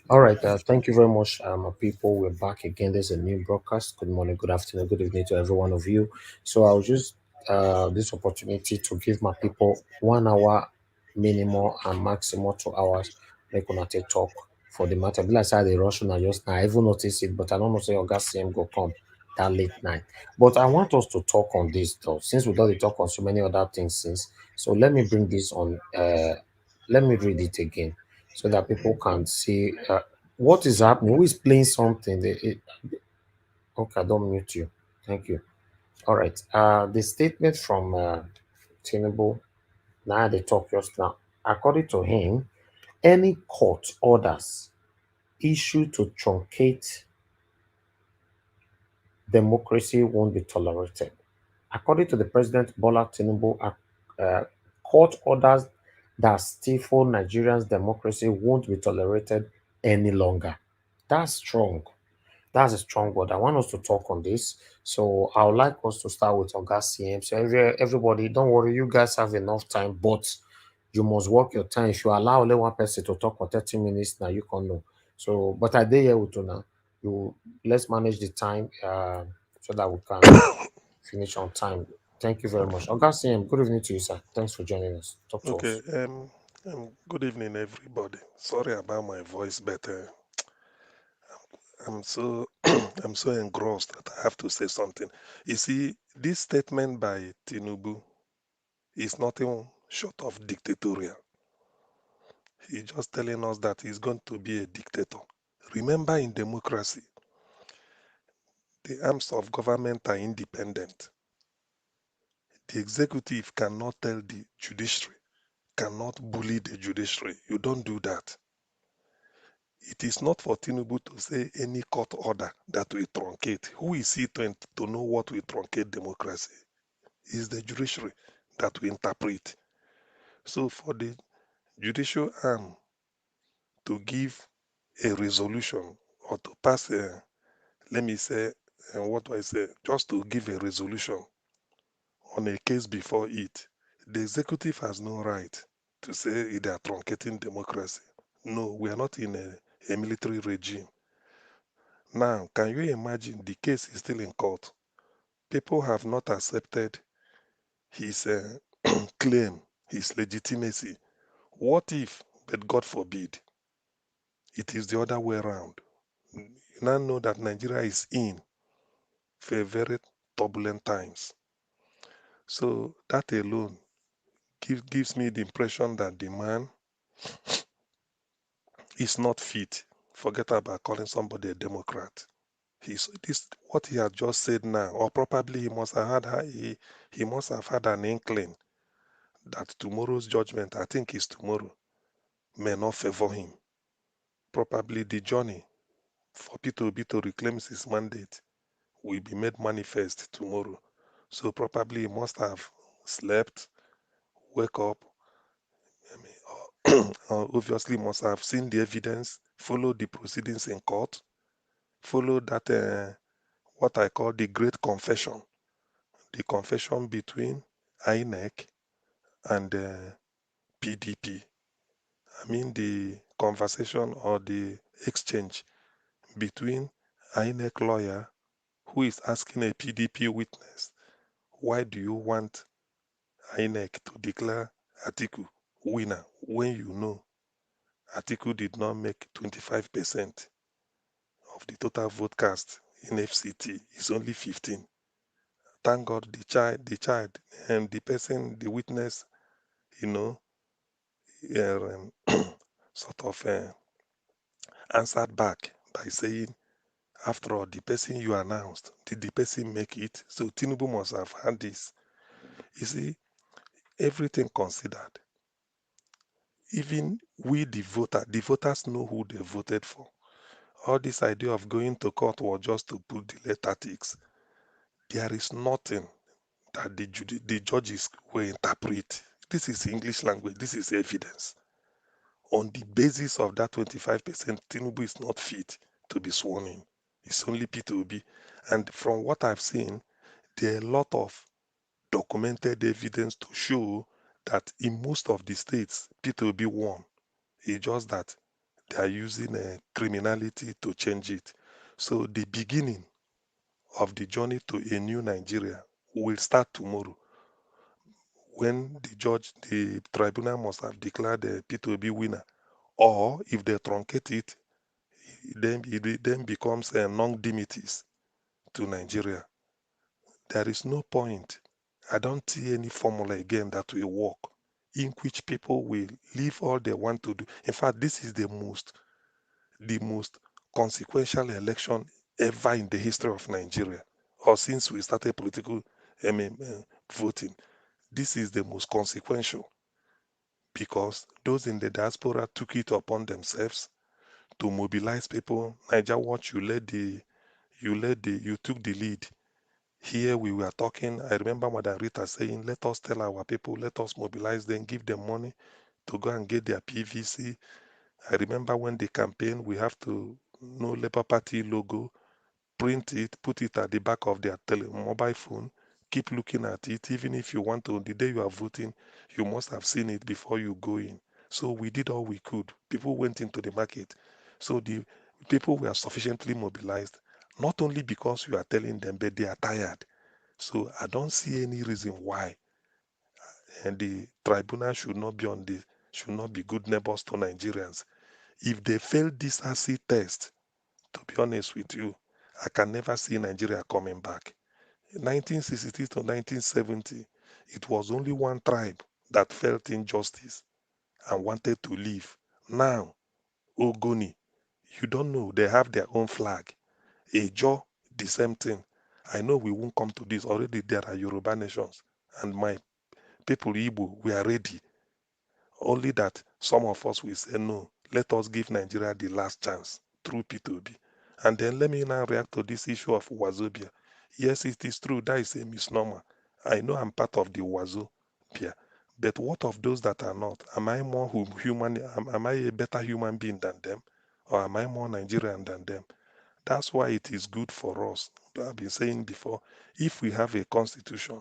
All right, thank you very much, people. We're back again. There's a new broadcast. Good morning, good afternoon, good evening to every one of you. So I'll just this opportunity to give my people 1 hour minimum and maximum 2 hours. Make una take talk for the matter. Be like say the Russian and just now. I even notice it, but I don't know say Oga CM go come that late night. But I want us to talk on this though, since we don't talk on so many other things since. So let me bring this on. Let me read it again so that people can see what is happening. Who is playing something? Okay, I don't mute you. Thank you. All right. The statement from Tinubu, now they talk just now. According to him, any court orders issued to truncate democracy won't be tolerated. According to the President Bola Tinubu, court orders that stifle Nigeria's democracy won't be tolerated any longer. That's strong. That's a strong word. I want us to talk on this. So I would like us to start with Oga CM. So everybody, don't worry, you guys have enough time, but you must work your time. If you allow only one person to talk for 30 minutes, now you can know. So, but I did here with you now. You let's manage the time so that we can finish on time. Thank you very much. Oga CM, good evening to you, sir. Thanks for joining us. Talk to Okay, us. good evening, everybody. Sorry about my voice, but I'm so I'm so engrossed that I have to say something. You see, this statement by Tinubu is nothing short of dictatorial. He's just telling us that he's going to be a dictator. Remember, in democracy, the arms of government are independent. The executive cannot tell the judiciary, cannot bully the judiciary. You don't do that. It is not for Tinubu to say any court order that will truncate. Who is he to know what will truncate democracy? It's the judiciary that will interpret. So for the judicial arm to give a resolution or to pass a, let me say, what do I say, just to give a resolution on a case before it, the executive has no right to say they are truncating democracy. No, we are not in a military regime. Now, can you imagine the case is still in court? People have not accepted his claim, his legitimacy. What if, but God forbid, it is the other way around? You now know that Nigeria is in for very turbulent times. So that alone gives me the impression that the man is not fit. Forget about calling somebody a Democrat. He's this what he has just said now, or probably he must have had an inkling that tomorrow's judgment, I think is tomorrow, may not favor him. Probably the journey for P2B to reclaim his mandate will be made manifest tomorrow. So probably he must have slept, wake up, obviously must have seen the evidence, followed the proceedings in court, followed that what I call the great confession, the confession between INEC and PDP. I mean the conversation or the exchange between INEC lawyer who is asking a PDP witness, why do you want INEC to declare Atiku winner when you know Atiku did not make 25% of the total vote cast in FCT? It's only 15. Thank God and the person, the witness, you know, sort of answered back by saying, after all, the person you announced, did the person make it? So Tinubu must have had this. You see, everything considered, even we, the voters know who they voted for. All this idea of going to court was just to put delay tactics. There is nothing that the judges will interpret. This is English language. This is evidence. On the basis of that 25%, Tinubu is not fit to be sworn in. It's only P2B. And from what I've seen, there are a lot of documented evidence to show that in most of the states, P2B won. It's just that They are using criminality to change it. So the beginning of the journey to a new Nigeria will start tomorrow when the tribunal must have declared the P2B winner. Or if they truncate it, then it then becomes a non-dimities to Nigeria. There is no point. I don't see any formula again that will work in which people will leave all they want to do. In fact, this is the most consequential election ever in the history of Nigeria, or since we started political voting. This is the most consequential because those in the diaspora took it upon themselves to mobilize people. Niger Watch, you took the lead. Here we were talking. I remember Madam Rita saying, "Let us tell our people, let us mobilize them, give them money to go and get their PVC." I remember when they campaign, we have to know Labour Party logo, print it, put it at the back of their mobile phone, keep looking at it. Even if you want to, the day you are voting, you must have seen it before you go in. So we did all we could. People went into the market. So the people were sufficiently mobilized, not only because you are telling them, but they are tired. So I don't see any reason why and the tribunal should not be good neighbors to Nigerians. If they fail this acid test, to be honest with you, I can never see Nigeria coming back. In 1960 to 1970, it was only one tribe that felt injustice and wanted to leave. Now, Ogoni, you don't know, they have their own flag. Ejo, the same thing. I know we won't come to this. Already there are Yoruba nations. And my people, Igbo, we are ready. Only that some of us will say, no, let us give Nigeria the last chance through P2B. And then let me now react to this issue of Wazobia. Yes, it is true. That is a misnomer. I know I'm part of the Wazobia. But what of those that are not? Am I more human? Am I a better human being than them? Or am I more Nigerian than them? That's why it is good for us. I've been saying before, if we have a constitution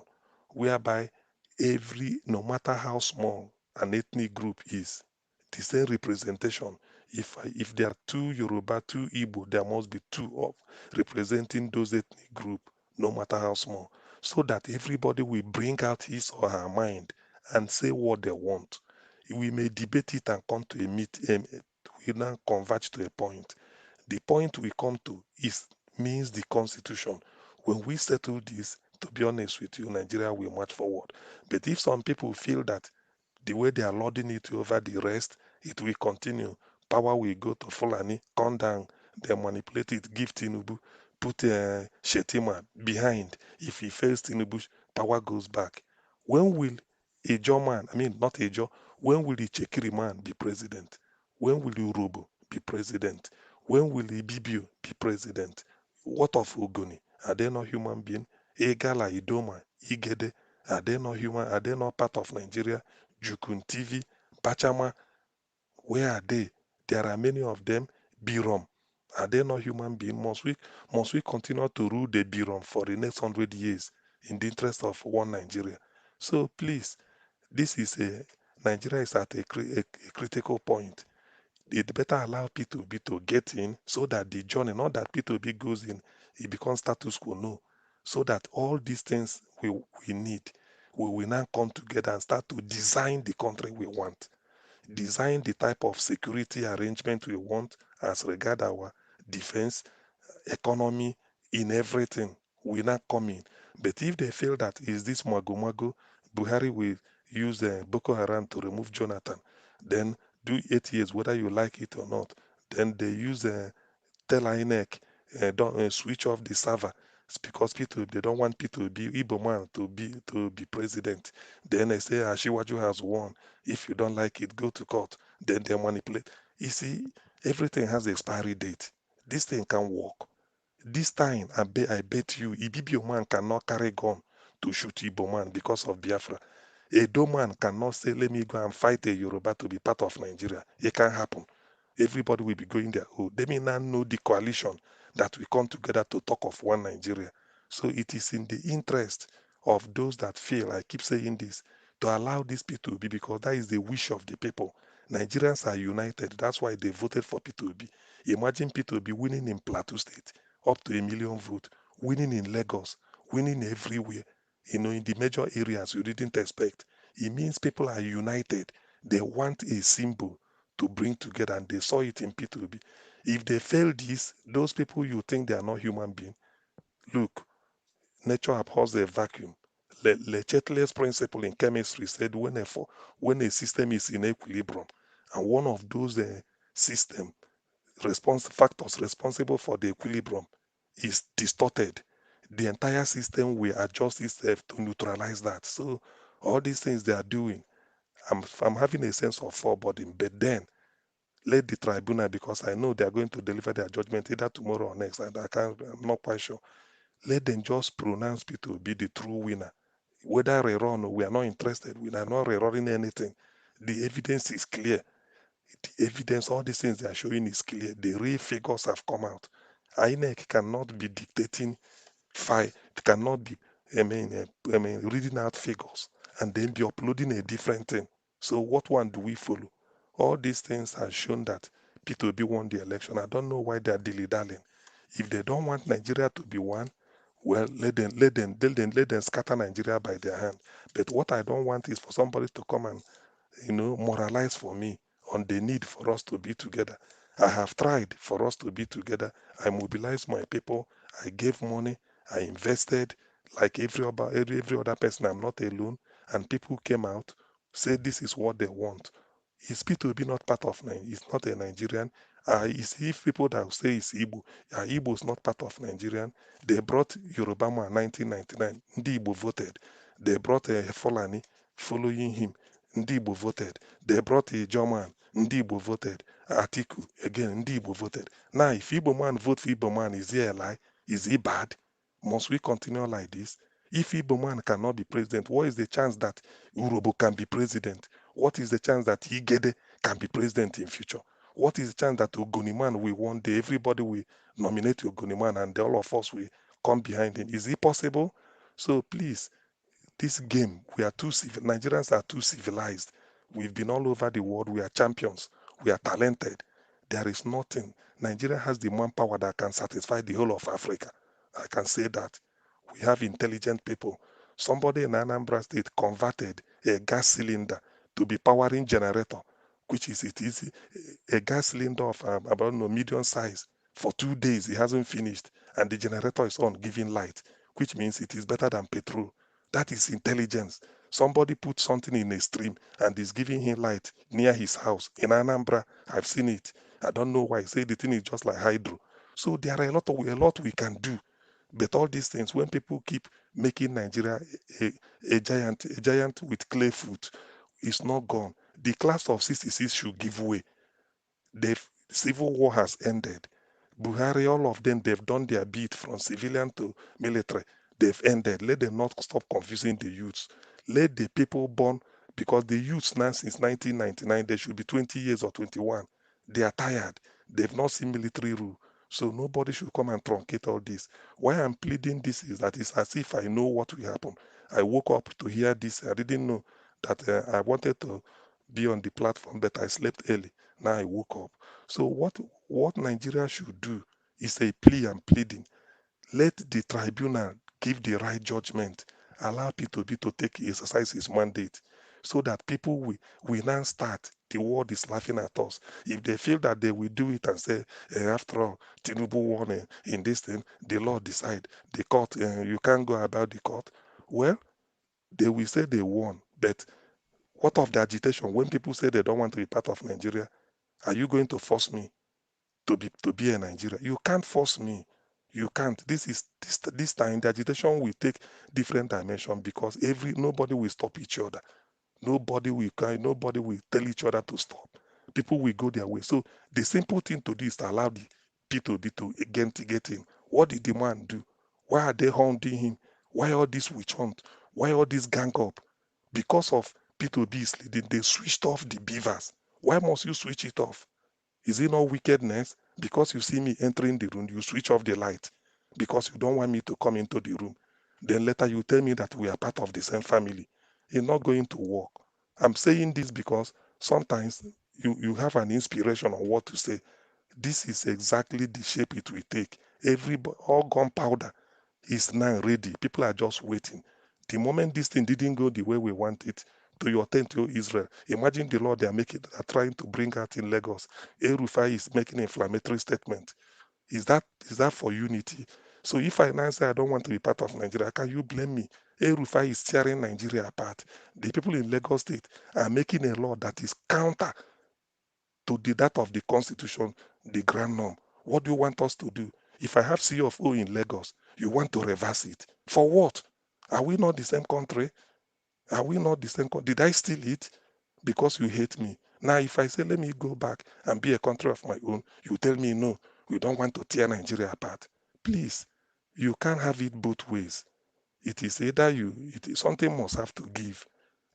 whereby no matter how small an ethnic group is, the same representation. If there are two Yoruba, two Igbo, there must be two of representing those ethnic group, no matter how small, so that everybody will bring out his or her mind and say what they want. We may debate it and come to a meet. We now converge to a point. The point we come to means the constitution. When we settle this, to be honest with you, Nigeria will march forward. But if some people feel that the way they are lording it over the rest, it will continue. Power will go to Fulani, come down, they manipulate it, give Tinubu, put Shetima behind. If he fails Tinubu, power goes back. When will a Joe man, I mean not a Joe, when will the Chekiri man be president? When will Urobo be president? When will Ibibio be president? What of Ogoni? Are they not human beings? Egala, Idoma, Igede, are they not human? Are they not part of Nigeria? Jukun TV, Bachama, where are they? There are many of them. Birom, are they not human beings? Must we continue to rule the Birom for the next 100 years in the interest of one Nigeria? So please, this is Nigeria is at a critical point. It better allow P2B to get in so that the journey, not that P2B goes in, it becomes status quo, no. So that all these things we need, we will now come together and start to design the country we want, design the type of security arrangement we want as regard our defense, economy, in everything. We not come in. But if they feel that is this mago, Buhari will use Boko Haram to remove Jonathan, then do 8 years whether you like it or not. Then they use tell INEC don't switch off the server. It's because people they don't want people to be Igbo man to be president. Then they say Ashiwaju has won. If you don't like it, go to court. Then they manipulate. You see, everything has expiry date. This thing can work. This time, I bet you, Ibibio man cannot carry gun to shoot Igbo man because of Biafra. Edo man cannot say, let me go and fight a Yoruba to be part of Nigeria. It can't happen. Everybody will be going there. Oh, they may not know the coalition that we come together to talk of one Nigeria. So it is in the interest of those that feel, I keep saying this, to allow these people to be, because that is the wish of the people. Nigerians are united. That's why they voted for P2B. Imagine P2B winning in Plateau State, up to 1 million votes, winning in Lagos, winning everywhere, in the major areas you didn't expect. It means people are united. They want a symbol to bring together, and they saw it in P2B. If they fail this, those people you think they are not human beings, look, nature abhors a vacuum. Le Chatelier's principle in chemistry said when a system is in equilibrium and one of those system factors responsible for the equilibrium is distorted, the entire system will adjust itself to neutralize that. So all these things they are doing, I'm having a sense of foreboding. But then let the tribunal, because I know they are going to deliver their judgment either tomorrow or next, and I'm not quite sure. Let them just pronounce Peter to be the true winner. Whether rerun, we are not interested. We are not rerunning anything. The evidence is clear. The evidence, all these things they are showing is clear. The real figures have come out. INEC cannot be dictating cannot be, reading out figures and then be uploading a different thing. So what one do we follow? All these things have shown that P2B won the election. I don't know why they are dilly-dallying. If they don't want Nigeria to be one, well, let them scatter Nigeria by their hand. But what I don't want is for somebody to come and moralize for me on the need for us to be together. I have tried for us to be together. I mobilized my people. I gave money. I invested like every other person. I'm not alone. And people came out, said this is what they want. Is P2B not part of Nigeria? It's not a Nigerian. Is if people that say it's Igbo, Igbo is not part of Nigerian. They brought Yoruba in 1999. Ndi Igbo voted. They brought Fulani following him. Ndi Igbo voted. They brought a German. Ndi Igbo voted. Atiku, again, Ndi Igbo voted. Now, if Igbo man vote for Igbo man, is he a lie? Is he bad? Must we continue like this? If Igbo man cannot be president, what is the chance that Urobo can be president? What is the chance that Igede can be president in future? What is the chance that Ogoniman will one day, everybody will nominate Ogoniman and all of us will come behind him? Is it possible? So please, this game, Nigerians are too civilized. We've been all over the world. We are champions. We are talented. There is nothing. Nigeria has the manpower that can satisfy the whole of Africa. I can say that. We have intelligent people. Somebody in Anambra State converted a gas cylinder to be powering generator, which is it is a gas cylinder of about medium size. For 2 days, it hasn't finished, and the generator is on, giving light, which means it is better than petrol. That is intelligence. Somebody put something in a stream and is giving him light near his house. In Anambra, I've seen it. I don't know why. Say the thing is just like hydro. So there are a lot we can do. But all these things, when people keep making Nigeria a, a giant with clay foot, it's not gone. The class of 66 should give way. The civil war has ended. Buhari, all of them, they've done their bit from civilian to military. They've ended. Let them not stop confusing the youths. Let the people born, because the youths now since 1999, they should be 20 years or 21. They are tired. They've not seen military rule. So nobody should come and truncate all this. Why I'm pleading this is that it's as if I know what will happen. I woke up to hear this. I didn't know that I wanted to be on the platform, but I slept early. Now I woke up. So what Nigeria should do is a plea and pleading. Let the tribunal give the right judgment. Allow P2B to exercise his mandate so that people will now start. The world is laughing at us. If they feel that they will do it and say, after all, Tinubu won in this thing, the law decide. The court, you can't go about the court. Well, they will say they won. But what of the agitation? When people say they don't want to be part of Nigeria, are you going to force me to be a Nigeria? You can't force me. You can't. This time the agitation will take different dimension because nobody will stop each other. Nobody will tell each other to stop. People will go their way. So the simple thing to do is to allow the P2B to again to get in. What did the man do? Why are they hunting him? Why all this witch hunt? Why all this gang up? Because of P2B is leading, they switched off the beavers. Why must you switch it off? Is it not wickedness? Because you see me entering the room, you switch off the light because you don't want me to come into the room. Then later you tell me that we are part of the same family. It's not going to work. I'm saying this because sometimes you have an inspiration on what to say. This is exactly the shape it will take. All gunpowder is now ready. People are just waiting. The moment this thing didn't go the way we want it, to your tent, to Israel. Imagine the law they are making, they are trying to bring out in Lagos. El-Rufai is making an inflammatory statement. Is that for unity? So if I now say I don't want to be part of Nigeria, can you blame me? El-Rufai is tearing Nigeria apart. The people in Lagos State are making a law that is counter to that of the constitution, the grand norm. What do you want us to do? If I have CFO in Lagos, you want to reverse it. For what? Are we not the same country? Are we not the same country? Did I steal it? Because you hate me. Now, if I say, let me go back and be a country of my own, you tell me, no, we don't want to tear Nigeria apart. Please, you can't have it both ways. It is either something must have to give.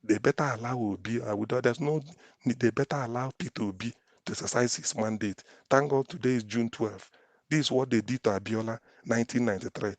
They better allow Obi. There's no need. They better allow Peter Obi to exercise his mandate. Thank God today is June 12th. This is what they did to Abiola 1993.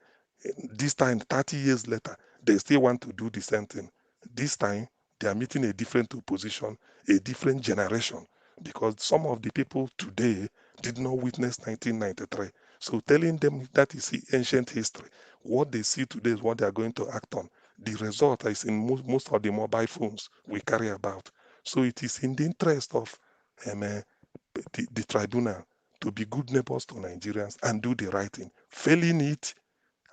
This time, 30 years later, they still want to do the same thing. This time, they are meeting a different opposition, a different generation, because some of the people today did not witness 1993. So telling them that is ancient history. What they see today is what they are going to act on. The result is in most of the mobile phones we carry about. So it is in the interest of the tribunal to be good neighbors to Nigerians and do the right thing. Failing it,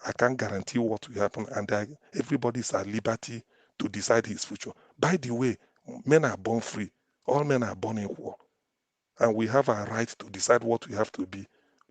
I can't guarantee what will happen, and everybody is at liberty to decide his future. By the way, men are born free. All men are born equal, and we have a right to decide what we have to be.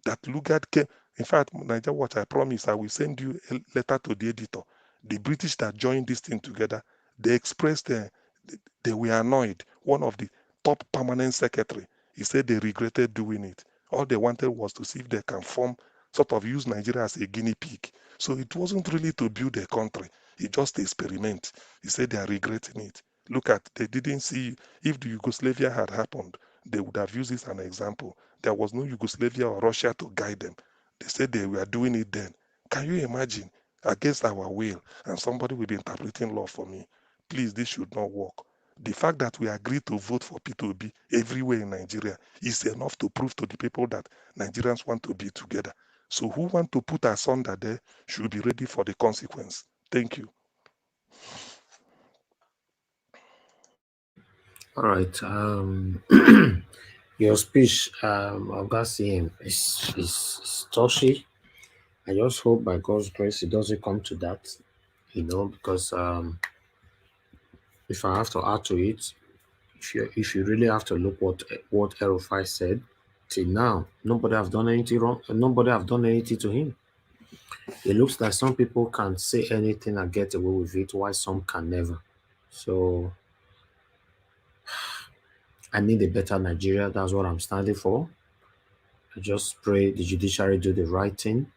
That Lugard came. In fact, Niger Watch, I promise I will send you a letter to the editor. The British that joined this thing together, they expressed they were annoyed. One of the top permanent secretary, he said they regretted doing it. All they wanted was to see if they can sort of use Nigeria as a guinea pig. So it wasn't really to build a country. It just experiment. He said they are regretting it. Look at, they didn't see if the Yugoslavia had happened, they would have used this as an example. There was no Yugoslavia or Russia to guide them. They said they were doing it then. Can you imagine? Against our will, and somebody will be interpreting law for me. Please, this should not work. The fact that we agreed to vote for P2B everywhere in Nigeria is enough to prove to the people that Nigerians want to be together. So who want to put asunder there should be ready for the consequence. Thank you. All right. Your speech, I've got seeing is touchy. I just hope by God's grace it doesn't come to that, because if I have to add to it, if you really have to look what Erufai said, till now, nobody have done anything wrong, and nobody have done anything to him. It looks like some people can say anything and get away with it, while some can never. So I need a better Nigeria. That's what I'm standing for. I just pray the judiciary do the right thing.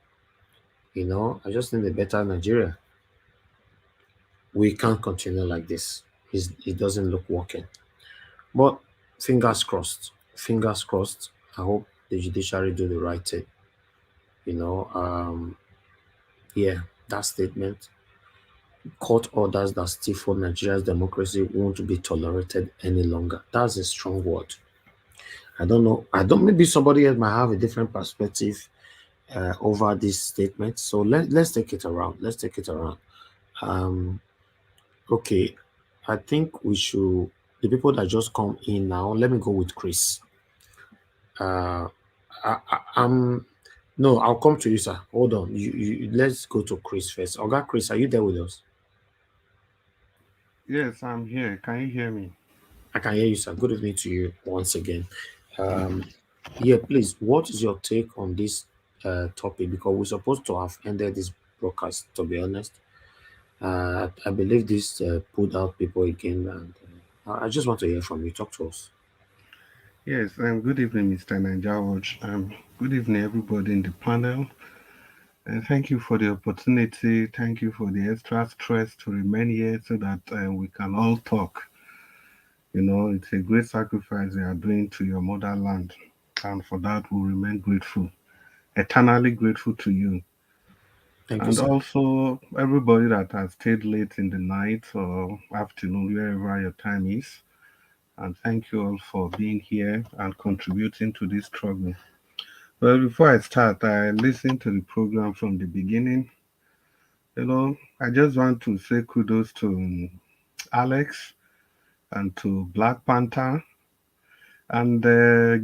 I just need a better Nigeria. We can't continue like this. It doesn't look working. But fingers crossed. Fingers crossed. I hope the judiciary do the right thing. You know, um, yeah, that statement. Court orders that stifle Nigeria's democracy won't be tolerated any longer. That's a strong word. I don't know. I don't. Maybe somebody else might have a different perspective over this statement. So let's take it around. Let's take it around. Um, okay, I think we should. The people that just come in now. Let me go with Chris. Uh, I'm no. I'll come to you, sir. Hold on. Let's go to Chris first. Okay, Chris, are you there with us? Yes, I'm here. Can you hear me? I can hear you, sir. Good evening to you once again. Um, yeah, please. What is your take on this topic? Because we're supposed to have ended this broadcast. To be honest. I believe this pulled out people again, and I just want to hear from you. Talk to us. Yes, good evening, Mr. Najawaj. Good evening, everybody in the panel. And thank you for the opportunity. Thank you for the extra stress to remain here so that we can all talk. You know, it's a great sacrifice you are doing to your motherland. And for that, we remain grateful, eternally grateful to you. Thank you, And sir. also, everybody that has stayed late in the night or afternoon, wherever your time is. And thank you all for being here and contributing to this struggle. Well, before I start, I listened to the program from the beginning. I just want to say kudos to Alex and to Black Panther and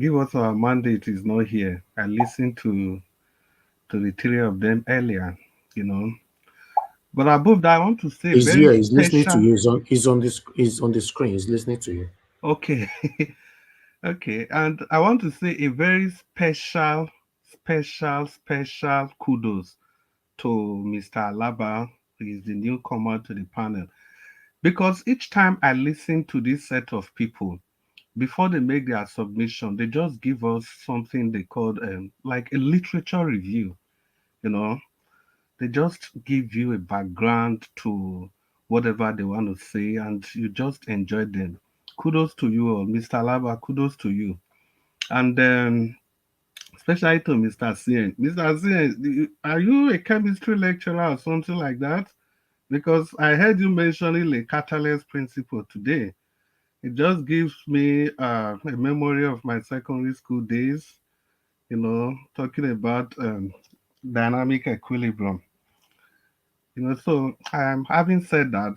give us our mandate is not here. I listened to the three of them earlier, you know. But above that, I want to say He's very here. He's listening to special. you. He's on the screen. He's listening to you. Okay, okay, and I want to say a very special kudos to Mr. Alaba. He is the newcomer to the panel because each time I listen to this set of people, before they make their submission, they just give us something they call like a literature review. You know, they just give you a background to whatever they want to say, and you just enjoy them. Kudos to you all, Mr. Laba. Kudos to you, and especially to Mr. Sien. Mr. Sien, are you a chemistry lecturer or something like that? Because I heard you mentioning the catalyst principle today. It just gives me a memory of my secondary school days, talking about dynamic equilibrium. So having said that,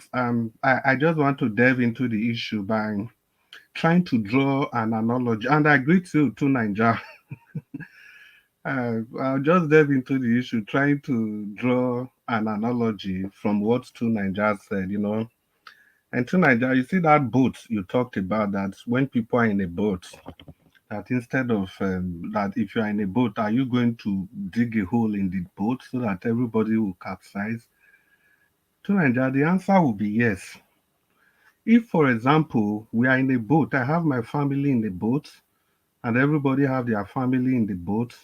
I just want to delve into the issue by trying to draw an analogy, and I agree to Nigeria. I'll just delve into the issue, trying to draw an analogy from what To Nigeria said. And To Nigeria, you see that boat you talked about, that when people are in a boat, that instead of that if you are in a boat, are you going to dig a hole in the boat so that everybody will capsize? To Nigeria, the answer will be yes. If, for example, we are in a boat, I have my family in the boat, and everybody have their family in the boat,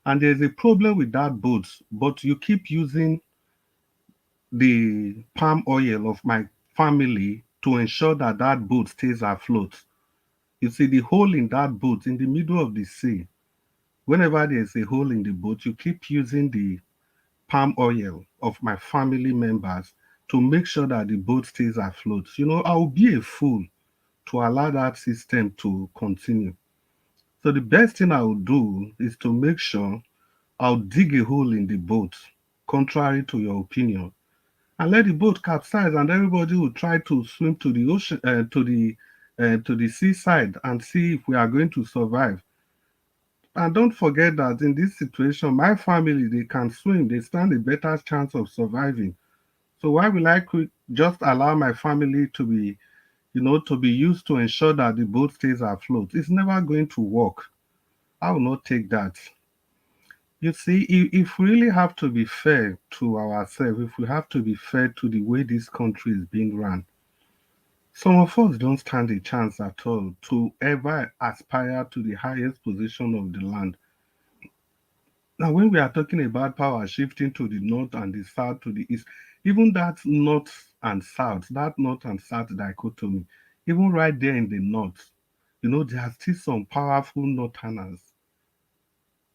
and there's a problem with that boat, but you keep using the palm oil of my family to ensure that that boat stays afloat. You see, the hole in that boat in the middle of the sea, whenever there's a hole in the boat, you keep using the palm oil of my family members to make sure that the boat stays afloat. I'll be a fool to allow that system to continue. So the best thing I would do is to make sure I'll dig a hole in the boat, contrary to your opinion, and let the boat capsize, and everybody will try to swim to the ocean, to the seaside, and see if we are going to survive. And don't forget that in this situation, my family, they can swim, they stand a better chance of surviving. So why will I just allow my family to be used to ensure that the boat stays afloat? It's never going to work. I will not take that. You see, if we really have to be fair to ourselves, if we have to be fair to the way this country is being run, some of us don't stand a chance at all to ever aspire to the highest position of the land. Now, when we are talking about power shifting to the north and the south to the east, even that north and south dichotomy, even right there in the north, there are still some powerful northerners.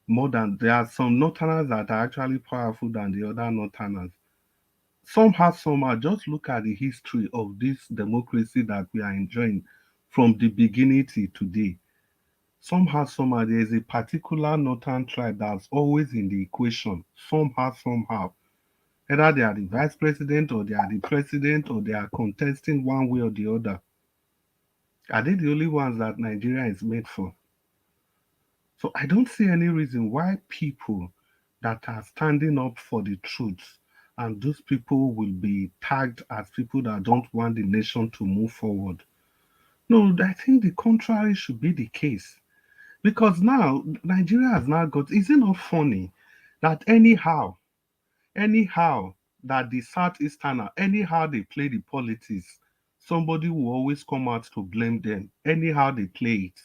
There are some northerners that are actually powerful than the other northerners. Somehow, just look at the history of this democracy that we are enjoying from the beginning till today. Somehow, there is a particular northern tribe that's always in the equation. Somehow. Either they are the vice president or they are the president or they are contesting one way or the other. Are they the only ones that Nigeria is made for? So I don't see any reason why people that are standing up for the truth and those people will be tagged as people that don't want the nation to move forward. No, I think the contrary should be the case. Because now Nigeria has now got, is it not funny that anyhow that the Southeasterner, anyhow they play the politics, somebody will always come out to blame them, anyhow they play it.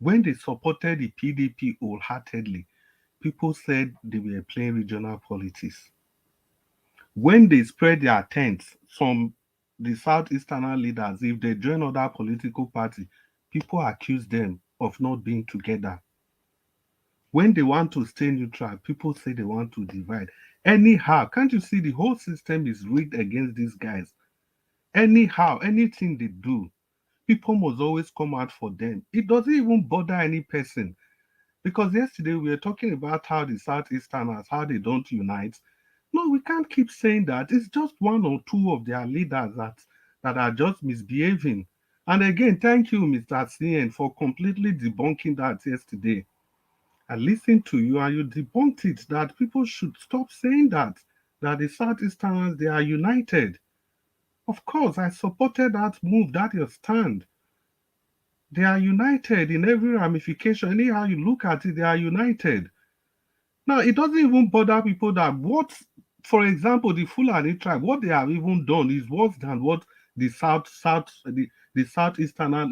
When they supported the PDP wholeheartedly, people said they were playing regional politics. When they spread their tents, the Southeasterner leaders, if they join other political party, people accuse them of not being together. When they want to stay neutral, people say they want to divide. Anyhow, can't you see the whole system is rigged against these guys? Anyhow, anything they do, people must always come out for them. It doesn't even bother any person. Because yesterday we were talking about how the Southeasterners, how they don't unite. No, we can't keep saying that. It's just one or two of their leaders that are just misbehaving. And again, thank you, Mr. CN, for completely debunking that yesterday. I listened to you and you debunked it that people should stop saying that the Southeasterners, they are united. Of course, I supported that move, that your stand. They are united in every ramification. Anyhow you look at it, they are united. Now, it doesn't even bother people that what, for example, the Fulani tribe, what they have even done is worse than what the Southeastern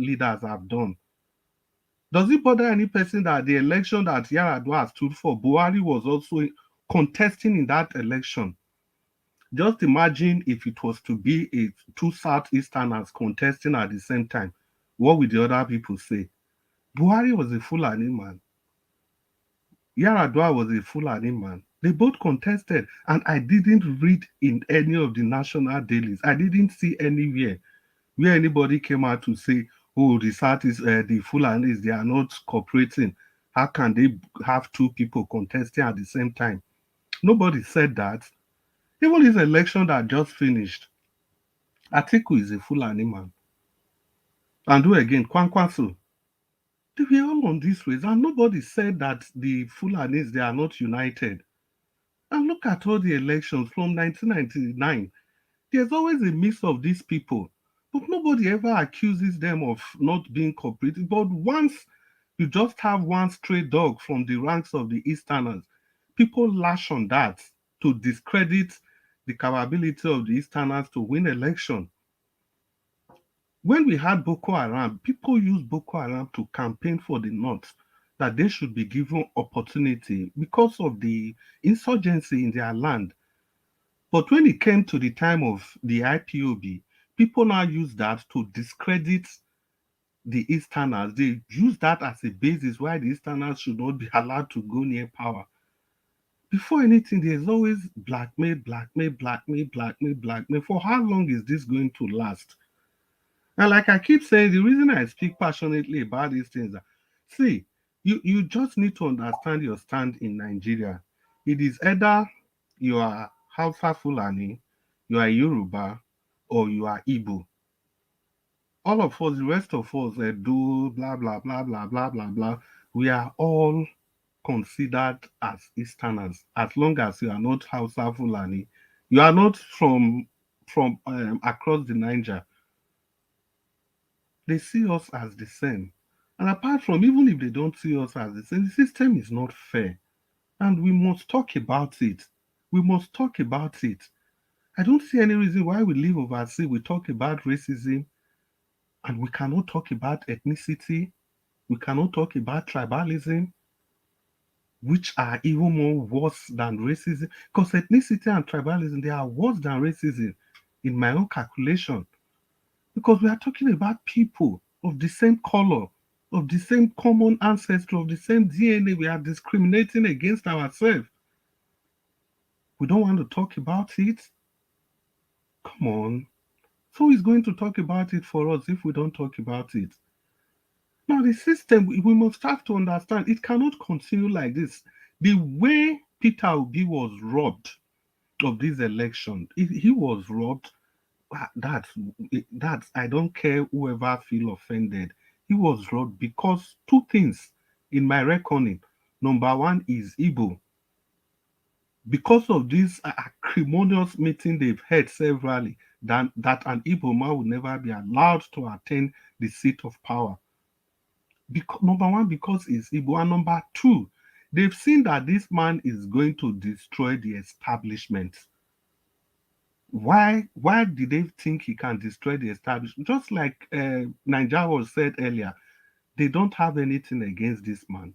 leaders have done. Does it bother any person that the election that Yaradua stood for, Buhari was also contesting in that election? Just imagine if it was to be a two Southeasterners contesting at the same time. What would the other people say? Buhari was a Fulani man. Yaradua was a Fulani man. They both contested, and I didn't read in any of the national dailies. I didn't see anywhere where anybody came out to say, "Oh, the South is the Fulanis. They are not cooperating. How can they have two people contesting at the same time?" Nobody said that. Even this election that just finished, Atiku is a Fulani man, and who again? Kwankwaso. They were all on this race, and nobody said that the Fulanis they are not united. And look at all the elections from 1999. There's always a mix of these people, but nobody ever accuses them of not being cooperative. But once you just have one stray dog from the ranks of the Easterners, people lash on that to discredit the capability of the Easterners to win election. When we had Boko Haram, people used Boko Haram to campaign for the North that they should be given opportunity because of the insurgency in their land. But when it came to the time of the IPOB, people now use that to discredit the Easterners. They use that as a basis why the Easterners should not be allowed to go near power. Before anything, there's always blackmail, blackmail, blackmail, blackmail, blackmail. For how long is this going to last? And like I keep saying, the reason I speak passionately about these things are, see, you just need to understand your stand in Nigeria. It is either you are Hausa Fulani, you are Yoruba, or you are Igbo. All of us, the rest of us, do blah blah blah blah blah blah blah. We are all considered as Easterners, as long as you are not Hausa Fulani, you are not from across the Niger. They see us as the same. And apart from, even if they don't see us as the same, the system is not fair. And we must talk about it. We must talk about it. I don't see any reason why we live overseas, we talk about racism, and we cannot talk about ethnicity, we cannot talk about tribalism, which are even more worse than racism. Because ethnicity and tribalism, they are worse than racism in my own calculation. Because we are talking about people of the same color, of the same common ancestry, of the same DNA. We are discriminating against ourselves. We don't want to talk about it. Come on. So who is going to talk about it for us if we don't talk about it? Now, the system, we must have to understand it cannot continue like this. The way Peter Obi was robbed of this election, he was robbed. That's I don't care whoever feel offended. He was robbed because two things in my reckoning. Number one is Igbo. Because of this acrimonious meeting they've had severally, that an Igbo man would never be allowed to attain the seat of power. Because, number one, because he's Igbo, and number two, they've seen that this man is going to destroy the establishment. Why did they think he can destroy the establishment? Just like Nigeria was said earlier, they don't have anything against this man.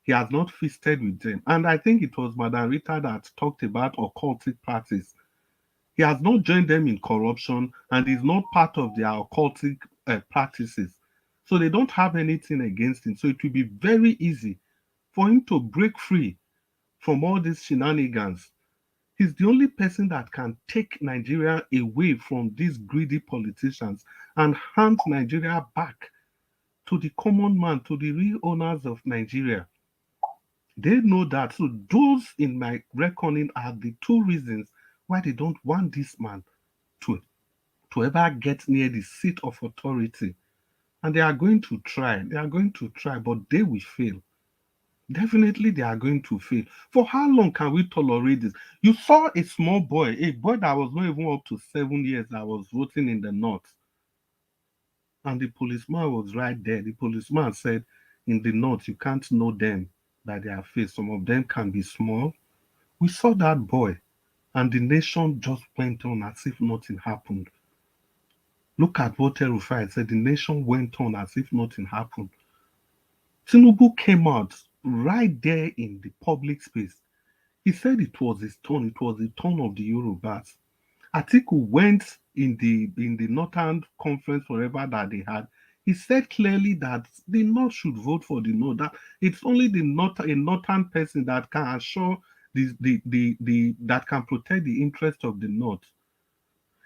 He has not feasted with them. And I think it was Madam Rita that talked about occultic practice. He has not joined them in corruption and is not part of their occultic practices. So they don't have anything against him. So it will be very easy for him to break free from all these shenanigans. He's the only person that can take Nigeria away from these greedy politicians and hand Nigeria back to the common man, to the real owners of Nigeria. They know that. So those, in my reckoning, are the two reasons why they don't want this man to, to ever get near the seat of authority. And they are going to try. They are going to try, but they will fail. Definitely, they are going to fail. For how long can we tolerate this? You saw a boy that was not even up to 7 years, that was voting in the north, and the policeman was right there. The policeman said, in the north, you can't know them by their face. Some of them can be small. We saw that boy, and the nation just went on as if nothing happened. Look at what El-Rufai said. The nation went on as if nothing happened. Tinubu came out right there in the public space. He said it was his turn. It was the turn of the Yorubas. Atiku went in the Northern Conference, wherever that they had. He said clearly that the North should vote for the North. That it's only a Northern person that can assure the that can protect the interest of the North.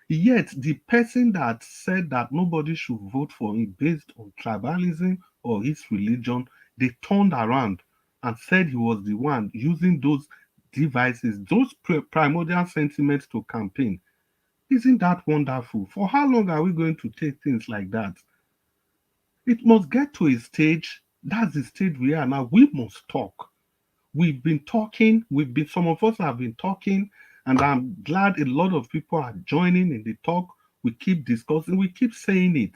Yet the person that said that nobody should vote for him based on tribalism or his religion, they turned around and said he was the one using those devices, those primordial sentiments to campaign. Isn't that wonderful? For how long are we going to take things like that? It must get to a stage. That's the stage we are now. We must talk. We've been talking. Some of us have been talking, and I'm glad a lot of people are joining in the talk. We keep discussing. We keep saying it.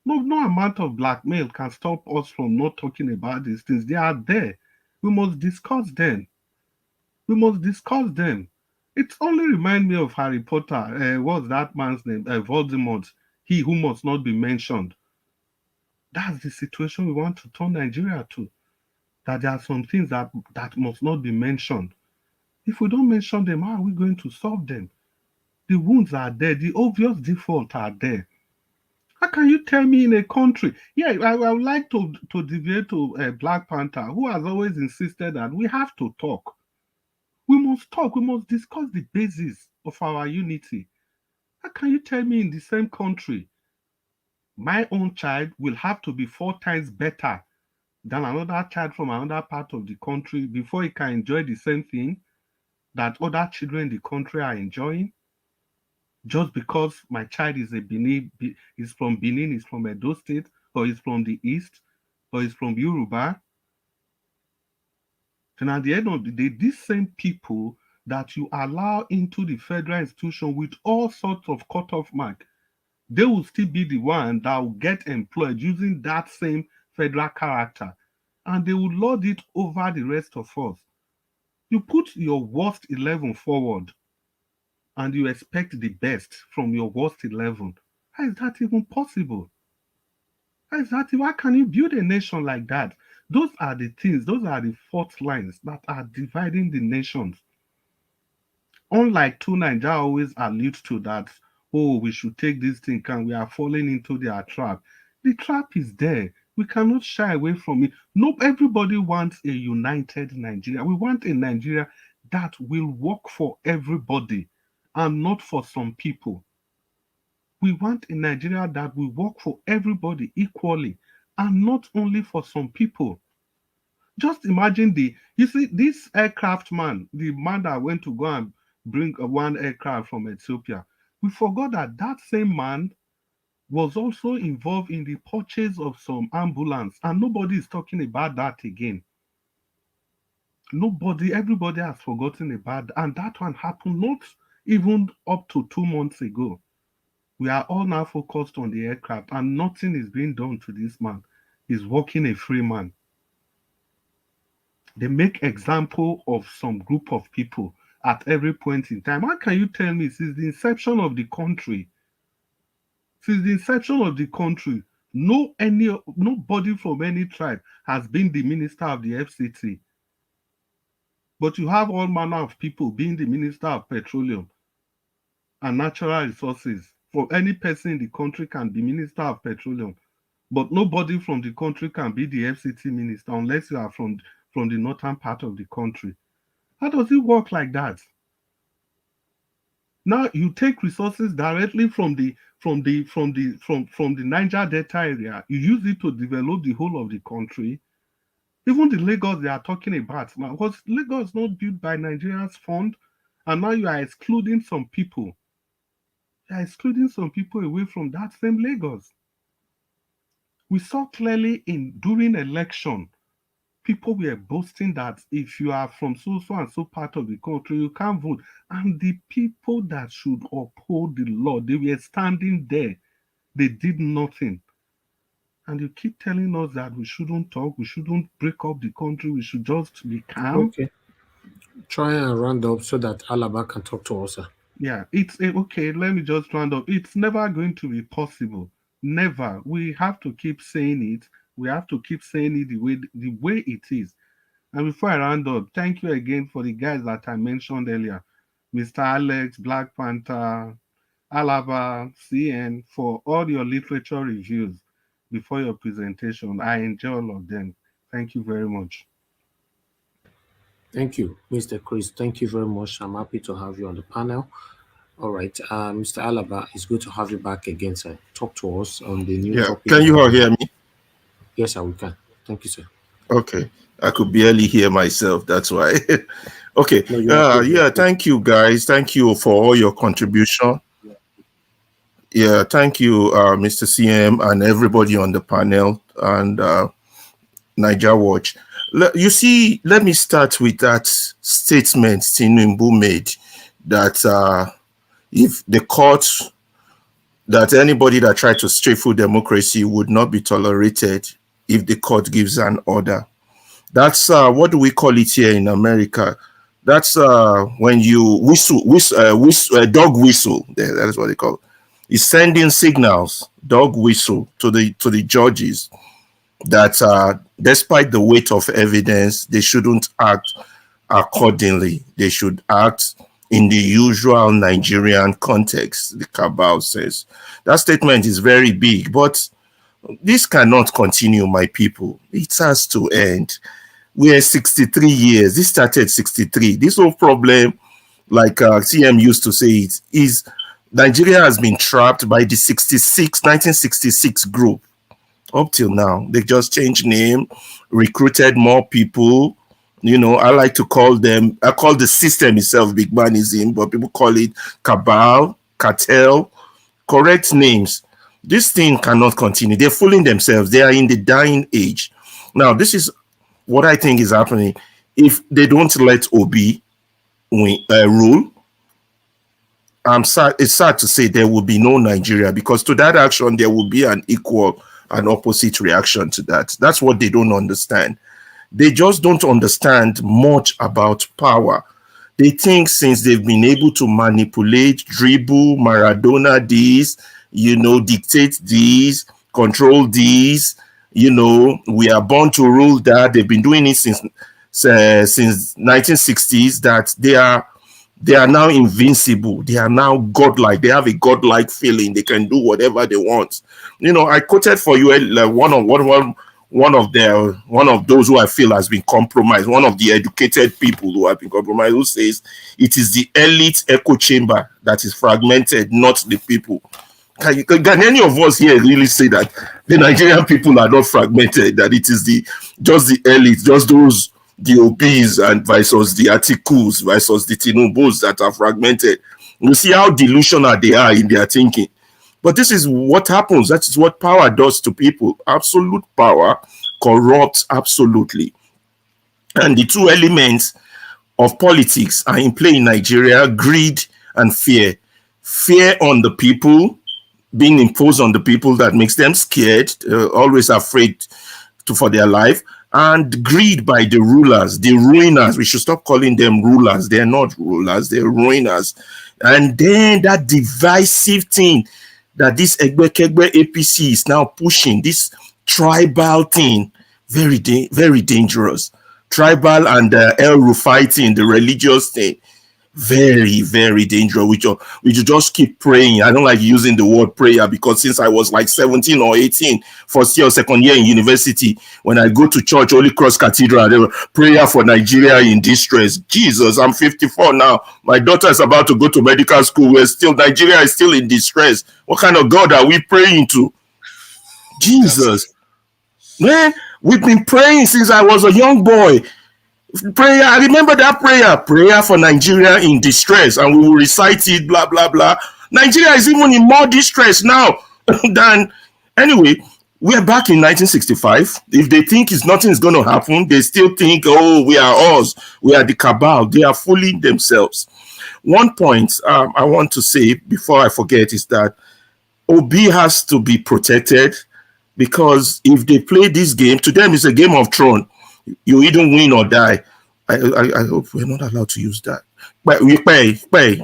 No amount of blackmail can stop us from not talking about these things. They are there. We must discuss them. We must discuss them. It only reminds me of Harry Potter. What's that man's name? Voldemort. He who must not be mentioned. That's the situation we want to turn Nigeria to. That there are some things that must not be mentioned. If we don't mention them, how are we going to solve them? The wounds are there. The obvious default are there. How can you tell me in a country? Yeah, I would like to deviate to Black Panther, who has always insisted that we have to talk. We must talk. We must discuss the basis of our unity. How can you tell me in the same country, my own child will have to be 4 times better than another child from another part of the country before he can enjoy the same thing that other children in the country are enjoying? Just because my child is is from Benin, is from Edo State, or is from the East, or is from Yoruba. And at the end of the day, these same people that you allow into the federal institution with all sorts of cutoff mark, they will still be the one that will get employed using that same federal character. And they will lord it over the rest of us. You put your worst 11 forward and you expect the best from your worst 11. How is that even possible? Why can you build a nation like that? Those are the things, those are the fault lines that are dividing the nations. Unlike two Nigeria always allude to that, oh, we should take this thing and we are falling into their trap. The trap is there. We cannot shy away from it. No, everybody wants a united Nigeria. We want a Nigeria that will work for everybody and not for some people. We want a Nigeria that will work for everybody equally and not only for some people. Just imagine you see, this aircraft man, the man that went to go and bring one aircraft from Ethiopia. We forgot that that same man was also involved in the purchase of some ambulance, and nobody is talking about that again. Everybody has forgotten about that, and that one happened not even up to 2 months ago. We are all now focused on the aircraft, and nothing is being done to this man. He's working a free man. They make example of some group of people at every point in time. How can you tell me since the inception of the country, nobody from any tribe has been the minister of the FCT, but you have all manner of people being the minister of petroleum and natural resources. For any person in the country can be minister of petroleum, but nobody from the country can be the FCT minister unless you are from the northern part of the country. How does it work like that? Now you take resources directly from the Niger Delta area, you use it to develop the whole of the country. Even the Lagos they are talking about now, was Lagos not built by Nigeria's fund? And now you are excluding some people. You are excluding some people away from that same Lagos. We saw clearly in during election, people were boasting that if you are from so and so part of the country, you can't vote. And the people that should uphold the law, they were standing there. They did nothing. And you keep telling us that we shouldn't talk, we shouldn't break up the country, we should just be calm. Okay. Try and round up so that Alaba can talk to us, sir. Yeah, it's okay. Let me just round up. It's never going to be possible. Never. We have to keep saying it. We have to keep saying it the way it is. And before I round up, thank you again for the guys that I mentioned earlier, Mr. Alex, Black Panther, Alaba, CN, for all your literature reviews before your presentation. I enjoy all of them. Thank you very much. Thank you, Mr. Chris. Thank you very much. I'm happy to have you on the panel. All right, Mr. Alaba, it's good to have you back again, sir. Talk to us on the new Yeah, topic. can you all hear me? Yes, sir, we can. Thank you, sir. Okay, I could barely hear myself, that's why. Okay, No, yeah, thank you guys. Thank you for all your contribution. Yeah, thank you, Mr. CM and everybody on the panel and Niger Watch. You see, let me start with that statement Tinubu made that if the court, that anybody that tried to stifle democracy would not be tolerated if the court gives an order. That's what do we call it here in America? That's when you dog whistle. That is what they call it. It's sending signals, dog whistle, to the judges that despite the weight of evidence, they shouldn't act accordingly. They should act in the usual Nigerian context, the cabal says. That statement is very big, but this cannot continue, my people. It has to end. We're 63 years. This started 63. This whole problem, like CM used to say it, is Nigeria has been trapped by the 1966 group. Up till now, they just changed name, recruited more people. You know, I like to call them, I call the system itself big manism, but people call it cabal, cartel, correct names. This thing cannot continue. They're fooling themselves. They are in the dying age. Now, this is what I think is happening. If they don't let Obi rule, it's sad to say there will be no Nigeria, because to that action, there will be an equal and opposite reaction to that. That's what they don't understand. They just don't understand much about power. They think since they've been able to manipulate, dribble, Maradona these, dictate these, control these, we are born to rule that. They've been doing it since 1960s, that they are now invincible. They are now godlike. They have a godlike feeling. They can do whatever they want. I quoted for you one of those who I feel has been compromised. One of the educated people who have been compromised, who says it is the elite echo chamber that is fragmented, not the people. Can any of us here really say that the Nigerian people are not fragmented? That it is just the elite, just those the OBs and versus the Atikus versus the Tinubus that are fragmented? You see how delusional they are in their thinking. But this is what happens. That is what power does to people. Absolute power corrupts absolutely. And the two elements of politics are in play in Nigeria: greed and fear. Fear on the people, being imposed on the people, that makes them scared, always afraid for their life. And greed by the rulers, the ruiners. We should stop calling them rulers. They're not rulers, they're ruiners. And then that divisive thing that this Egbekegbe APC is now pushing, this tribal thing, very, very dangerous. Tribal and El Rufai thing, the religious thing, Very, very dangerous. We should just keep praying. I don't like using the word prayer because since I was like 17 or 18, first year or second year in university, when I go to church, Holy Cross Cathedral, there were prayer for Nigeria in distress. Jesus, I'm 54 now. My daughter is about to go to medical school. Nigeria is still in distress. What kind of God are we praying to? Jesus. Man, we've been praying since I was a young boy. Prayer, I remember that prayer for Nigeria in distress, and we will recite it, blah, blah, blah. Nigeria is even in more distress now than, anyway, we're back in 1965. If they think nothing is going to happen, they still think, oh, we are us, we are the cabal. They are fooling themselves. One point I want to say before I forget is that Obi has to be protected, because if they play this game, to them it's a game of thrones. You either win or die. I hope we're not allowed to use that. But we pay.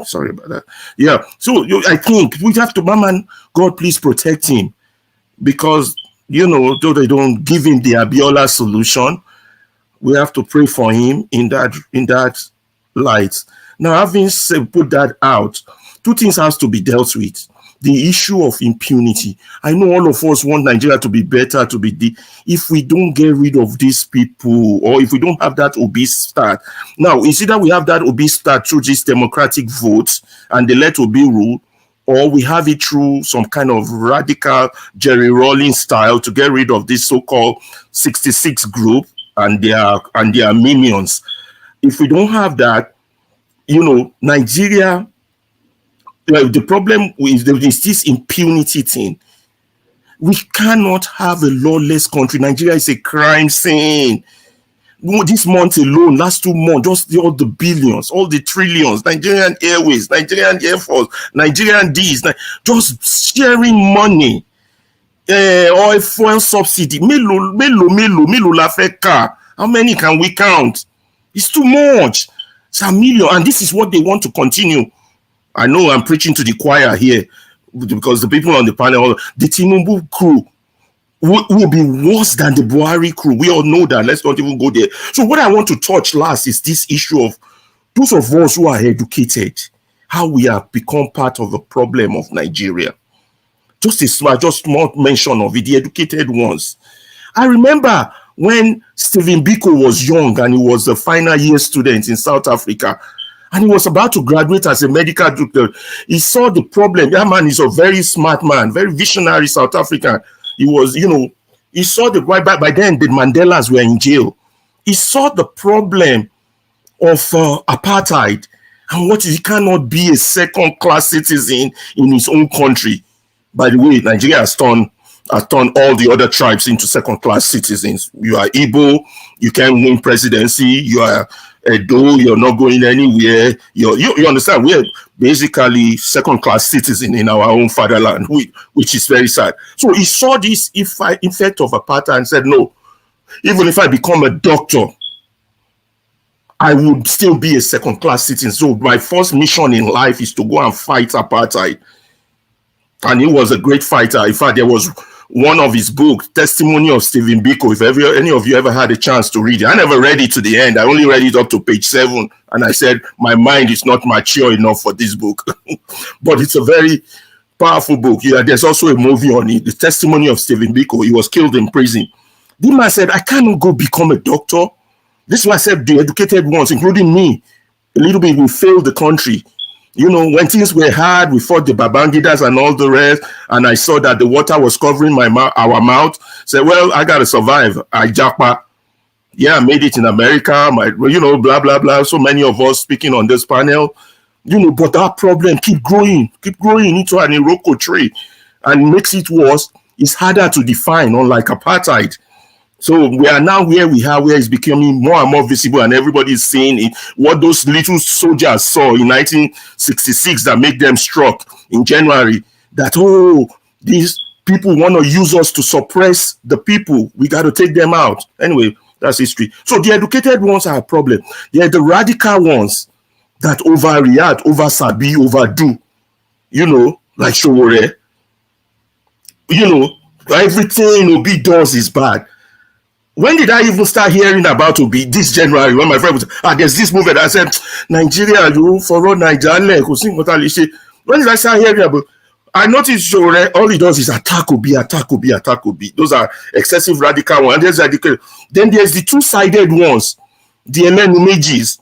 Sorry about that. Yeah. So I think we have to, Mama, God, please protect him, because though they don't give him the Abiola solution, we have to pray for him in that light. Now, having put that out, two things has to be dealt with. The issue of impunity. I know all of us want Nigeria to be better, if we don't get rid of these people, or if we don't have that obese start. Now, it's either we have that obese start through this democratic vote and they let Obi rule, or we have it through some kind of radical Jerry Rawlings style to get rid of this so-called 66 group and their minions. If we don't have that, Nigeria, the problem is this impunity thing. We cannot have a lawless country. Nigeria is a crime scene. This month alone, last 2 months, just all the billions, all the trillions, Nigerian Airways, Nigerian Air Force, Nigerian D's, just sharing money, oil fuel subsidy. Mélòó la fẹ́ kà? How many can we count? It's too much. It's a million, and this is what they want to continue. I know I'm preaching to the choir here, because the people on the panel, the Tinubu crew will be worse than the Buhari crew. We all know that. Let's not even go there. So what I want to touch last is this issue of those of us who are educated, how we have become part of the problem of Nigeria. Just a small mention of it, the educated ones. I remember when Stephen Biko was young and he was a final year student in South Africa, and he was about to graduate as a medical doctor. He saw the problem. That man is a very smart man, very visionary South African. He was, he saw by then the Mandelas were in jail. He saw the problem of apartheid and he cannot be a second-class citizen in his own country. By the way, Nigeria has turned all the other tribes into second-class citizens. You are Igbo, you can't win presidency. You are Edo, you're not going anywhere. You understand? We're basically second-class citizens in our own fatherland, which is very sad. So he saw this effect of apartheid and said, no, even if I become a doctor, I would still be a second-class citizen. So my first mission in life is to go and fight apartheid. And he was a great fighter. In fact, there was one of his books, Testimony of Stephen Biko. If any of you ever had a chance to read it, I never read it to the end. I only read it up to page 7. And I said, my mind is not mature enough for this book. But it's a very powerful book. Yeah, there's also a movie on it, The Testimony of Stephen Biko. He was killed in prison. The man said, I cannot go become a doctor. This is why I said the educated ones, including me, a little bit, we failed the country. When things were hard, we fought the Babangidas and all the rest, and I saw that the water was covering our mouth. Said, well, I got to survive. I japa. Yeah, I made it in America. Blah, blah, blah. So many of us speaking on this panel, but that problem keep growing into an Iroko tree and makes it worse. It's harder to define, unlike apartheid. So we are now where we are, where it's becoming more and more visible, and everybody is seeing it. What those little soldiers saw in 1966 that made them struck in January, that, these people want to use us to suppress the people. We got to take them out. Anyway, that's history. So the educated ones are a problem. They're the radical ones that overreact, oversabi, overdo, like Showore. Everything Obi does is bad. When did I even start hearing about Obi? This January, when my friend was, there's this movement. I said, Nigeria, you for all Nigeria. When did I start hearing about? I noticed all he does is attack Obi, attack Obi, attack Obi. Those are excessive radical ones. Then there's the two-sided ones, the Emenumejis,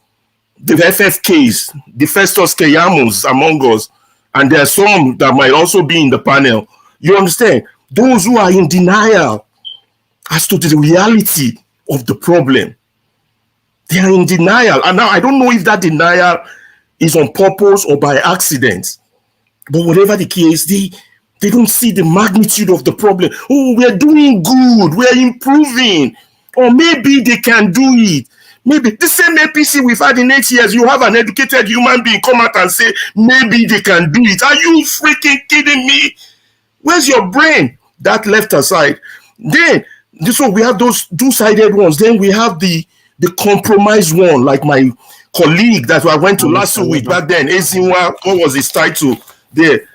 the FFKs, the Festus Keyamos among us, and there are some that might also be in the panel. You understand? Those who are in denial as to the reality of the problem. They are in denial. And now I don't know if that denial is on purpose or by accident. But whatever the case, they don't see the magnitude of the problem. Oh, we're doing good. We're improving. Or maybe they can do it. Maybe the same APC we've had in 8 years, you have an educated human being come out and say, maybe they can do it. Are you freaking kidding me? Where's your brain? That left aside. Then, so we have those two-sided ones. Then we have the compromise one, like my colleague that I went to last week back then, Ezinwa, what was his title there?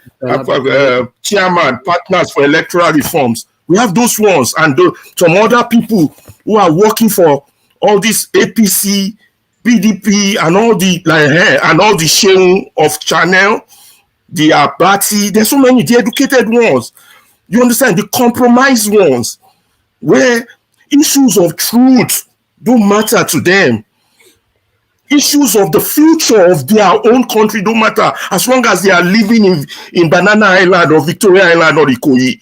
Chairman, Partners for Electoral Reforms. We have those ones and some other people who are working for all this APC, PDP, and all the sharing of channel, the Abati. There's so many, the educated ones. You understand? The compromised ones, where issues of truth don't matter to them. Issues of the future of their own country don't matter as long as they are living in Banana Island or Victoria Island or Ikoyi.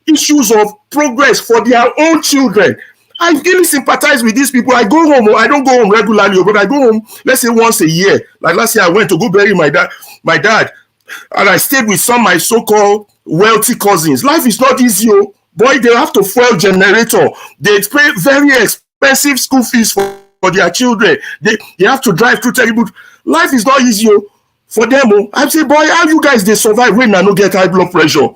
Issues of progress for their own children. I really sympathize with these people. I go home, I don't go home regularly, but I go home, let's say once a year. Like last year, I went to go bury my dad, and I stayed with some of my so-called wealthy cousins. Life is not easy, boy. They have to fuel generator. They pay very expensive school fees for their children. They have to drive through terrible. Life is not easy for them. I say, boy, how you guys they survive when I no get high blood pressure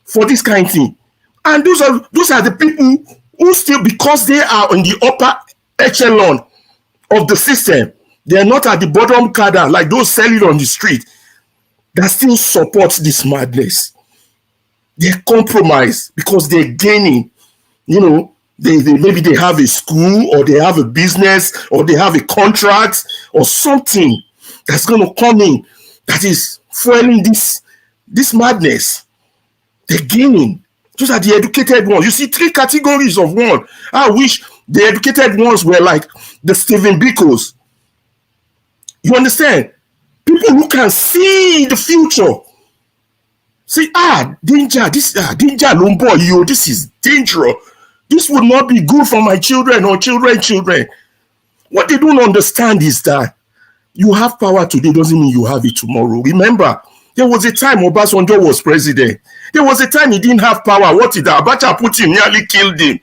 for this kind of thing? And those are the people who still, because they are in the upper echelon of the system, they are not at the bottom cadre like those selling on the street, that still support this madness. They compromise because they're gaining. Maybe they have a school or they have a business or they have a contract or something that's going to come in that is fueling this madness. They're gaining. Those are the educated ones. You see 3 categories of one. I wish the educated ones were like the Stephen Bikos. You understand? People who can see the future. Say, danger, danger, Lombo, this is dangerous. This would not be good for my children or children. What they don't understand is that you have power today doesn't mean you have it tomorrow. Remember, there was a time Obasanjo was president. There was a time he didn't have power. What did Abacha put him, nearly killed him.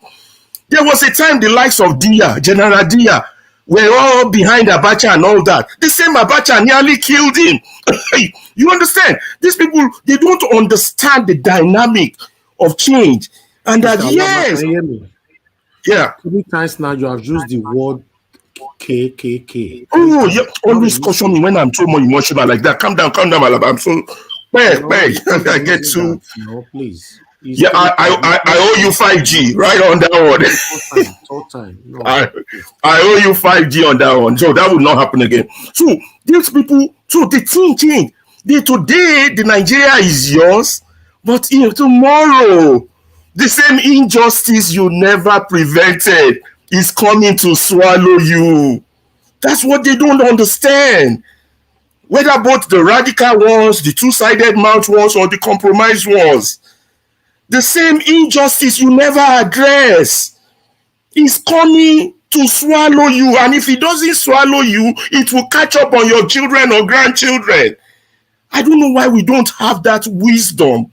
There was a time the likes of General Dia, were all behind Abacha and all that. The same Abacha nearly killed him. You understand? These people, they don't understand the dynamic of change. And that, yes. Yeah. 3 times now you have used the word KKK. Oh, yeah. Always caution me when I'm too much emotional like that. Calm down, Alaba. I'm so I get too. No, please. Yeah, I owe you 5G right on that one. All time. No. I owe you 5G on that one. So that would not happen again. So these people, so the thing changed. Today, the Nigeria is yours, but tomorrow, the same injustice you never prevented is coming to swallow you. That's what they don't understand. Whether both the radical ones, the two-sided mouth ones, or the compromised ones, the same injustice you never address is coming to swallow you. And if it doesn't swallow you, it will catch up on your children or grandchildren. I don't know why we don't have that wisdom.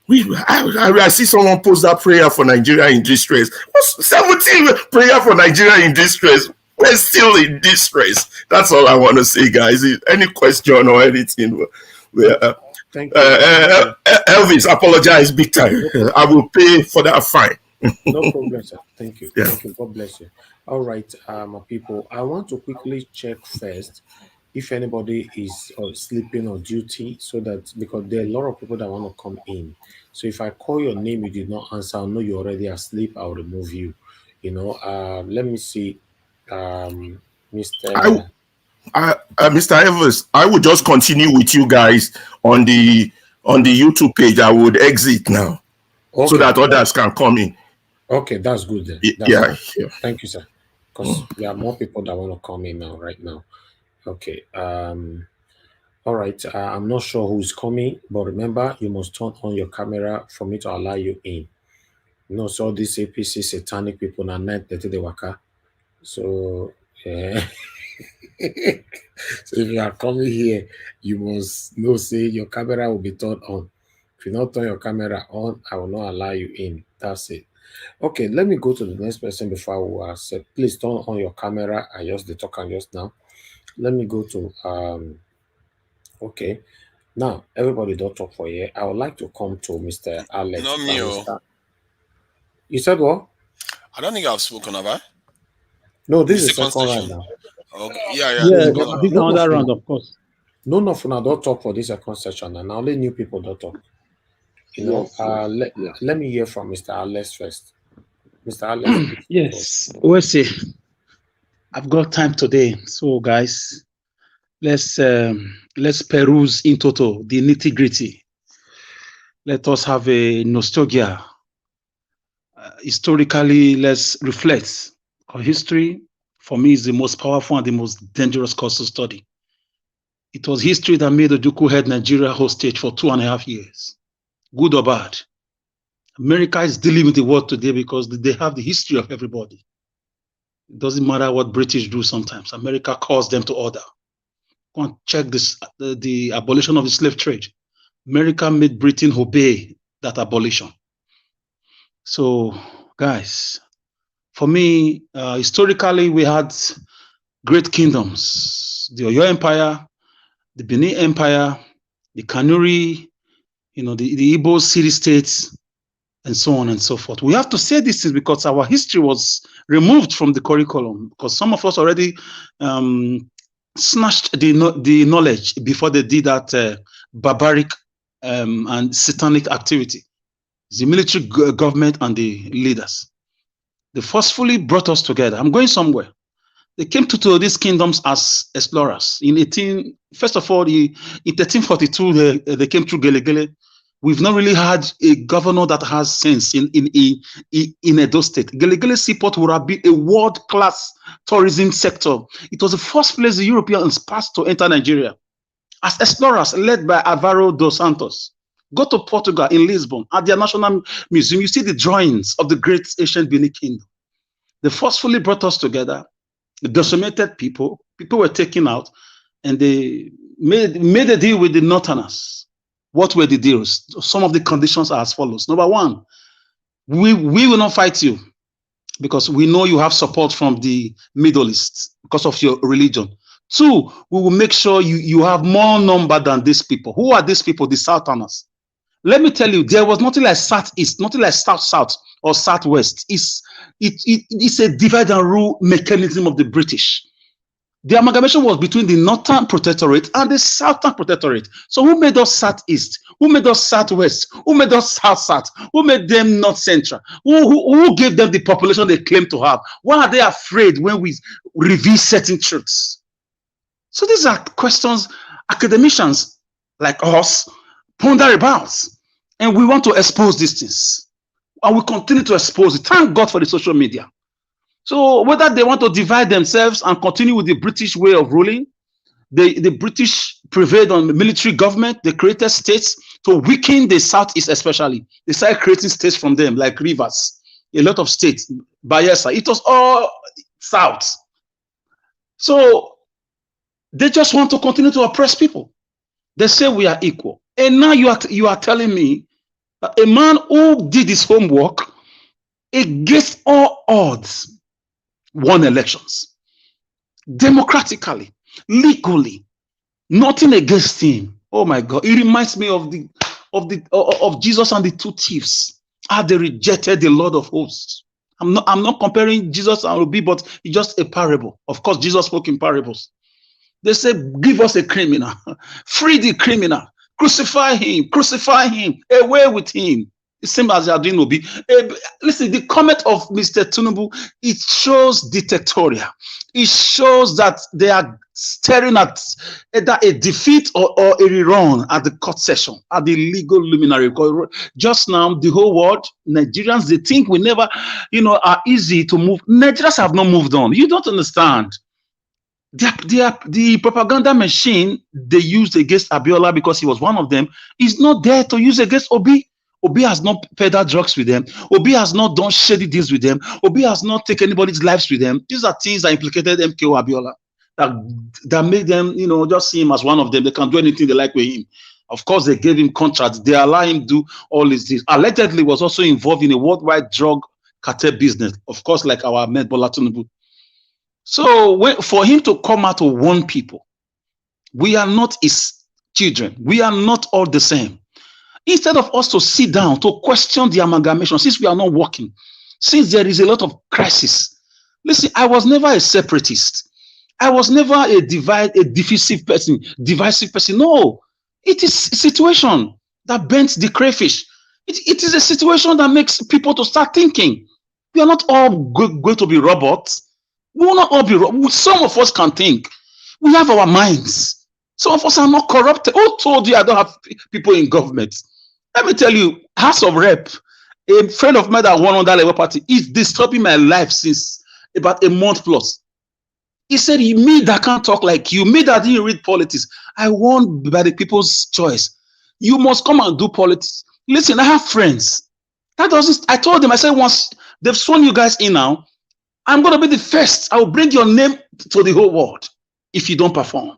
I see someone post that prayer for Nigeria in distress. What's 17 prayer for Nigeria in distress? We're still in distress. That's all I want to say, guys. Any question or anything? Thank you. Elvis, apologize big time. I will pay for that fine. No problem, sir. Thank you. Yeah. Thank you. God bless you. All right, people. I want to quickly check first if anybody is sleeping on duty, so that because there are a lot of people that want to come in. So if I call your name, you did not answer, I know you're already asleep, I'll remove you. Let me see. I, Mr. Mr. Evans, I would just continue with you guys on the YouTube page. I would exit now so Okay, that others can come in. okay, that's good then. That's Yeah, good. yeah. Thank you, sir. Because there are more people that want to come in now, right now. Okay. All right. I'm not sure who's coming, but remember, you must turn on your camera for me to allow you in. So these APC satanic people na night that they waka. So yeah. So if you are coming here, you must know say your camera will be turned on. If you not turn your camera on, I will not allow you in. That's it. Okay, let me go to the next person before we accept. Please turn on your camera. I just the talk just now. Let me go to okay. Now everybody don't talk for here. I would like to come to Mr. Alex Not me, oh. Barrister. You said what? I don't think I've spoken, have I? No, this It's is the second round constitution. now. Okay. Yeah. Yeah, This is but constitution. this is another round, of course. none of una don't talk for this second session, and only new people don't talk. Let me hear from Mr. Alex first. Mr. Alex, please. Yes, we'll see. I've got time today, so guys, let's peruse in total the nitty-gritty. Let us have a nostalgia. Historically, let's reflect. Our history, for me, is the most powerful and the most dangerous course to study. It was history that made Ojukwu head Nigeria hostage for 2.5 years. Good or bad. America is dealing with the world today because they have the history of everybody. It doesn't matter what British do sometimes. America calls them to order. Go and check this, the abolition of the slave trade. America made Britain obey that abolition. So, guys, for me, historically, we had great kingdoms. The Oyo Empire, the Benin Empire, the Kanuri, the Igbo city states, and so on and so forth. We have to say these things because our history was removed from the curriculum, because some of us already snatched the knowledge before they did that barbaric and satanic activity. The military government and the leaders. They forcefully brought us together. I'm going somewhere. They came to these kingdoms as explorers. First of all, in 1342, they came through Gelegele. We've not really had a governor that has sense in Edo State. Gelegele Seaport would have been a world-class tourism sector. It was the first place the Europeans passed to enter Nigeria as explorers led by Alvaro dos Santos. Go to Portugal in Lisbon at their National Museum. You see the drawings of the great ancient Benin Kingdom. They forcefully brought us together. They decimated people. People were taken out, and they made a deal with the Northerners. What were the deals? Some of the conditions are as follows. Number one, we will not fight you because we know you have support from the Middle East because of your religion. Two, we will make sure you have more number than these people. Who are these people? The Southerners. Let me tell you, there was nothing like Southeast, nothing like South or Southwest. It's a divide and rule mechanism of the British. The amalgamation was between the Northern Protectorate and the Southern Protectorate. So who made us Southeast? Who made us Southwest? Who made us South? Who made them North Central? Who gave them the population they claim to have? Why are they afraid when we reveal certain truths? So these are questions academicians like us ponder about. And we want to expose these things. And we continue to expose it. Thank God for the social media. So whether they want to divide themselves and continue with the British way of ruling, the British prevailed on the military government. They created states to weaken the Southeast especially. They started creating states from them, like Rivers, a lot of states, Bayelsa. It was all South. So they just want to continue to oppress people. They say we are equal. And now you are telling me a man who did his homework against all odds won elections democratically, legally, nothing against him. Oh my God! It reminds me of Jesus and the two thieves. How they rejected the Lord of hosts. I'm not comparing Jesus and Obi, but it's just a parable. Of course, Jesus spoke in parables. They say, give us a criminal, free the criminal, crucify him, away with him. It seems as they are doing Obi. Listen, the comment of Mr. Tinubu, it shows dictatorial. It shows that they are staring at either a defeat or a rerun at the court session, at the legal luminary. Just now, the whole world, Nigerians, they think we never, are easy to move. Nigerians have not moved on. You don't understand. The propaganda machine they used against Abiola because he was one of them is not there to use against Obi. Obi has not peddled drugs with them. Obi has not done shady deals with them. Obi has not taken anybody's lives with them. These are things that implicated MKO Abiola that made them, just see him as one of them. They can do anything they like with him. Of course, they gave him contracts. They allow him do all this. Allegedly was also involved in a worldwide drug cartel business. Of course, like our man Bola Tinubu. So for him to come out to warn people, we are not his children. We are not all the same. Instead of us to sit down to question the amalgamation, since we are not working, since there is a lot of crisis. Listen, I was never a separatist. I was never a divisive person. No, it is a situation that bends the crayfish. It is a situation that makes people to start thinking. We are not all going to be robots. We will not all be robots. Some of us can think. We have our minds. Some of us are not corrupted. Who told you I don't have people in government? Let me tell you, House of Rep, a friend of mine that won on that Labour Party, is disturbing my life since about a month plus. He said, me that can't talk like you, me that didn't read politics, I won by the people's choice. You must come and do politics. Listen, I have friends. That doesn't. I told them, I said, once they've sworn you guys in now, I'm going to be the first. I will bring your name to the whole world if you don't perform.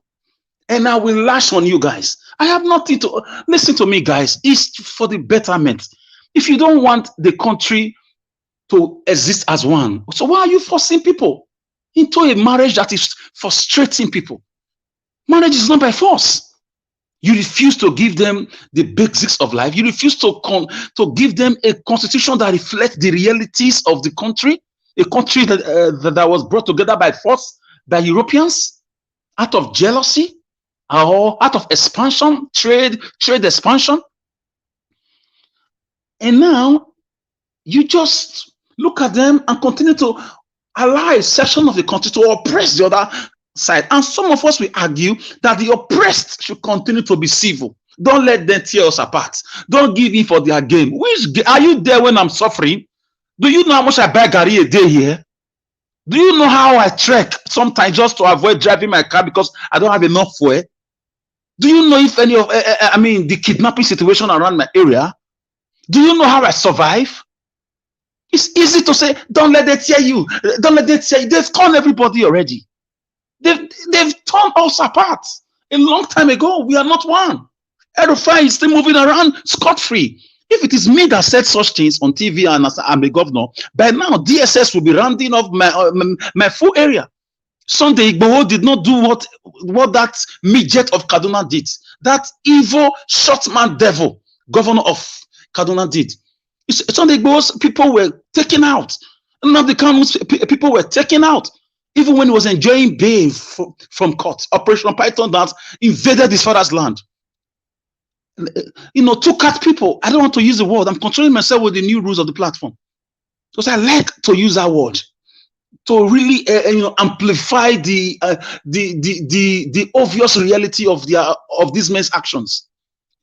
And I will lash on you guys. I have nothing to listen to me, guys. It's for the betterment. If you don't want the country to exist as one, so why are you forcing people into a marriage that is frustrating people? Marriage is not by force. You refuse to give them the basics of life. You refuse to give them a constitution that reflects the realities of the country, a country that was brought together by force by Europeans out of jealousy. Or out of expansion, trade expansion. And now you just look at them and continue to allow a section of the country to oppress the other side. And some of us will argue that the oppressed should continue to be civil. Don't let them tear us apart. Don't give in for their game. Are you there when I'm suffering? Do you know how much I buy Gary a day here? Do you know how I trek sometimes just to avoid driving my car because I don't have enough fuel? Do you know if any of, the kidnapping situation around my area? Do you know how I survive? It's easy to say, don't let them tear you. Don't let them tear you. They've torn everybody already. They've torn us apart a long time ago. We are not one. Erufai is still moving around scot-free. If it is me that said such things on TV and as I'm a governor, by now DSS will be rounding off my full area. Sunday Igboho did not do what that midget of Kaduna did. That evil shortman devil, governor of Kaduna did. Sunday Igboho's people were taken out. None of the Kanu's people were taken out. Even when he was enjoying bail from court. Operation Python that invaded his father's land. Took out people. I don't want to use the word. I'm controlling myself with the new rules of the platform. Because I like to use that word. To really amplify the obvious reality of these men's actions.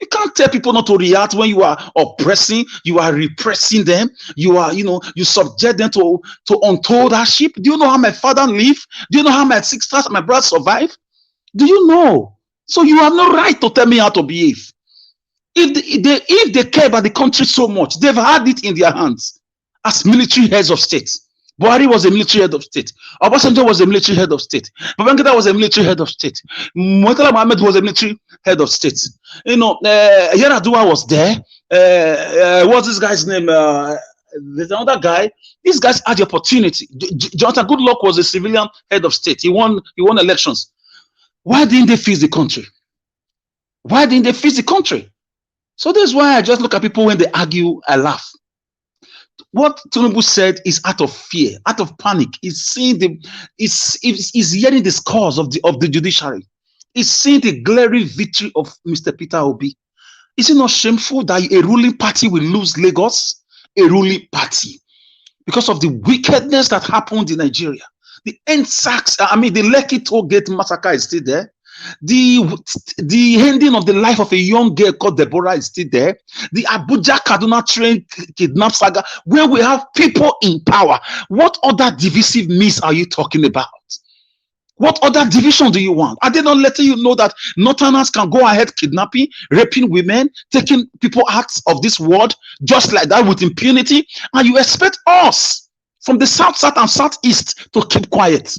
You can't tell people not to react when you are oppressing, you are repressing them, you subject them to untold hardship. Do you know how my father lived? Do you know how my sisters, my brothers survived? Do you know? So you have no right to tell me how to behave. If they care about the country so much, they've had it in their hands as military heads of state. Buhari was a military head of state. Obasanjo was a military head of state. Babangida was a military head of state. Murtala Mohammed was a military head of state. Yar'Adua was there. What's this guy's name? There's another guy. These guys had the opportunity. Jonathan Goodluck was a civilian head of state. He won elections. Why didn't they fix the country? Why didn't they fix the country? So that's why I just look at people when they argue, I laugh. What Tinubu said is out of fear, out of panic. He's seeing he's hearing the scores of the judiciary. is seeing the glaring victory of Mr. Peter Obi. Is it not shameful that a ruling party will lose Lagos? A ruling party. Because of the wickedness that happened in Nigeria. The NSACs, the Lekki Toll Gate massacre is still there. The ending of the life of a young girl called Deborah is still there. The Abuja Kaduna train kidnap saga, where we have people in power. What other divisive means are you talking about? What other division do you want? Are they not letting you know that Northerners can go ahead kidnapping, raping women, taking people acts of this world just like that with impunity? And you expect us from the south, and southeast to keep quiet,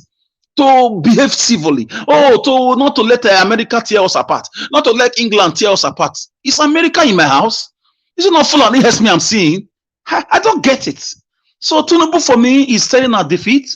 to behave civilly, to not to let America tear us apart, not to let England tear us apart. Is America in my house? Is it not full of me I'm seeing? I don't get it. So Tinubu for me is telling our defeat.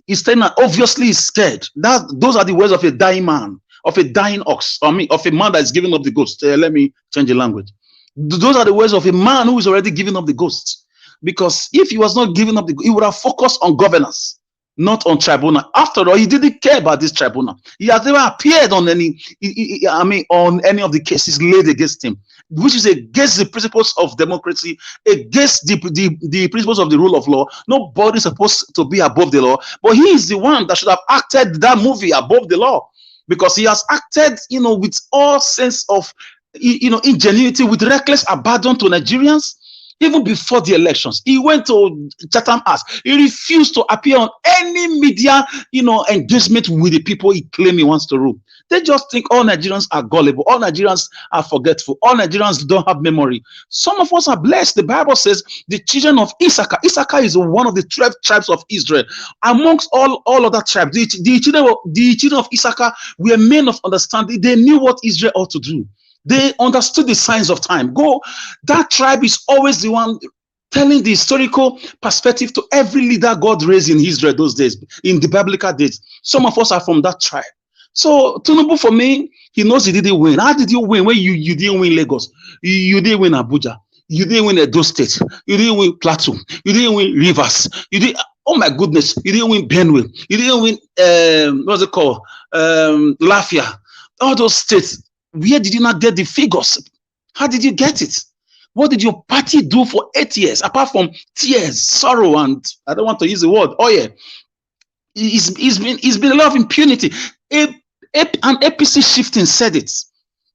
He's telling her, obviously he's scared. Those are the words of a dying man, of a dying ox, of a man that is giving up the ghost. Let me change the language. Those are the words of a man who is already giving up the ghost. Because if he was not giving up the ghost, he would have focused on governance, not on tribunal. After all, he didn't care about this tribunal. He has never appeared on any of the cases laid against him, which is against the principles of democracy, against the principles of the rule of law. Nobody is supposed to be above the law, but he is the one that should have acted that movie above the law, because he has acted, with all sense of, ingenuity, with reckless abandon to Nigerians. Even before the elections, he went to Chatham House. He refused to appear on any media, engagement with the people he claimed he wants to rule. They just think all Nigerians are gullible, all Nigerians are forgetful, all Nigerians don't have memory. Some of us are blessed. The Bible says the children of Issachar. Issachar is one of the 12 tribes of Israel. Amongst all other tribes, the children of Issachar were men of understanding. They knew what Israel ought to do. They understood the signs of time. That tribe is always the one telling the historical perspective to every leader God raised in Israel those days, in the biblical days. Some of us are from that tribe. So Tinubu, for me, he knows he didn't win. How did you win when you didn't win Lagos? You didn't win Abuja. You didn't win Edo State. You didn't win Plateau. You didn't win Rivers. Oh my goodness, you didn't win Benue. You didn't win, what's it called? Lafia. All those states. Where did you not get the figures? How did you get it? What did your party do for 8 years, apart from tears, sorrow, and I don't want to use the word, it's been a lot of impunity. An APC shifting said it.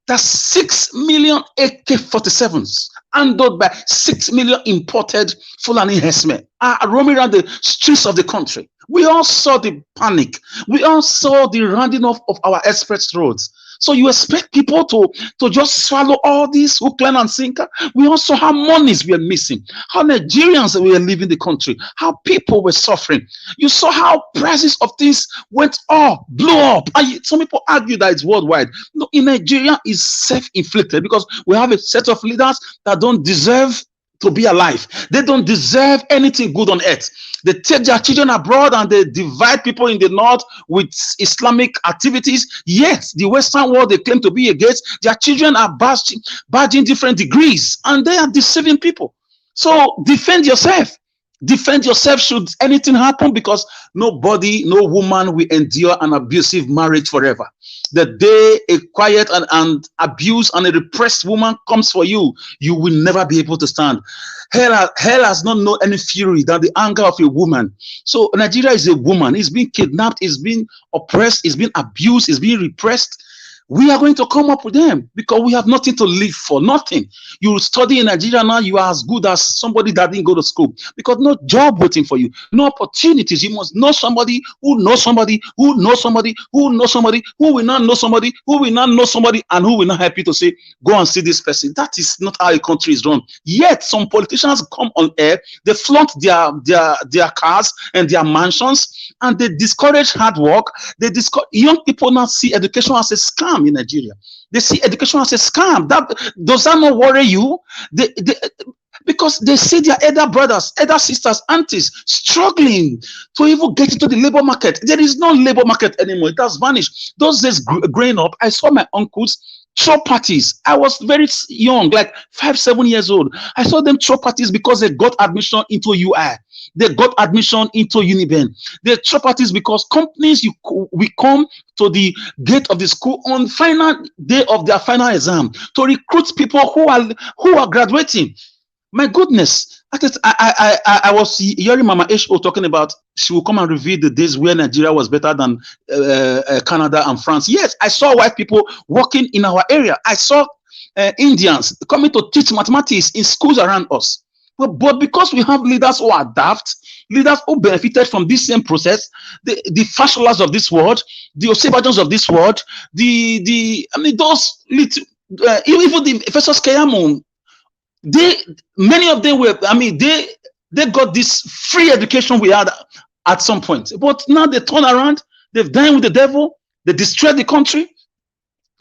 That's 6 million AK-47s, handled by 6 million imported Fulani herdsmen, are roaming around the streets of the country. We all saw the panic. We all saw the rounding off of our express roads. So you expect people to just swallow all these hook, line, and sinker? We also saw how monies were missing, how Nigerians were leaving the country, how people were suffering. You saw how prices of things went up, blew up. And some people argue that it's worldwide. No, in Nigeria, it's self-inflicted, because we have a set of leaders that don't deserve to be alive. They don't deserve anything good on earth. They take their children abroad and they divide people in the north with Islamic activities. Yet the Western world they claim to be against, their children are badging different degrees, and they are deceiving people. So defend yourself. Defend yourself should anything happen, because nobody, no woman will endure an abusive marriage forever. The day a quiet and abused and a repressed woman comes for you, you will never be able to stand. Hell has not known any fury than the anger of a woman. So Nigeria is a woman. It's been kidnapped, it's been oppressed, it's been abused, it's been repressed. We are going to come up with them, because we have nothing to live for, nothing. You study in Nigeria now, you are as good as somebody that didn't go to school, because no job waiting for you, no opportunities. You must know somebody who knows somebody who knows somebody who knows somebody who will not know somebody who will not know somebody, and who will not help you to say, go and see this person. That is not how a country is run. Yet some politicians come on air, they flaunt their cars and their mansions, and they discourage hard work. Young people now see education as a scam in Nigeria. They see education as a scam. Does that not worry you? Because they see their elder brothers, elder sisters, aunties struggling to even get into the labor market. There is no labor market anymore. It has vanished. Those days growing up, I saw my uncles throw parties. I was very young, like 5, 7 years old. I saw them throw parties because they got admission into UI. They got admission into Uniben. They throw parties because companies we come to the gate of the school on final day of their final exam to recruit people who are graduating. My goodness. I was hearing Mama H.O. talking about she will come and reveal the days where Nigeria was better than Canada and France. Yes, I saw white people working in our area. I saw Indians coming to teach mathematics in schools around us. But because we have leaders who are daft, leaders who benefited from this same process, the Fasholas of this world, the Osebajans of this world, those little, even the Festus Keyamo, many of them were, they got this free education we had at some point, but now they turn around, they've dined with the devil, they destroyed the country.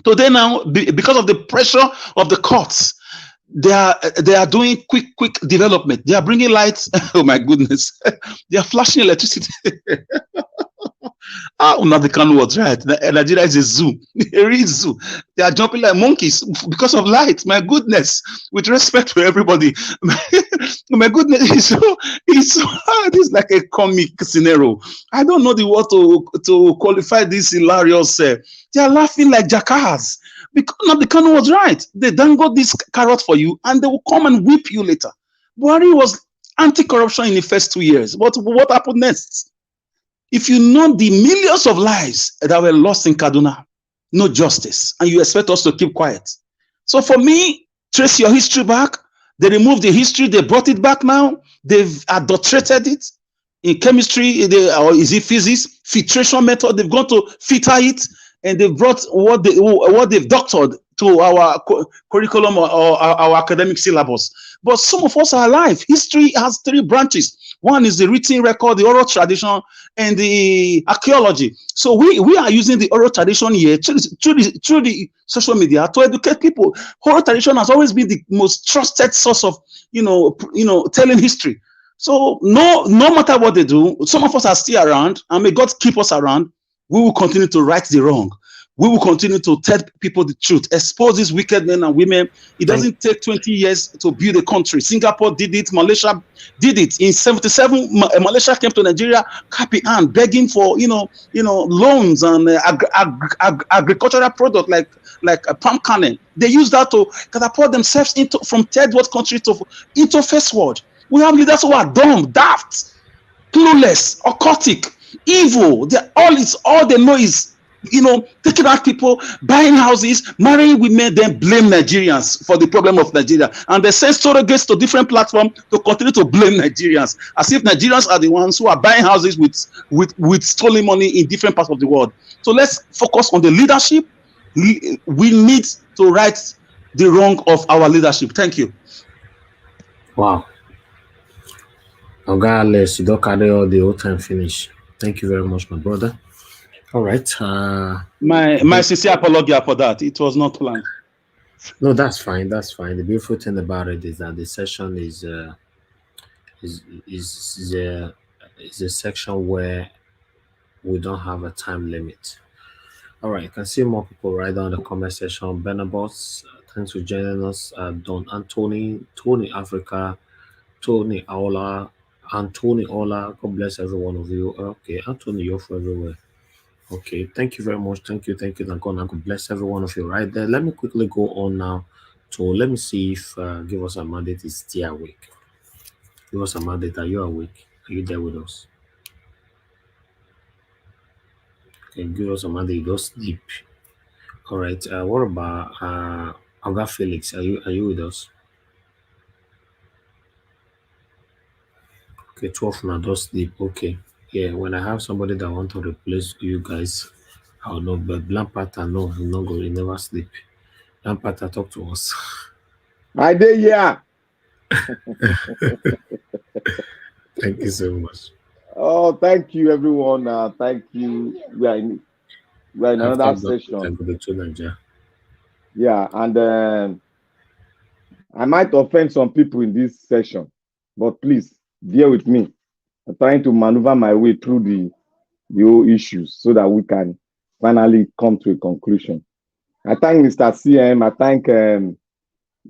Today now, because of the pressure of the courts, they are doing quick development. They are bringing lights. Oh my goodness, they are flashing electricity. The Kanu was right. Nigeria is a zoo, a real zoo. They are jumping like monkeys because of light. My goodness, with respect to everybody, my goodness, it's like a comic scenario. I don't know the word to qualify this hilarious. They are laughing like jackals because the Kanu was right. They don't got this carrot for you, and they will come and whip you later. Buhari was anti-corruption in the first 2 years. But what happened next? If you know the millions of lives that were lost in Kaduna, no justice, and you expect us to keep quiet. So for me, trace your history back. They removed the history, they brought it back now. They've adulterated it in chemistry, or is it physics? Filtration method, they've gone to filter it, and they've brought what they've doctored to our curriculum or our academic syllabus. But some of us are alive. History has 3 branches. One is the written record, the oral tradition, and the archaeology. So we are using the oral tradition here through the social media to educate people. Oral tradition has always been the most trusted source of telling history. So no matter what they do, some of us are still around, and may God keep us around. We will continue to right the wrong. We will continue to tell people the truth, expose these wicked men and women. It doesn't take 20 years to build a country. Singapore did it. Malaysia did it. In 77, Malaysia came to Nigeria, cap in hand, begging for loans and agricultural product like palm kernel. They use that to catapult themselves from third world country into first world. We have leaders who are dumb, daft, clueless, occultic, evil. All they know is taking out people, buying houses, marrying women, then blame Nigerians for the problem of Nigeria. And they send surrogates to different platforms to continue to blame Nigerians, as if Nigerians are the ones who are buying houses with stolen money in different parts of the world. So let's focus on the leadership. We need to right the wrong of our leadership. Thank you. Wow. Regardless, you don't carry all the whole time finish. Thank you very much, my brother. All right. My sincere apology for that. It was not planned. No, that's fine. That's fine. The beautiful thing about it is that the session is a section where we don't have a time limit. All right. You can see more people right down in the comment section. Benabos, thanks for joining us. Don Anthony, Tony Africa, Tony Ola, Anthony Ola. God bless every one of you. Okay, Anthony, you're for everywhere. Okay, thank you very much. Thank you. And God bless every one of you right there. Let me quickly go on now let me see if Give Us a Mandate is still awake. Give Us a Mandate, are you awake? Are you there with us? Okay, Give Us a Mandate, you don't sleep. All right, what about Oga Felix? Are you with us? Okay, 12 now, don't sleep. Okay. Yeah, when I have somebody that want to replace you guys, I'll know, but Blampata, no, he'll not go, he never sleep. Blampata, talk to us. I did, yeah. Thank you so much. Oh, thank you, everyone. Thank you. We are in another session. Yeah, and I might offend some people in this session, but please bear with me. I'm trying to maneuver my way through the whole issues so that we can finally come to a conclusion. I thank Mr. CM. I thank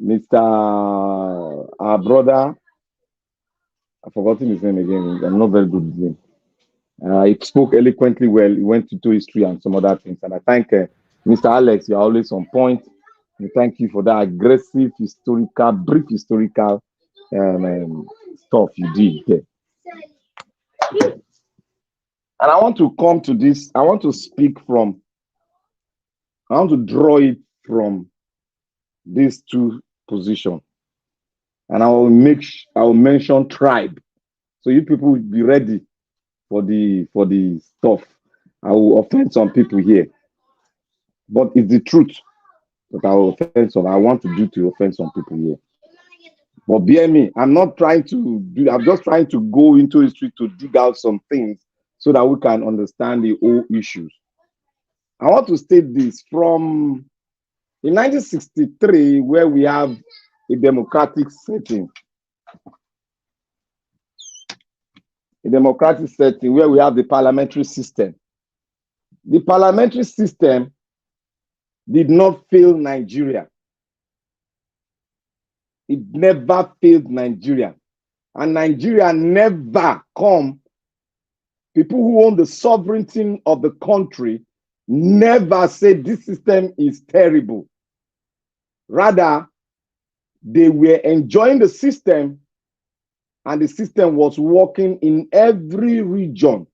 Mr. Our brother. I've forgotten his name again. I'm not very good with his name. He spoke eloquently well. He went into history and some other things. And I thank Mr. Alex. You're always on point. And thank you for that aggressive, historical, brief historical stuff you did there. And I want to come to this. I want to draw it from these two positions. And I will mention tribe. So you people will be ready for the stuff. I will offend some people here. But it's the truth that I will offend some. I want to offend some people here. But bear me, I'm not trying to do, I'm just trying to go into history to dig out some things so that we can understand the whole issues. I want to state this from in 1963, where we have a democratic setting. A democratic setting where we have the parliamentary system. The parliamentary system did not fail Nigeria. It never failed Nigeria. And Nigeria never come, people who own the sovereignty of the country never say this system is terrible. Rather, they were enjoying the system and the system was working in every region.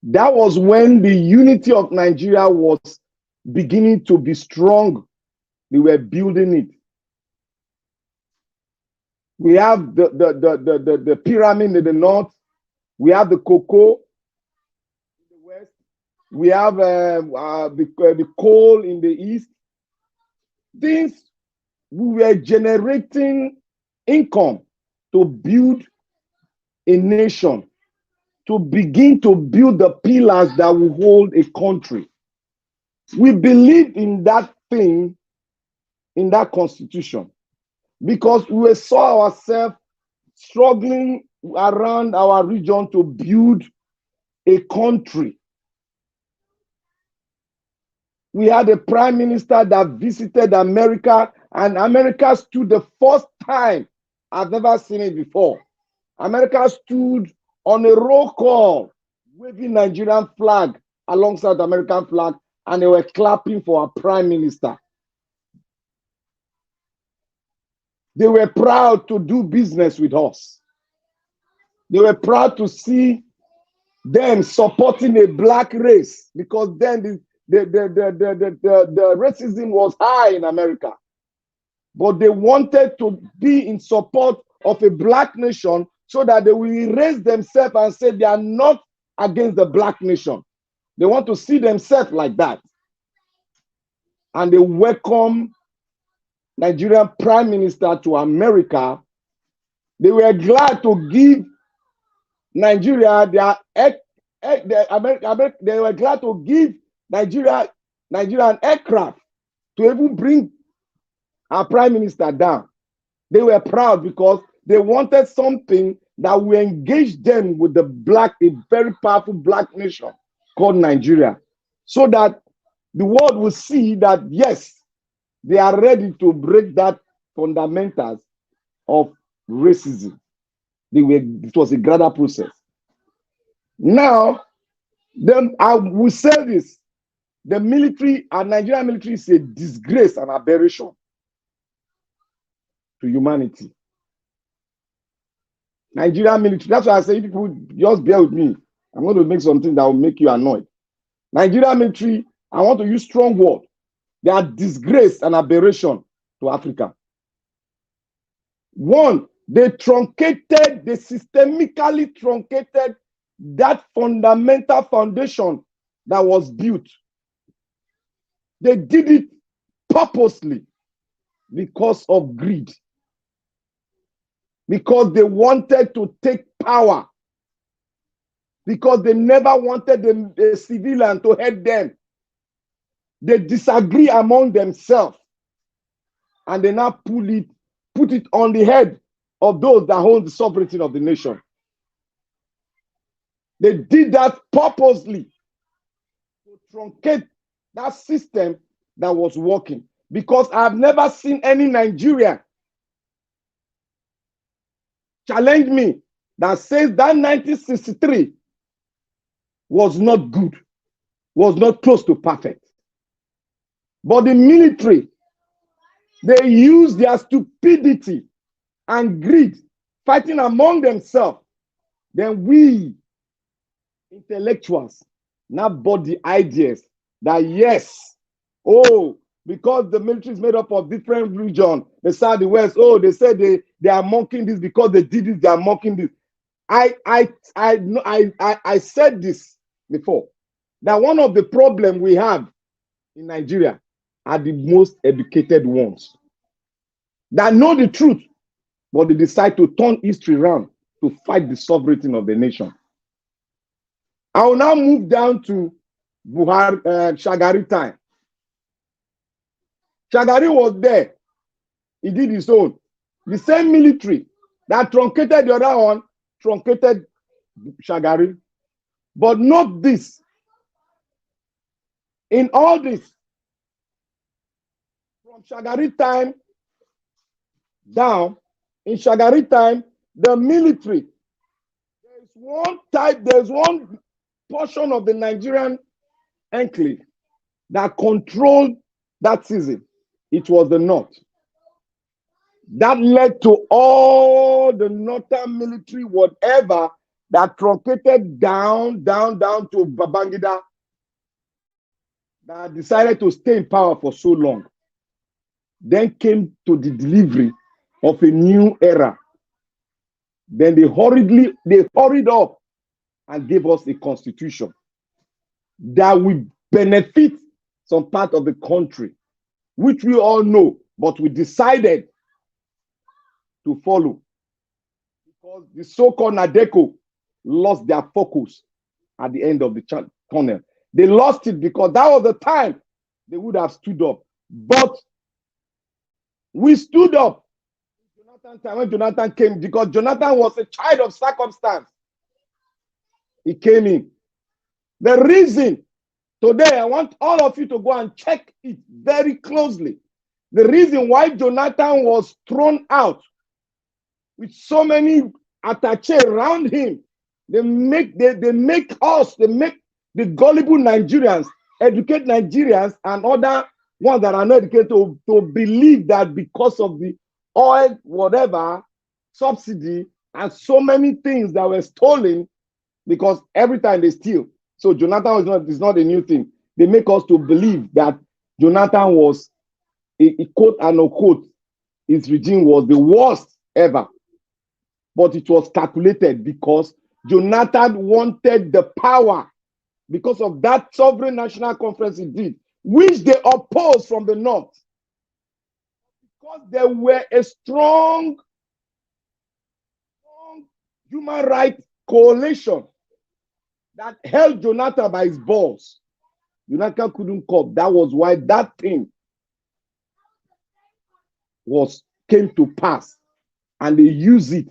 That was when the unity of Nigeria was beginning to be strong. They were building it. We have the pyramid in the north. We have the cocoa in the west. We have the coal in the east. Things, we were generating income to build a nation, to begin to build the pillars that will hold a country. We believed in that thing, in that constitution, because we saw ourselves struggling around our region to build a country. We had a prime minister that visited America, and America stood the first time. I've never seen it before. America stood on a roll call, waving Nigerian flag alongside the American flag, and they were clapping for our prime minister. They were proud to do business with us. They were proud to see them supporting a black race, because then the racism was high in America. But they wanted to be in support of a black nation so that they will erase themselves and say they are not against the black nation. They want to see themselves like that. And they welcome Nigerian Prime Minister to America. They were glad to give Nigeria they were glad to give Nigeria an aircraft to even bring our prime minister down. They were proud because they wanted something that will engage them with a very powerful black nation called Nigeria, so that the world will see that yes, they are ready to break that fundamentals of racism. It was a gradual process. Now, then I will say this: the military and Nigerian military is a disgrace and aberration to humanity. Nigerian military, that's why I say, people just bear with me. I'm going to make something that will make you annoyed. Nigerian military, I want to use strong word. They are disgrace and aberration to Africa. One, they systemically truncated that fundamental foundation that was built. They did it purposely because of greed. Because they wanted to take power. Because they never wanted the civilian to head them. They disagree among themselves. And they now put it on the head of those that hold the sovereignty of the nation. They did that purposely to truncate that system that was working, because I've never seen any Nigerian challenge me that says that 1963 was not good, was not close to perfect. But the military, they use their stupidity and greed fighting among themselves. Then we, intellectuals, now bought the ideas that yes, oh, because the military is made up of different regions, the south, the west, oh, they said they are mocking this because they did this, they are mocking this. I said this before, that one of the problems we have in Nigeria are the most educated ones that know the truth, but they decide to turn history around to fight the sovereignty of the nation. I will now move down to Buhari, Shagari time. Shagari was there. He did his own. The same military that truncated the other one, truncated Shagari. But note this. In all this, from Shagari time down, in Shagari time, the military, there's one portion of the Nigerian enclave that controlled that season. It was the North. That led to all the northern military, whatever, that truncated down to Babangida, that decided to stay in power for so long. Then came to the delivery of a new era. Then they hurried up and gave us a constitution that will benefit some part of the country, which we all know, but we decided to follow because the so-called Nadeco lost their focus at the end of the tunnel. They lost it because that was the time they would have stood up. But we stood up when Jonathan came, because Jonathan was a child of circumstance. He came in. The reason today, I want all of you to go and check it very closely. The reason why Jonathan was thrown out with so many attachés around him, they make the gullible Nigerians, educate Nigerians and other ones that are not educated to believe that because of the oil, whatever, subsidy, and so many things that were stolen, because every time they steal. So Jonathan is not a new thing. They make us to believe that Jonathan was, a quote and a quote, his regime was the worst ever. But it was calculated because Jonathan wanted the power because of that sovereign national conference he did, which they opposed from the north. Because there were a strong human rights coalition that held Jonathan by his balls. Jonathan couldn't cope. That was why that thing came to pass. And they used it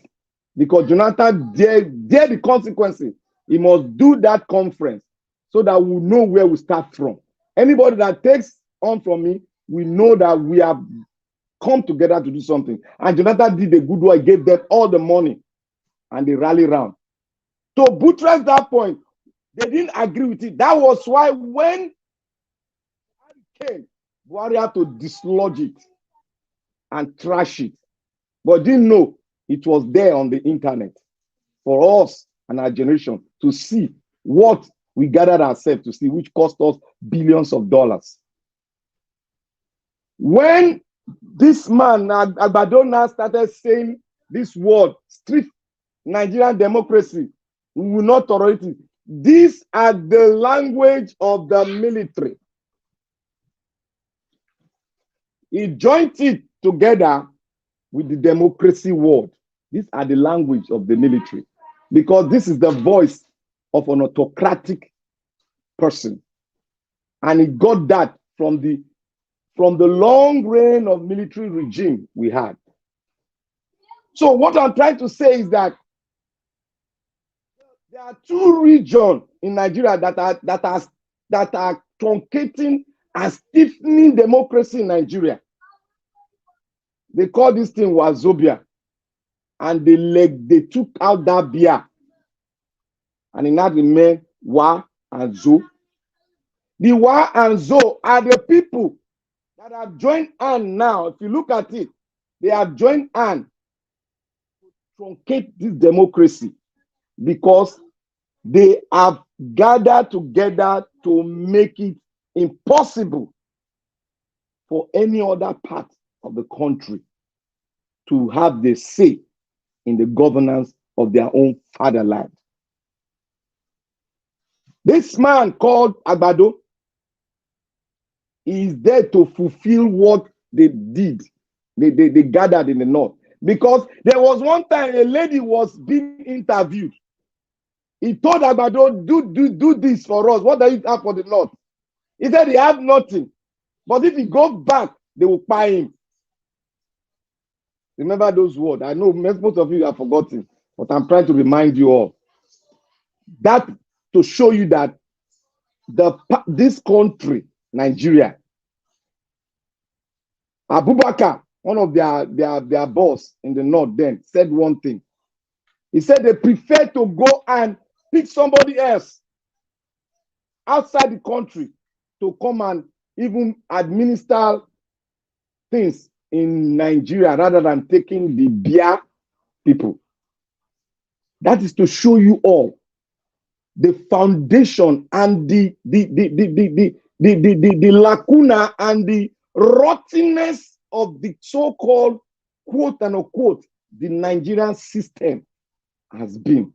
because Jonathan dared the consequences. He must do that conference so that we know where we start from. Anybody that takes on from me, we know that we have come together to do something. And Jonathan did a good work, gave them all the money, and they rallied around. To buttress that point, they didn't agree with it. That was why when Buhari came, Buhari had to dislodge it and trash it. But didn't know it was there on the internet for us and our generation to see what we gathered ourselves to see, which cost us billions of dollars. When this man, Agbadona, started saying this word, strict Nigerian democracy, we will not tolerate it. These are the language of the military. He joined it together with the democracy word. These are the language of the military, because this is the voice of an autocratic person. And he got that from the long reign of military regime we had. So what I'm trying to say is that there are two regions in Nigeria that are truncating and stiffening democracy in Nigeria. They call this thing Wazobia. And they took out that beer. And it now remained Wa and Zo. The Wa and Zo are the people that have joined hand now. If you look at it, they have joined hand to truncate this democracy because they have gathered together to make it impossible for any other part of the country to have the say in the governance of their own fatherland. This man called Agbado is there to fulfill what they did. They gathered in the north. Because there was one time a lady was being interviewed. He told Agbado, do this for us. What do you have for the north? He said he have nothing. But if he goes back, they will buy him. Remember those words. I know most of you have forgotten, but I'm trying to remind you all. That to show you that this country, Nigeria, Abubakar, one of their boss in the north then, said one thing. He said they prefer to go and pick somebody else outside the country to come and even administer things in Nigeria rather than taking the Bia people. That is to show you all the foundation and the lacuna and the rottenness of the so-called quote and unquote the Nigerian system has been.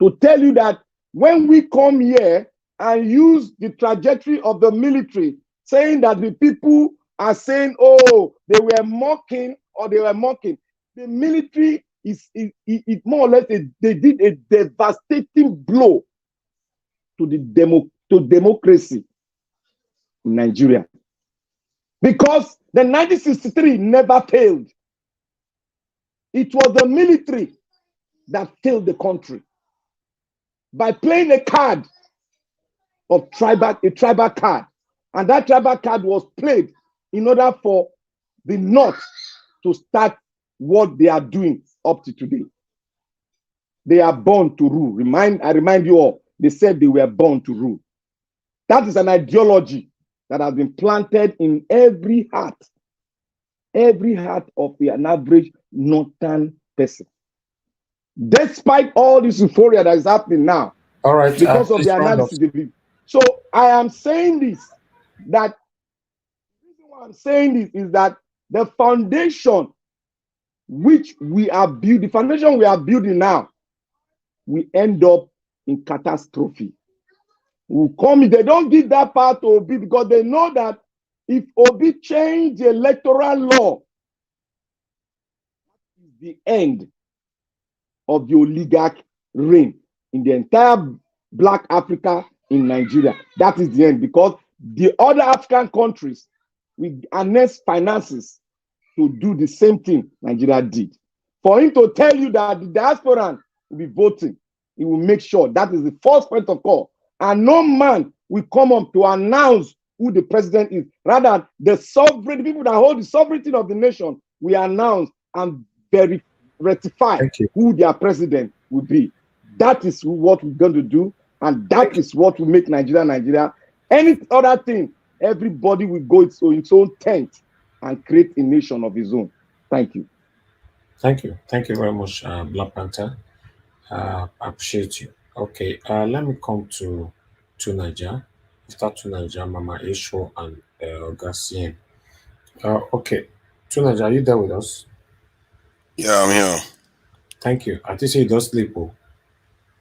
To tell you that when we come here and use the trajectory of the military, saying that the people are saying, oh, they were mocking or they were mocking, the military is more or less they did a devastating blow to democracy in Nigeria. Because the 1963 never failed. It was the military that failed the country by playing a card of a tribal card. And that tribal card was played in order for the North to start what they are doing up to today. They are born to rule. I remind you all, they said they were born to rule. That is an ideology that has been planted in every heart of an average northern person. Despite all this euphoria that is happening now, all right, because of the analysis they did. So I am saying this, that the reason why I'm saying this is that the foundation which we are building, the foundation we are building now, we end up in catastrophe. They don't give that part to Obi because they know that if Obi change the electoral law, the end of the oligarch reign in the entire Black Africa in Nigeria. That is the end, because the other African countries will harness finances to do the same thing Nigeria did. For him to tell you that the diaspora will be voting, he will make sure that is the first point of call. And no man will come up to announce who the president is. Rather, the people that hold the sovereignty of the nation will announce and rectify who their president will be. That is what we're going to do, and that is what will make Nigeria. Any other thing, everybody will go into its own tent and create a nation of his own. Thank you. Thank you. Thank you very much, Black Panther. I appreciate you. Okay, let me come to Niger. After to Niger, Mama Esho and Garcien. Okay, to Niger, are you there with us? Yeah, I'm here. Thank you. I think you don't sleep. Oh.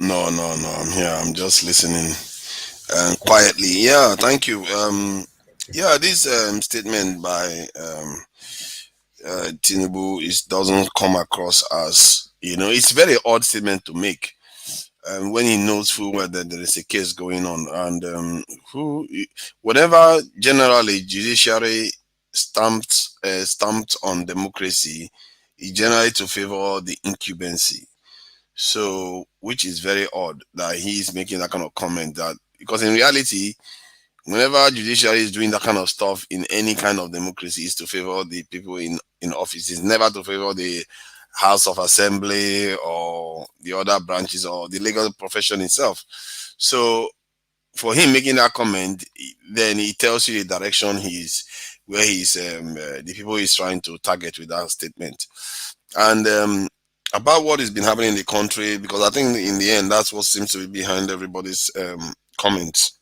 No, I'm here. I'm just listening quietly. Yeah, thank you. Yeah, this statement by Tinubu doesn't come across as, it's a very odd statement to make when he knows full well that there is a case going on, and whatever generally judiciary stamped on democracy is generally to favor the incumbency. So, which is very odd that he is making that kind of comment, that because in reality, Whenever judiciary is doing that kind of stuff in any kind of democracy, is to favor the people in office. It's never to favor the House of Assembly or the other branches or the legal profession itself. So for him making that comment, then he tells you the direction where he's the people he's trying to target with that statement. And about what has been happening in the country, because I think in the end that's what seems to be behind everybody's comments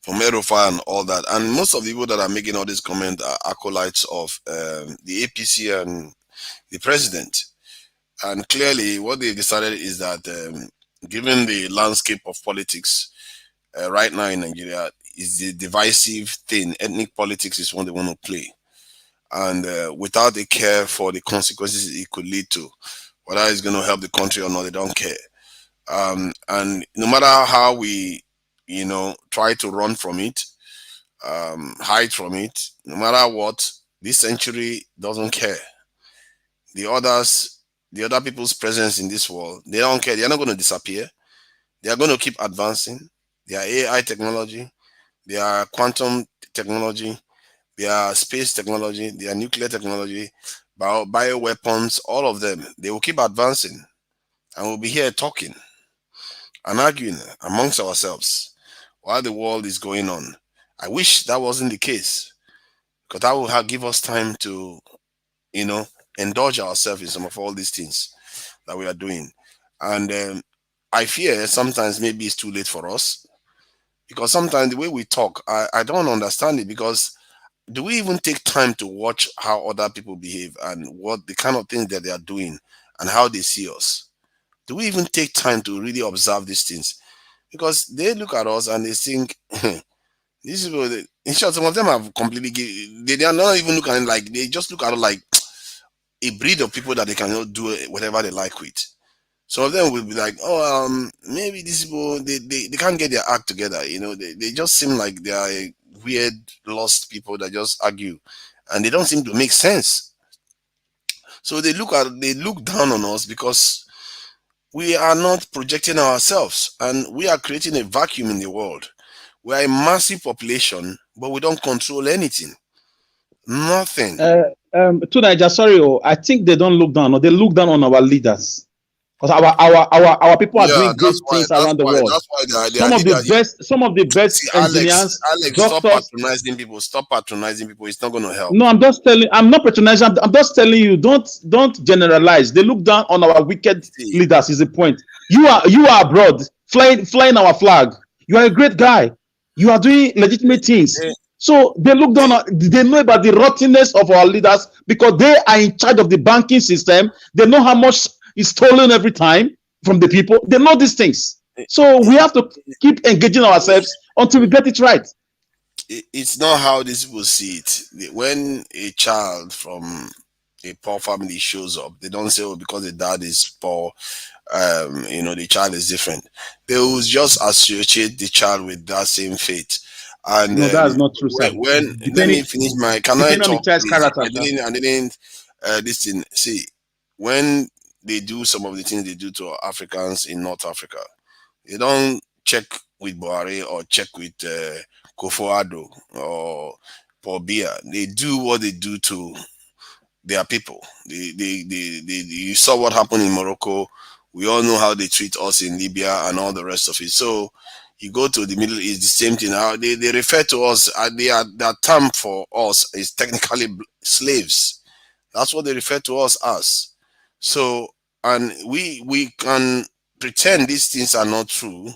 from Merofa and all that. And most of the people that are making all these comments are acolytes of the APC and the president. And clearly, what they've decided is that given the landscape of politics right now in Nigeria, is the divisive thing. Ethnic politics is what they want to play. And without a care for the consequences it could lead to, whether it's going to help the country or not, they don't care. And no matter how we, try to run from it, hide from it, no matter what, this century doesn't care. The other people's presence in this world, they don't care. They're not going to disappear. They are going to keep advancing. Their AI technology, their quantum technology, their space technology, their nuclear technology, bioweapons, all of them, they will keep advancing. And we'll be here talking and arguing amongst ourselves while the world is going on. I wish that wasn't the case, because that will give us time to, indulge ourselves in some of all these things that we are doing. And I fear sometimes maybe it's too late for us, because sometimes the way we talk, I don't understand it, because do we even take time to watch how other people behave and what the kind of things that they are doing and how they see us? Do we even take time to really observe these things? Because they look at us and they think, these people, in short, some of them have completely, they are not even looking at it like, they just look at it like a breed of people that they cannot do whatever they like with. Some of them will be like, oh, maybe these people, they can't get their act together. They just seem like they are weird, lost people that just argue, and they don't seem to make sense. So they look down on us because we are not projecting ourselves, and we are creating a vacuum in the world. We are a massive population, but we don't control anything. Nothing. To Niger, sorry, I think they don't look down, or they look down on our leaders. Because our people are doing great things around the world. That's why Some of the best See, engineers, Alex, doctors. Stop patronizing people. It's not going to help. No, I'm not patronizing. I'm just telling you, don't generalize. They look down on our wicked leaders, is the point. You are abroad, flying our flag. You are a great guy. You are doing legitimate things. So they look down they know about the rottenness of our leaders, because they are in charge of the banking system. They know how much is stolen every time from the people. They know these things. So we have to keep engaging ourselves until we get it right. It's not how these people see it. When a child from a poor family shows up, they don't say, oh, because the dad is poor, the child is different. They will just associate the child with that same fate. And no, that's not true, sir. Let me finish my, can I talk, please? Character, I didn't listen. See, when they do some of the things they do to Africans in North Africa, they don't check with Buhari or check with Kofoado or Paul Biya. They do what they do to their people. You saw what happened in Morocco. We all know how they treat us in Libya and all the rest of it. So you go to the Middle East, the same thing. How they refer to us, their term for us is technically slaves. That's what they refer to us as. So, and we can pretend these things are not true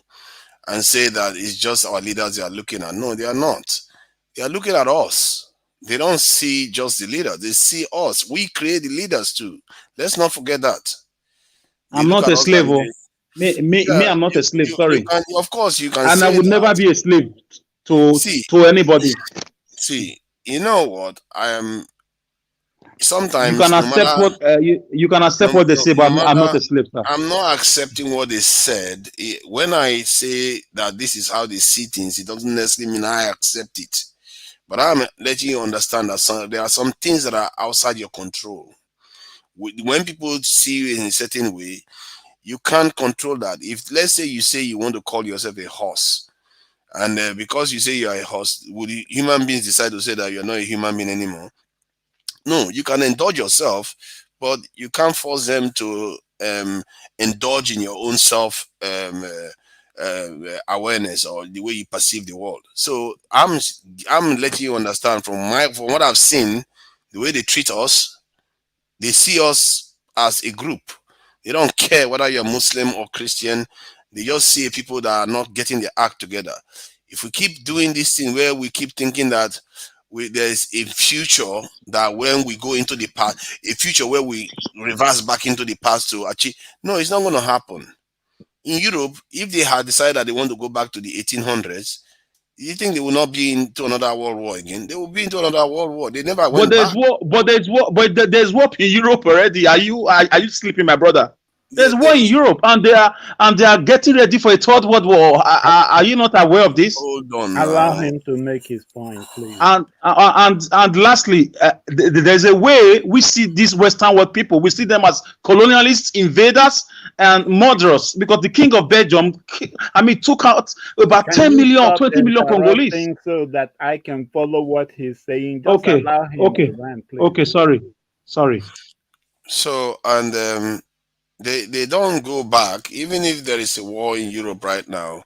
and say that it's just our leaders they are looking at. No, they are not. They are looking at us. They don't see just the leaders. They see us. We create the leaders too. Let's not forget that. I'm not a slave. Me, I'm not a slave. Sorry. Of course, you can. And I would never be a slave to anybody. See, you know what? I am. Sometimes you can accept you can accept what they say, but I'm not a slave, sir. I'm not accepting what they said. When I say that this is how they see things, it doesn't necessarily mean I accept it. But I'm letting you understand that there are some things that are outside your control. When people see you in a certain way, you can't control that. If, let's say you want to call yourself a horse, And because you say you are a host, would human beings decide to say that you're not a human being anymore? No, you can indulge yourself, but you can't force them to indulge in your own self awareness or the way you perceive the world. So I'm letting you understand from what I've seen, the way they treat us. They see us as a group. They don't care whether you're Muslim or Christian. They just see people that are not getting their act together. If we keep doing this thing where we keep thinking that there's a future that when we go into the past, a future where we reverse back into the past to achieve, no, it's not going to happen. In Europe, if they had decided that they want to go back to the 1800s, you think they will not be into another world war again? They will be into another world war. They never But went back. there's war in Europe already. Are you sleeping, my brother? Yeah, There's war in Europe, and they are getting ready for a third world war. Are you not aware of this? hold on Allow now. him to make his point, please. And lastly, there's a way we see these Western world people. We see them as colonialists, invaders, and murderers. Because the king of Belgium, took out about Can 10 you million or stop 20 million Congolese. interrupting so that I can follow what he's saying? Just Okay, allow him okay, to rant, please. okay. Sorry. So, and they don't go back, even if there is a war in Europe right now.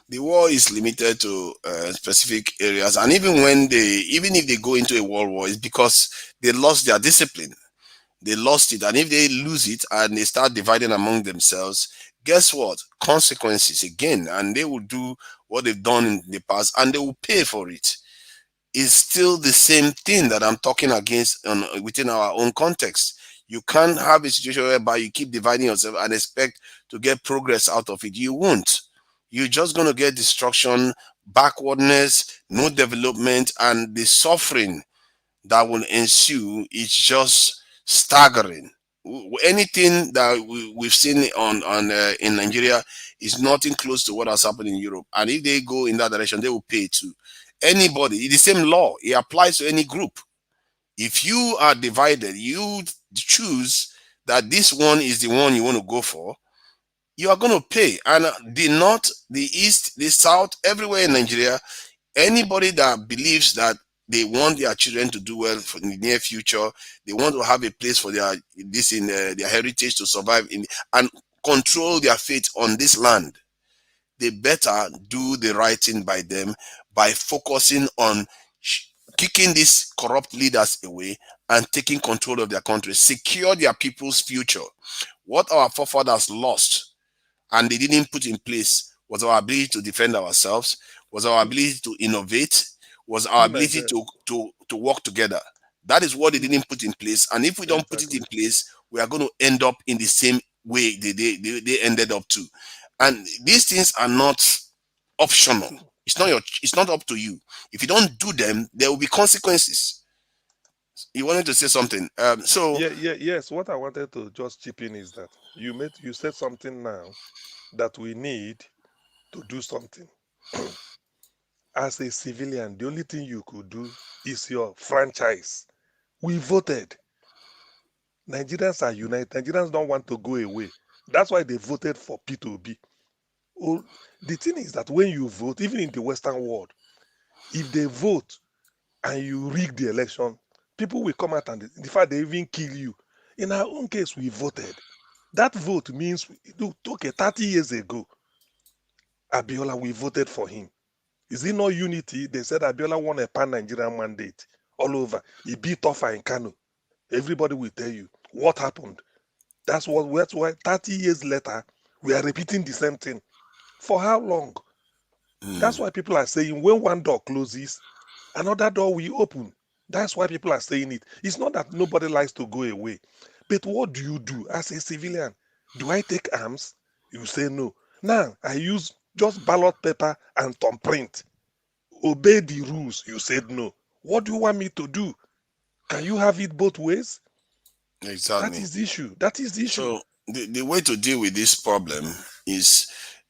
The war is limited to specific areas, and even if they go into a world war, it's because they lost their discipline. They lost it, and if they lose it and they start dividing among themselves, guess what? Consequences again, and they will do what they've done in the past, and they will pay for it. Is still the same thing that I'm talking against within our own context. You can't have a situation whereby you keep dividing yourself and expect to get progress out of it. You won't. You're just going to get destruction, backwardness, no development, and the suffering that will ensue is just staggering. Anything that we've seen in Nigeria is nothing close to what has happened in Europe. And if they go in that direction, they will pay too. Anybody, the same law, it applies to any group. If you are divided, you choose that this one is the one you want to go for, you are going to pay. And the north, the east, the south, everywhere in Nigeria, anybody that believes that they want their children to do well for the near future, they want to have a place for their heritage to survive and control their fate on this land, they better do the right thing by them by focusing on kicking these corrupt leaders away and taking control of their country, secure their people's future. What our forefathers lost and they didn't put in place was our ability to defend ourselves, was our ability to innovate, was our ability to work together. That is what they didn't put in place. And if we don't put it in place, we are going to end up in the same way they ended up to. And these things are not optional. It's not up to you. If you don't do them, there will be consequences. You wanted to say something. Yes. What I wanted to just chip in is that you said something now that we need to do something. As a civilian, the only thing you could do is your franchise. We voted. Nigerians are united. Nigerians don't want to go away. That's why they voted for P2B. Oh, the thing is that when you vote, even in the Western world, if they vote and you rig the election, people will come out and in fact they even kill you. In our own case, we voted. That vote means okay, 30 years ago, Abiola, we voted for him. Is it not unity? They said Abiola won a pan-Nigerian mandate all over. He beat Tofa in Kano. Everybody will tell you what happened. That's why 30 years later, we are repeating the same thing. For how long? That's why people are saying when one door closes, another door will open. That's why people are saying it. It's not that nobody likes to go away. But what do you do as a civilian? Do I take arms? You say no. Now, I use just ballot paper and thumbprint. Obey the rules. You said no. What do you want me to do? Can you have it both ways? Exactly. That is the issue. That is the issue. So the way to deal with this problem is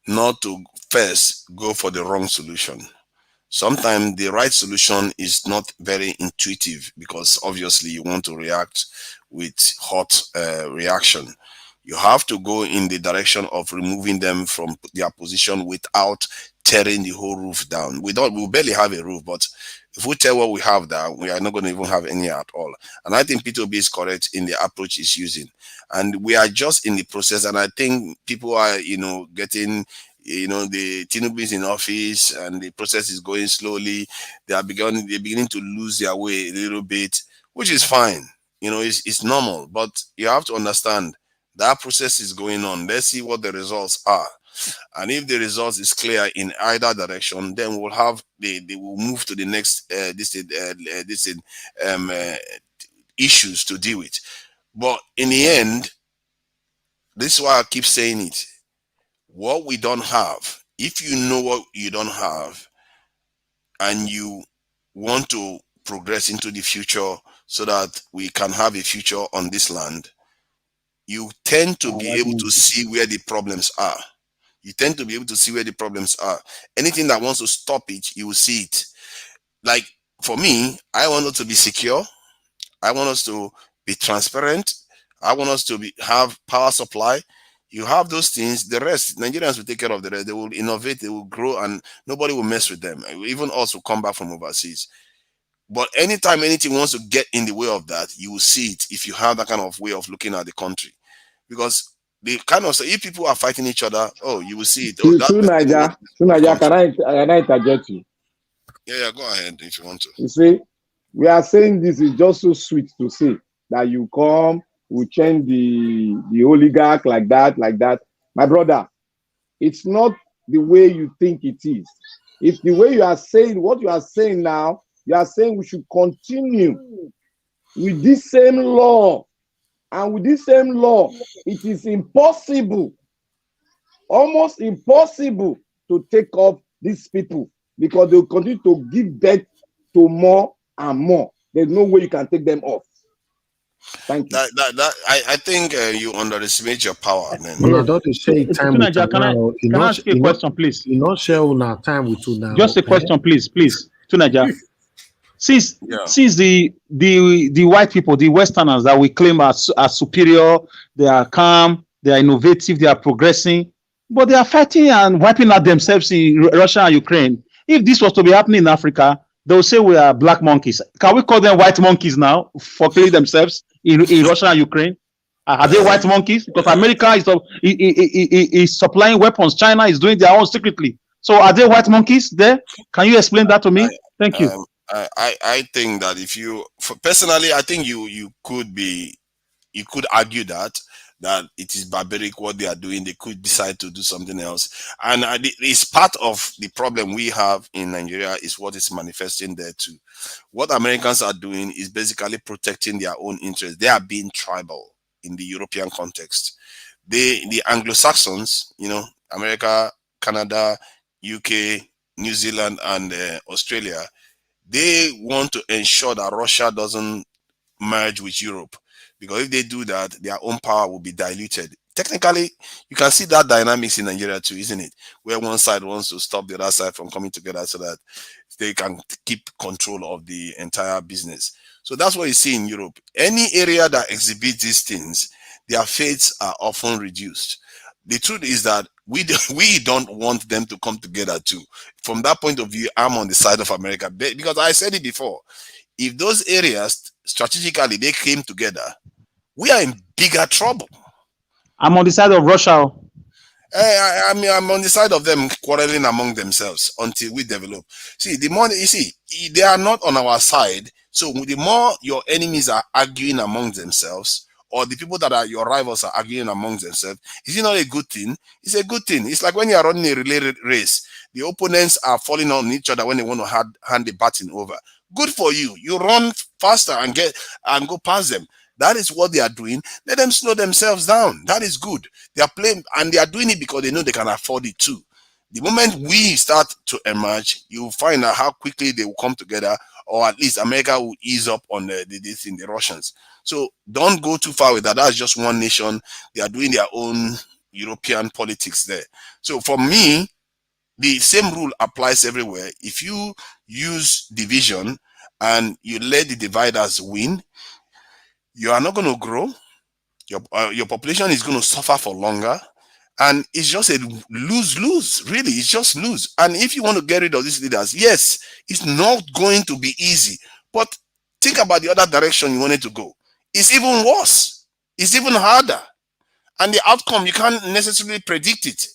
not to first go for the wrong solution. Sometimes the right solution is not very intuitive because obviously you want to react with hot reaction. You have to go in the direction of removing them from their position without tearing the whole roof down. We barely have a roof, but if we tell what we have there, we are not going to even have any at all. And I think P2B is correct in the approach he's using. And we are just in the process. And I think people are, getting, the Tinubu is in office and the process is going slowly. They're beginning to lose their way a little bit, which is fine. It's normal. But you have to understand that process is going on. Let's see what the results are. And if the result is clear in either direction, then we'll have they will move to the next issues to deal with. But in the end, this is why I keep saying it. What we don't have, if you know what you don't have, and you want to progress into the future so that we can have a future on this land, you tend to be able to see where the problems are. You tend to be able to see where the problems are. Anything that wants to stop it, you will see it. Like for me, I want us to be secure. I want us to be transparent. I want us to have power supply. You have those things. The rest, Nigerians will take care of the rest. They will innovate. They will grow, and nobody will mess with them. Even us will come back from overseas. But anytime anything wants to get in the way of that, you will see it if you have that kind of way of looking at the country. Because they kind of say, if people are fighting each other, you will see it. Naija, can I interject you? Yeah, go ahead if you want to. You see, we are saying this is just so sweet to say that you come, we change the oligarch like that. My brother, it's not the way you think it is. It's the way you are saying what you are saying now. You are saying we should continue with this same law. And with this same law, it is impossible, almost impossible, to take off these people because they will continue to give birth to more and more. There's no way you can take them off. Thank you. I think you underestimate your power. Then. No, don't you say time with Tunaja, can I ask you a question, please? You not share now time with you now. Just a question, please. Tunaja. Since the white people, the Westerners that we claim as superior, they are calm, they are innovative, they are progressing, but they are fighting and wiping out themselves in Russia and Ukraine. If this was to be happening in Africa, they will say we are black monkeys. Can we call them white monkeys now for killing themselves in Russia and Ukraine? Are they white monkeys? Because America is supplying weapons. China is doing their own secretly. So are they white monkeys there? Can you explain that to me? Thank you. I think that personally, I think you could argue that it is barbaric what they are doing. They could decide to do something else, and it's part of the problem we have in Nigeria is what is manifesting there too. What Americans are doing is basically protecting their own interests. They are being tribal in the European context. The Anglo-Saxons, America, Canada, UK, New Zealand, and Australia, they want to ensure that Russia doesn't merge with Europe, because if they do that, their own power will be diluted. Technically, you can see that dynamics in Nigeria too, isn't it? Where one side wants to stop the other side from coming together so that they can keep control of the entire business. So that's what you see in Europe. Any area that exhibits these things, their fates are often reduced. The truth is that we don't want them to come together too. From that point of view, I'm on the side of America, because I said it before. If those areas strategically they came together, we are in bigger trouble. I'm on the side of Russia. I'm on the side of them quarreling among themselves until we develop. See, the more you see, they are not on our side. So the more your enemies are arguing among themselves, or the people that are your rivals are arguing among themselves, is it not a good thing? It's a good thing. It's like when you are running a relay race, the opponents are falling on each other when they want to hand the baton over. Good for you. You run faster and go past them. That is what they are doing. Let them slow themselves down. That is good. They are playing, and they are doing it because they know they can afford it too. The moment we start to emerge, you will find out how quickly they will come together, or at least America will ease up on the Russians. So don't go too far with that. That's just one nation. They are doing their own European politics there. So for me, the same rule applies everywhere. If you use division and you let the dividers win, you are not going to grow. Your population is going to suffer for longer, and it's just a lose-lose. Really, it's just lose. And if you want to get rid of these leaders, yes, it's not going to be easy. But think about the other direction you wanted to go. It's even worse. It's even harder, and the outcome you can't necessarily predict it.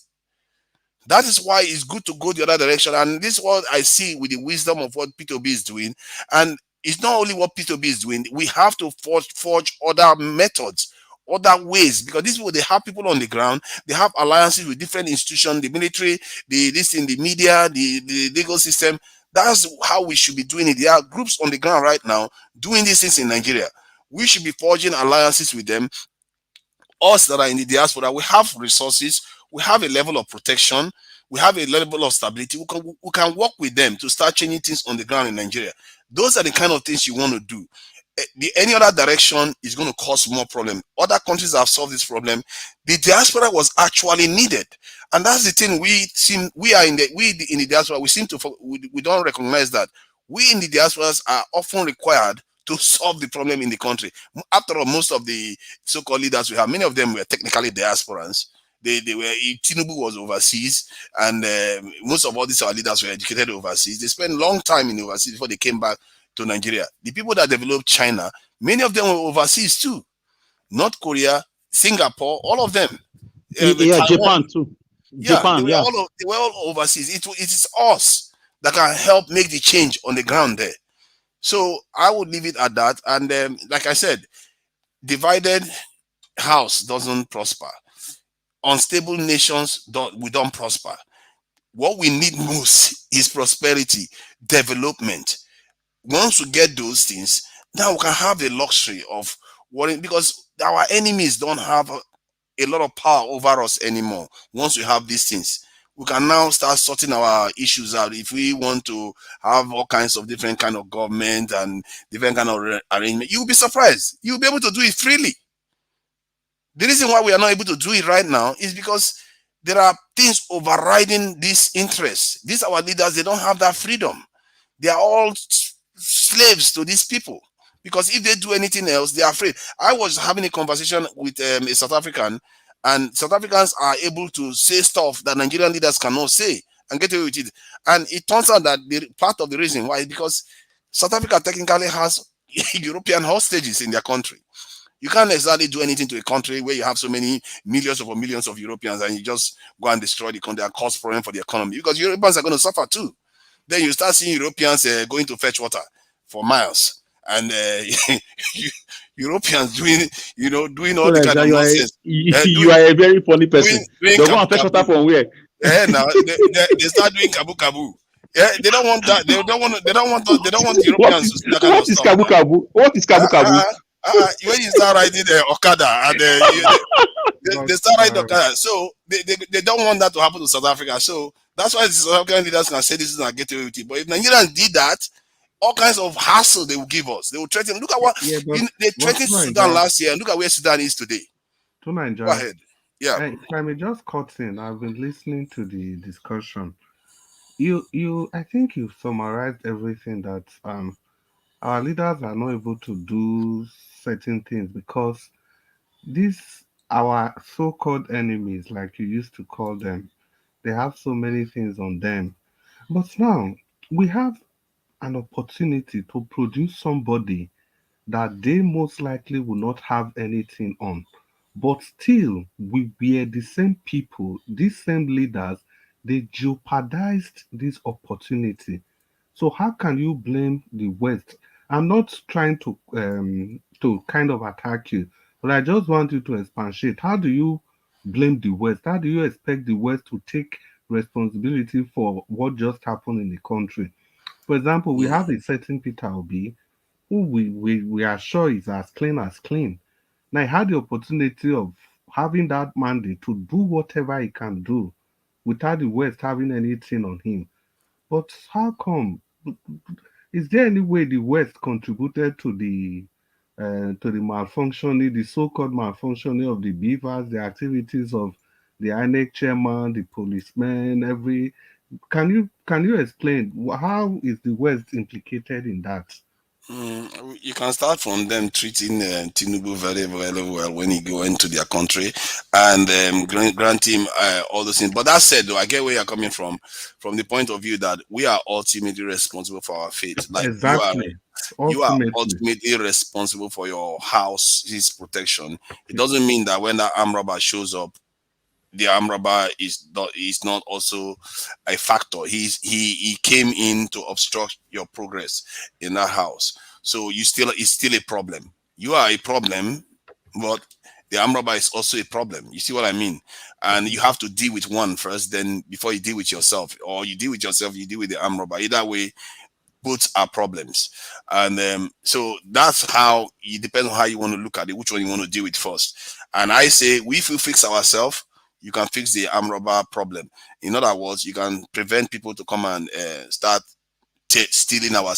That is why it's good to go the other direction. And this is what I see with the wisdom of what P2B is doing. And it's not only what P2B is doing, we have to forge other methods, other ways, because these people, they have people on the ground, they have alliances with different institutions, the military, the media, the legal system. That's how we should be doing it. There are groups on the ground right now doing these things in Nigeria. We should be forging alliances with them. Us that are in the diaspora, we have resources, we have a level of protection, we have a level of stability. We can work with them to start changing things on the ground in Nigeria. Those are the kind of things you want to do. Any other direction is going to cause more problem. Other countries have solved this problem. The diaspora was actually needed, and that's the thing. We in the diaspora, we seem to we don't recognize that we in the diasporas are often required to solve the problem in the country. After all, most of the so-called leaders we have, many of them were technically diasporans. They were, Tinubu was overseas, and most of all these our leaders were educated overseas. They spent a long time in overseas before they came back to Nigeria. The people that developed China, many of them were overseas too. North Korea, Singapore, all of them. Yeah, Taiwan, Japan too. yeah, Japan, yeah. they were all overseas. It is us that can help make the change on the ground there. So I would leave it at that. And like I said, divided house doesn't prosper. Unstable nations we don't prosper. What we need most is prosperity, development. Once we get those things, now we can have the luxury of worrying, because our enemies don't have a lot of power over us anymore. Once we have these things, we can now start sorting our issues out. If we want to have all kinds of different kind of government and different kind of arrangement, you'll be surprised. You'll be able to do it freely. The reason why we are not able to do it right now is because there are things overriding these interests. These our leaders, they don't have that freedom. They are all slaves to these people, because if they do anything else, they are afraid. I was having a conversation with a South African, and South Africans are able to say stuff that Nigerian leaders cannot say and get away with it. And it turns out that part of the reason why is because South Africa technically has European hostages in their country. You can't exactly do anything to a country where you have so many millions of Europeans, and you just go and destroy the country and cause problem for the economy, because Europeans are going to suffer too. Then you start seeing Europeans going to fetch water for miles, and Europeans doing all the kind of You are, nonsense. you are a very funny person. Doing They'll go kabu and fetch water kabu. from where? Now they start doing kabu kabu. Yeah, they don't want that. They don't want. They don't want. They don't want Europeans to see that kind of What is stuff. kabu kabu? What is kabu kabu? When you start riding the Okada, and they start riding Okada, so they don't want that to happen to South Africa. So that's why the South African leaders can say this is not get away with it. But if Nigerians did that, all kinds of hassle they will give us. They will threaten. Look at what they threatened Sudan last year, and look at where Sudan is today. To Nigeria. Go ahead. Yeah. If I may just cut in, I've been listening to the discussion. I think you've summarized everything that our leaders are not able to do certain things because these our so-called enemies, like you used to call them, they have so many things on them. But now we have an opportunity to produce somebody that they most likely will not have anything on. But still, we were the same people, these same leaders, they jeopardized this opportunity. So how can you blame the West? I'm not trying to kind of attack you, but I just want you to expatiate. How do you blame the West? How do you expect the West to take responsibility for what just happened in the country? For example, we have a certain Peter Obi who we are sure is as clean as clean. Now, he had the opportunity of having that mandate to do whatever he can do without the West having anything on him. But how come? Is there any way the West contributed to the malfunctioning, the so-called malfunctioning of the beavers, the activities of the INEC chairman, the policemen, every? Can you explain how is the West implicated in that? You can start from them treating Tinubu very, very well when he go into their country and grant him all those things. But that said, though, I get where you're coming from the point of view that we are ultimately responsible for our fate. Like Exactly. you are Ultimately. ultimately responsible for your house's protection. It doesn't mean that when that armed robber shows up, the armed robber is not also a factor. He came in to obstruct your progress in that house. So it's still a problem. You are a problem, but the armed robber is also a problem. You see what I mean? And you have to deal with one first, then before you deal with yourself, or you deal with yourself, you deal with the armed robber. Either way, both are problems. And so that's how it depends on how you want to look at it, which one you want to deal with first. And I say, if we fix ourselves, you can fix the armed robber problem. In other words, you can prevent people to come and start stealing our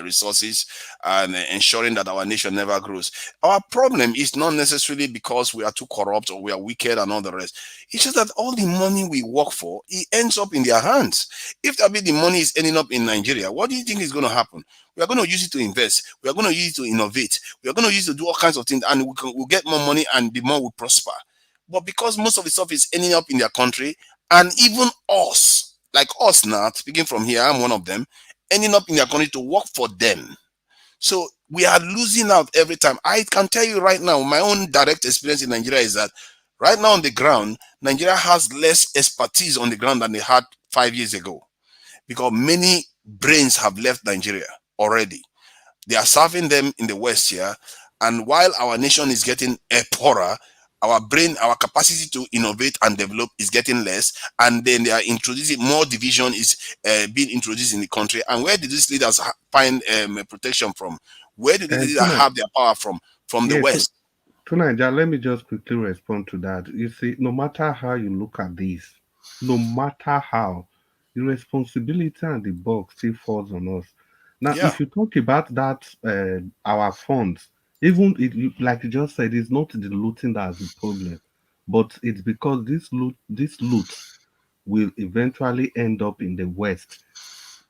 resources and ensuring that our nation never grows. Our problem is not necessarily because we are too corrupt or we are wicked and all the rest. It's just that all the money we work for, it ends up in their hands. If that be the money is ending up in Nigeria, what do you think is going to happen? We are going to use it to invest. We are going to use it to innovate. We are going to use it to do all kinds of things, and we'll get more money, and the more we prosper. But because most of the stuff is ending up in their country, and even us, like us now, speaking from here, I'm one of them, ending up in their country to work for them. So we are losing out every time. I can tell you right now, my own direct experience in Nigeria is that right now on the ground, Nigeria has less expertise on the ground than they had 5 years ago because many brains have left Nigeria already. They are serving them in the West here. And while our nation is getting poorer, our capacity to innovate and develop is getting less. And then they are introducing more division is being introduced in the country. And where did these leaders find protection from? Where did these leaders Tuna, have their power from? From the yeah, West. Tunaja, let me just quickly respond to that. You see, no matter how you look at this, no matter how, the responsibility and the buck still falls on us. Now, Yeah. if you talk about that, our funds, even like you just said, it's not the looting that's the problem, but it's because this loot will eventually end up in the West.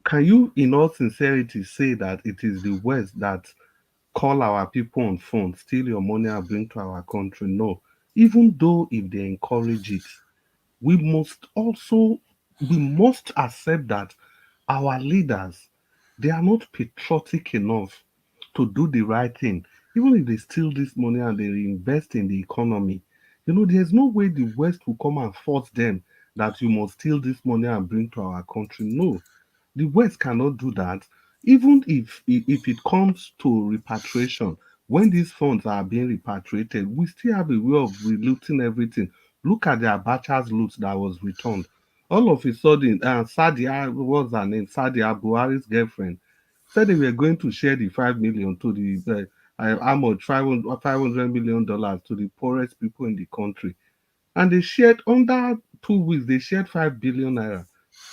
Can you, in all sincerity, say that it is the West that call our people on phone, steal your money and bring to our country? No. Even though if they encourage it, we must also we must accept that our leaders, they are not patriotic enough to do the right thing. Even if they steal this money and they reinvest in the economy, there's no way the West will come and force them that you must steal this money and bring to our country. No, the West cannot do that. Even if it comes to repatriation, when these funds are being repatriated, we still have a way of relooting everything. Look at the Abacha's loot that was returned. All of a sudden, Sadia, what's her name? Sadia, Buhari's girlfriend, said they were going to share the 5 million to the how much, $500 million to the poorest people in the country. And they shared under 2 weeks, they shared 5 billion naira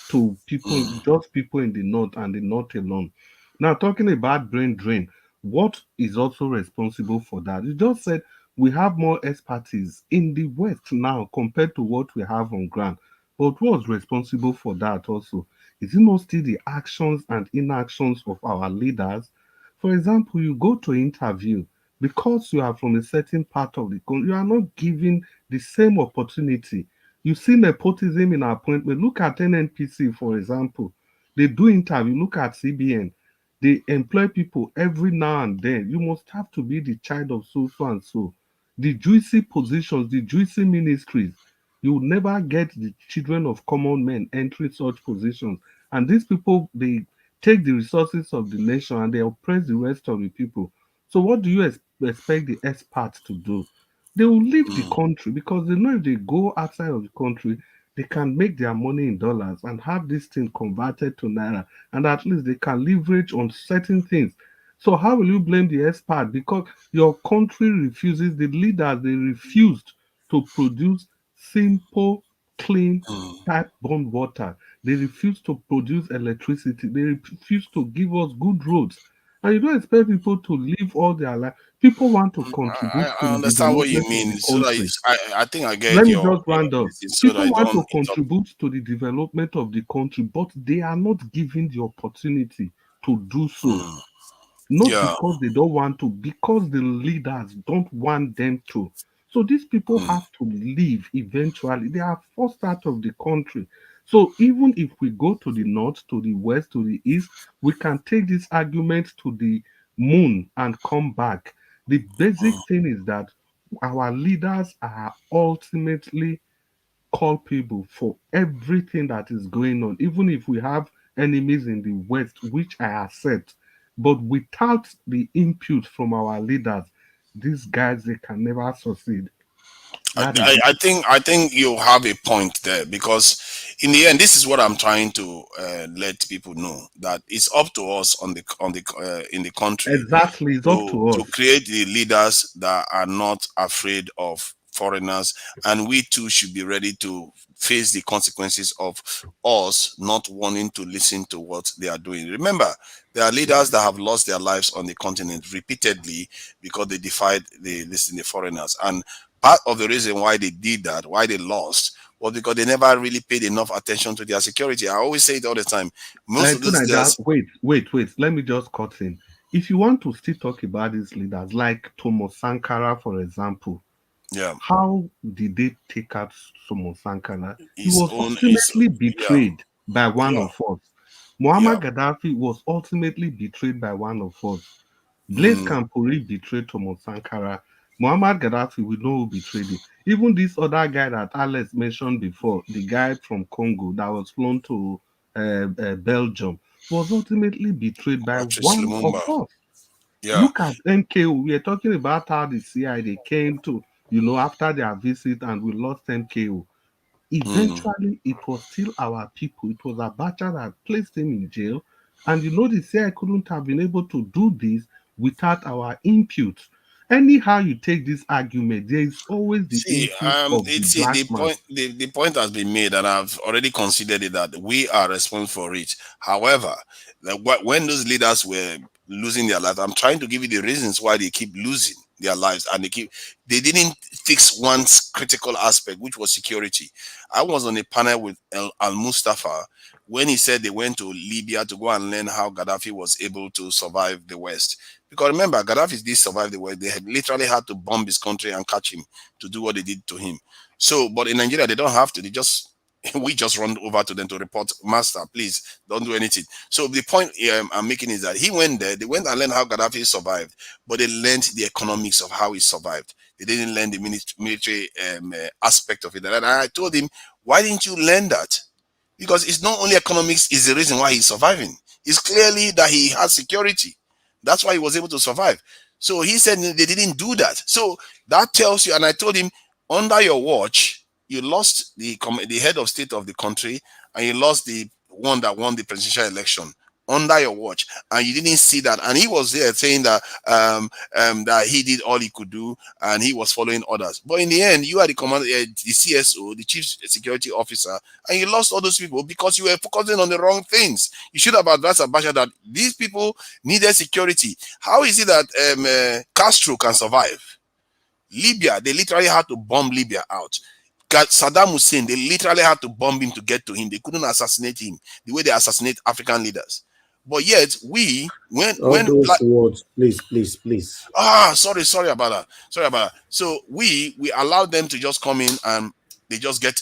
to people, Mm. just people in the north and the north alone. Now, talking about brain drain, what is also responsible for that? You just said we have more expertise in the west now compared to what we have on ground. But what's responsible for that also? Is it not still the actions and inactions of our leaders? For example, you go to interview because you are from a certain part of the country, you are not given the same opportunity. You see nepotism in appointment. Look at NNPC, for example. They do interview. Look at CBN. They employ people every now and then. You must have to be the child of so so and so. The juicy positions, the juicy ministries, you will never get the children of common men entering such positions. And these people, they take the resources of the nation and they oppress the rest of the people. So what do you expect the experts to do? They will leave the Mm. country because they know if they go outside of the country, they can make their money in dollars and have this thing converted to naira, and at least they can leverage on certain things. So how will you blame the expert? Because your country refuses, the leaders, they refused to produce simple, clean, Mm. pipe-borne water. They refuse to produce electricity. They refuse to give us good roads. And you don't expect people to live all their life. People want to contribute to I the understand what you development of the mean. So that country. I think I get Let me just round up. this thing so that People I want don't to interrupt. contribute to the development of the country, but they are not given the opportunity to do so. Mm. not Yeah. because they don't want to, because the leaders don't want them to. So these people Mm. have to leave eventually. They are forced out of the country. So even if we go to the north, to the west, to the east, we can take this argument to the moon and come back. The basic Mm. thing is that our leaders are ultimately culpable for everything that is going on, even if we have enemies in the West, which I accept. But without the input from our leaders, these guys they can never succeed. That is I think you have a point there, because in the end, this is what I'm trying to let people know, that it's up to us on the in the country exactly it's up to to us. create the leaders that are not afraid of foreigners, and we too should be ready to face the consequences of us not wanting to listen to what they are doing. Remember, there are leaders that have lost their lives on the continent repeatedly because they defied the listening to foreigners, and part of the reason why they did that, why they lost, was because they never really paid enough attention to their security. I always say it all the time. Most of those Naija, leaders, wait. Let me just cut in. If you want to still talk about these leaders, like Thomas Sankara, for example, yeah, how did they take out Thomas Sankara? He his was own is, ultimately yeah, betrayed by one yeah, of us. yeah. Muammar Gaddafi was ultimately betrayed by one of us. Blaise Mm, Compaoré betrayed Thomas Sankara. Muammar Gaddafi, we know who betrayed him. Even this other guy that Alex mentioned before, the guy from Congo that was flown to Belgium, was ultimately betrayed by Patrice one of Lumumba, us. yeah. Look at MKO. We are talking about how the CIA came to, after their visit and we lost MKO. Mm. Eventually, it was still our people. It was Abacha that placed him in jail. And the CIA couldn't have been able to do this without our input. Anyhow, you take this argument, there is always the See, input of the it's see, black man. the point has been made, and I've already considered it, that we are responsible for it. However, when those leaders were losing their lives, I'm trying to give you the reasons why they keep losing their lives, and they didn't fix one critical aspect, which was security. I was on a panel with Al Mustafa when he said they went to Libya to go and learn how Gaddafi was able to survive the West. Because remember, Gaddafi did survive the West. They had literally had to bomb his country and catch him to do what they did to him. So, but in Nigeria, they don't have to. They just we just run over to them to report, Master, please don't do anything. So the point I'm making is that he went there. They went and learned how Gaddafi survived, but they learned the economics of how he survived. They didn't learn the military aspect of it. And I told him, why didn't you learn that? Because it's not only economics is the reason why he's surviving. It's clearly that he has security. That's why he was able to survive. So he said they didn't do that. So that tells you, and I told him, under your watch, you lost the head of state of the country, and you lost the one that won the presidential election under your watch, and you didn't see that. And he was there saying that that he did all he could do, and he was following orders. But in the end, you are the commander, the CSO, the chief security officer, and you lost all those people because you were focusing on the wrong things. You should have advised Abacha that these people needed security. How is it that Castro can survive? Libya, they literally had to bomb Libya out. Saddam Hussein, they literally had to bomb him to get to him. They couldn't assassinate him the way they assassinate African leaders. But yet, we, All when those black, words, please. sorry about that. Sorry about that. So we allowed them to just come in, and they just get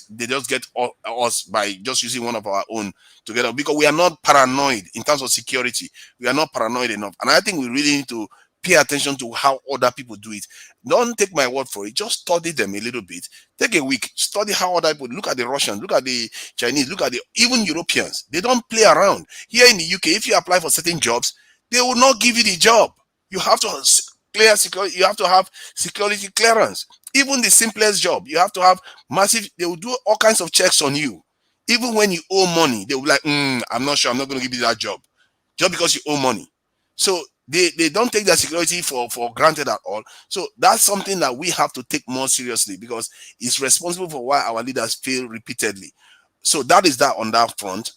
us by just using one of our own together, because we are not paranoid in terms of security. We are not paranoid enough, and I think we really need to pay attention to how other people do it. Don't take my word for it. Just study them a little bit. Take a week, study how other people look at the Russians, look at the Chinese, look at the even Europeans. They don't play around. Here in the UK, if you apply for certain jobs, they will not give you the job. You have to clear security. You have to have security clearance. Even the simplest job, you have to have massive. They will do all kinds of checks on you. Even when you owe money, they will be like, I'm not sure. I'm not going to give you that job, just because you owe money. So they don't take their security for granted at all. So that's something that we have to take more seriously, because it's responsible for why our leaders fail repeatedly. So that is that on that front.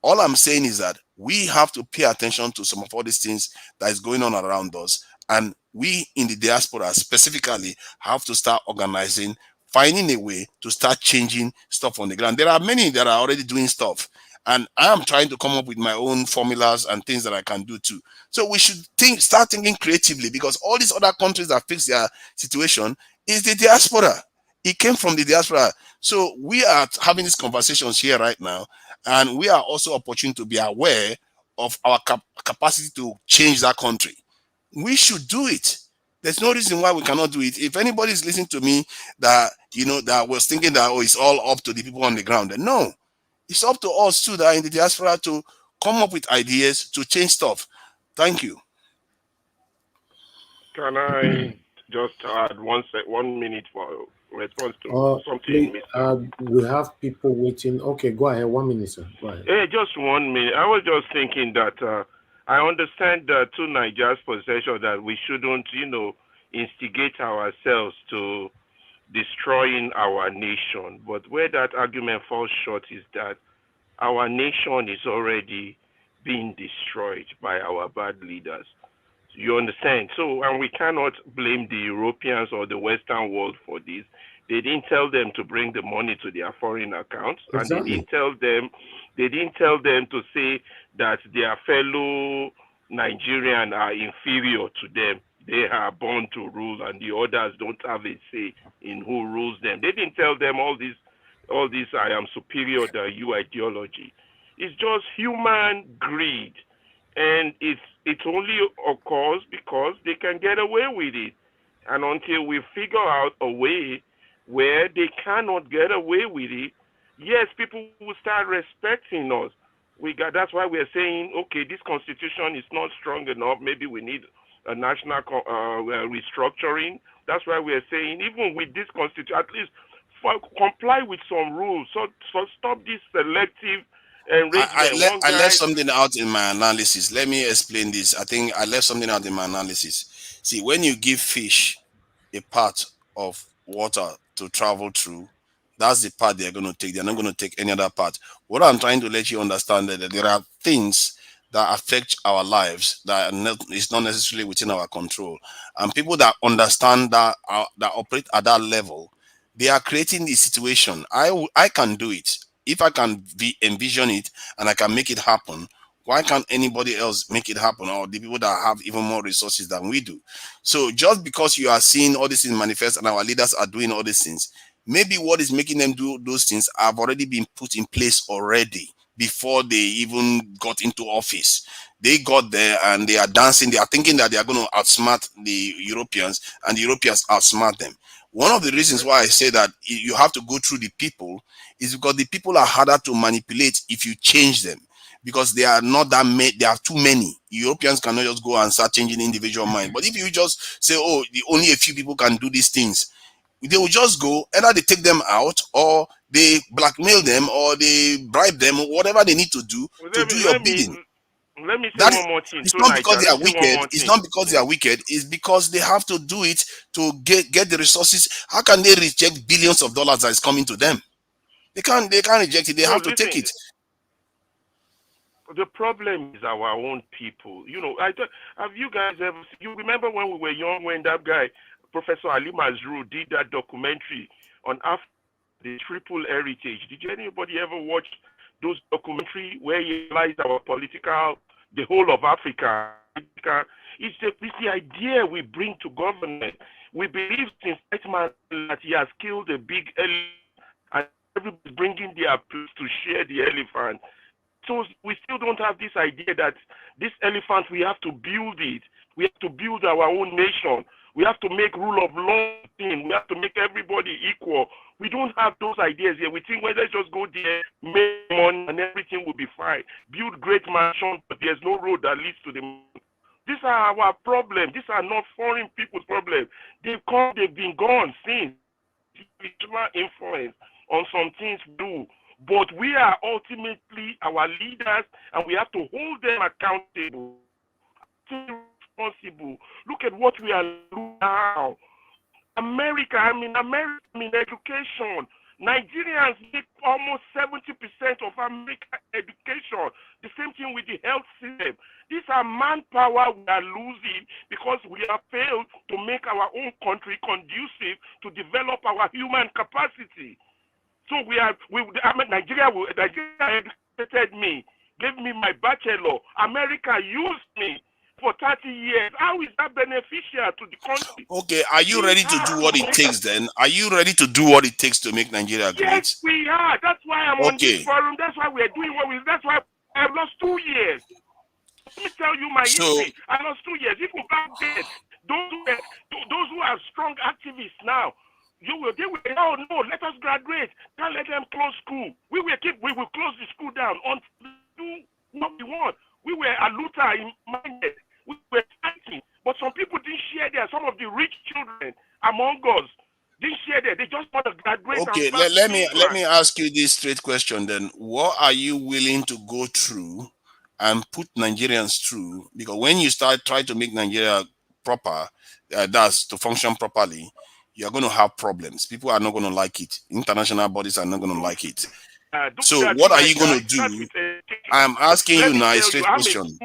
All I'm saying is that we have to pay attention to some of all these things that is going on around us. And we in the diaspora specifically have to start organizing, finding a way to start changing stuff on the ground. There are many that are already doing stuff. And I am trying to come up with my own formulas and things that I can do too. So we should start thinking creatively, because all these other countries that fix their situation is the diaspora. It came from the diaspora. So we are having these conversations here right now, and we are also opportune to be aware of our capacity to change that country. We should do it. There's no reason why we cannot do it. If anybody is listening to me that that was thinking that it's all up to the people on the ground, then no, it's up to us too that are in the diaspora to come up with ideas to change stuff. Thank you. Can I just add 1 minute for response to something, Please, Mr. we have people waiting. Okay, go ahead. 1 minute, sir. Go ahead. Hey, just 1 minute. I was just thinking that I understand to Nigeria's position that we shouldn't, instigate ourselves to destroying our nation. But where that argument falls short is that our nation is already being destroyed by our bad leaders. You understand? So, and we cannot blame the Europeans or the Western world for this. They didn't tell them to bring the money to their foreign accounts, and they didn't tell them to say that their fellow Nigerians are inferior to them. They are born to rule, and the others don't have a say in who rules them. They didn't tell them all this I am superior than you ideology. It's just human greed. And it only occurs because they can get away with it. And until we figure out a way where they cannot get away with it, yes, people will start respecting us. That's why we're saying, okay, this constitution is not strong enough. Maybe we need a national restructuring. That's why we're saying, even with this constitution, at least comply with some rules. So stop this selective I left something out in my analysis. Let me explain this. I think I left something out in my analysis. See, when you give fish a part of water to travel through, that's the part they're going to take. They're not going to take any other part. What I'm trying to let you understand that there are things that affect our lives that is not necessarily within our control. And people that understand that operate at that level, they are creating the situation. I can do it. If I can envision it and I can make it happen, why can't anybody else make it happen, or the people that have even more resources than we do? So just because you are seeing all these things manifest and our leaders are doing all these things, maybe what is making them do those things have already been put in place already before they even got into office. They got there and they are dancing. They are thinking that they are going to outsmart the Europeans, and the Europeans outsmart them. One of the reasons why I say that you have to go through the people is because the people are harder to manipulate if you change them, because they are not that many. There are too many. Europeans cannot just go and start changing individual mind. But if you just say, oh, only a few people can do these things, they will just go, either they take them out, or they blackmail them, or they bribe them, or whatever they need to do to do your bidding. Let me say That one more thing. it's not because they are wicked. It's not because they are wicked. It's because they have to do it to get the resources. How can they reject billions of dollars that is coming to them? They can't reject it. They have to take it. The problem is our own people. Have you guys ever? You remember when we were young, when that guy, Professor Ali Mazrou, did that documentary on the triple heritage? Did anybody ever watch those documentary where he realized our the whole of Africa? It's the idea we bring to government. We believe since Whiteman that he has killed a big elephant, and everybody's bringing their place to share the elephant. So we still don't have this idea that this elephant, we have to build it. We have to build our own nation. We have to make rule of law thing. We have to make everybody equal. We don't have those ideas here. We think, well, let's just go there, make money, and everything will be fine. Build great mansion, but there's no road that leads to the moon. These are our problems. These are not foreign people's problems. They've been gone since. Influence on some things we do. But we are ultimately our leaders, and we have to hold them accountable. Responsible. Look at what we are doing now. America, education. Nigerians make almost 70% of American education. The same thing with the health system. These are manpower we are losing because we have failed to make our own country conducive to develop our human capacity. So Nigeria educated me, gave me my bachelor. America used me for 30 years. How is that beneficial to the country? Okay, are you ready to do what it takes then? Are you ready to do what it takes to make Nigeria great? Yes, we are. That's why I'm on this Okay. forum. That's why we're doing what we. That's why I've lost 2 years. Let me tell you my history. I lost 2 years. Even back then, those who are strong activists now, they will, oh no, let us graduate. Can't let them close school. We will close the school down until we do what we want. We were minded. We were fighting. But some people didn't share there. Some of the rich children among us didn't share there. They just want to graduate. Okay, let me ask you this straight question then. What are you willing to go through and put Nigerians through? Because when you start trying to make Nigeria proper, that's to function properly, you're going to have problems. People are not going to like it. International bodies are not going to like it. So what are you going to do? I'm asking you now a straight question.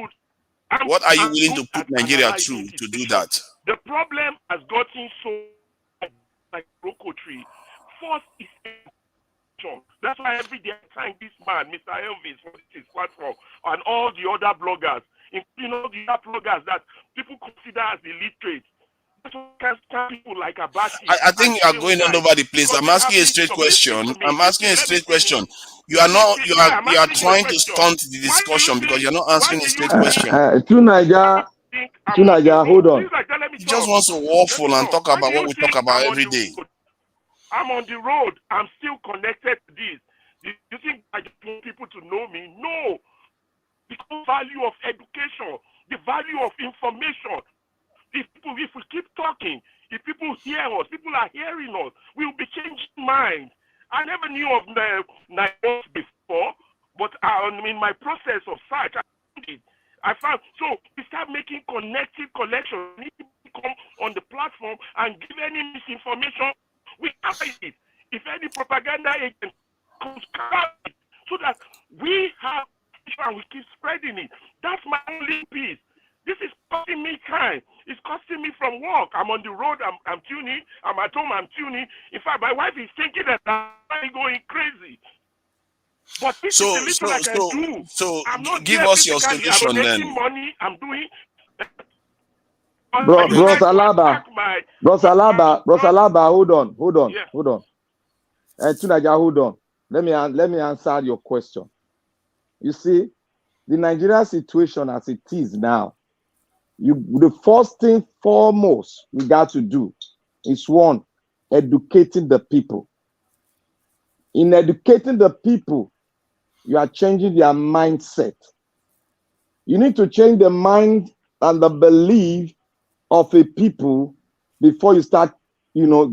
What are you willing to put Nigeria through to do that? The problem has gotten so like Rocco tree. First is education. That's why every day I thank this man, Mr. Elvis, for his platform, and all the other bloggers, including all the other bloggers that people consider as illiterate. That's why I can't people like Abati. I think you are going all over the place. I'm asking you a straight question. I'm asking you a straight question. You are trying to stunt the discussion because you're not answering a straight question. Tunaja, hold on. He just wants to waffle and talk about what we talk about every day. I'm on the road. I'm still connected to this. You think I just want people to know me? No. The value of education, the value of information. If we keep talking, if people hear us, people are hearing us, we will be changing minds. I never knew of Nigeria before, but in my process of search, I found, so we start making connective collections. We need to come on the platform and give any misinformation. We have it. If any propaganda agent comes out, so that we have and we keep spreading it. That's my only piece. This is costing me time. It's costing me from work. I'm on the road. I'm tuning. I'm at home. I'm tuning. In fact, my wife is thinking that I'm going crazy. But this is the little I can do. So I'm not give us your solution I'm then. making money. I'm doing. Bro Salaba, hold on. Tunaja, hold on. Let me answer your question. You see, the Nigerian situation as it is now, the first thing foremost we got to do is one, educating the people. In educating the people, you are changing their mindset. You need to change the mind and the belief of a people before you start,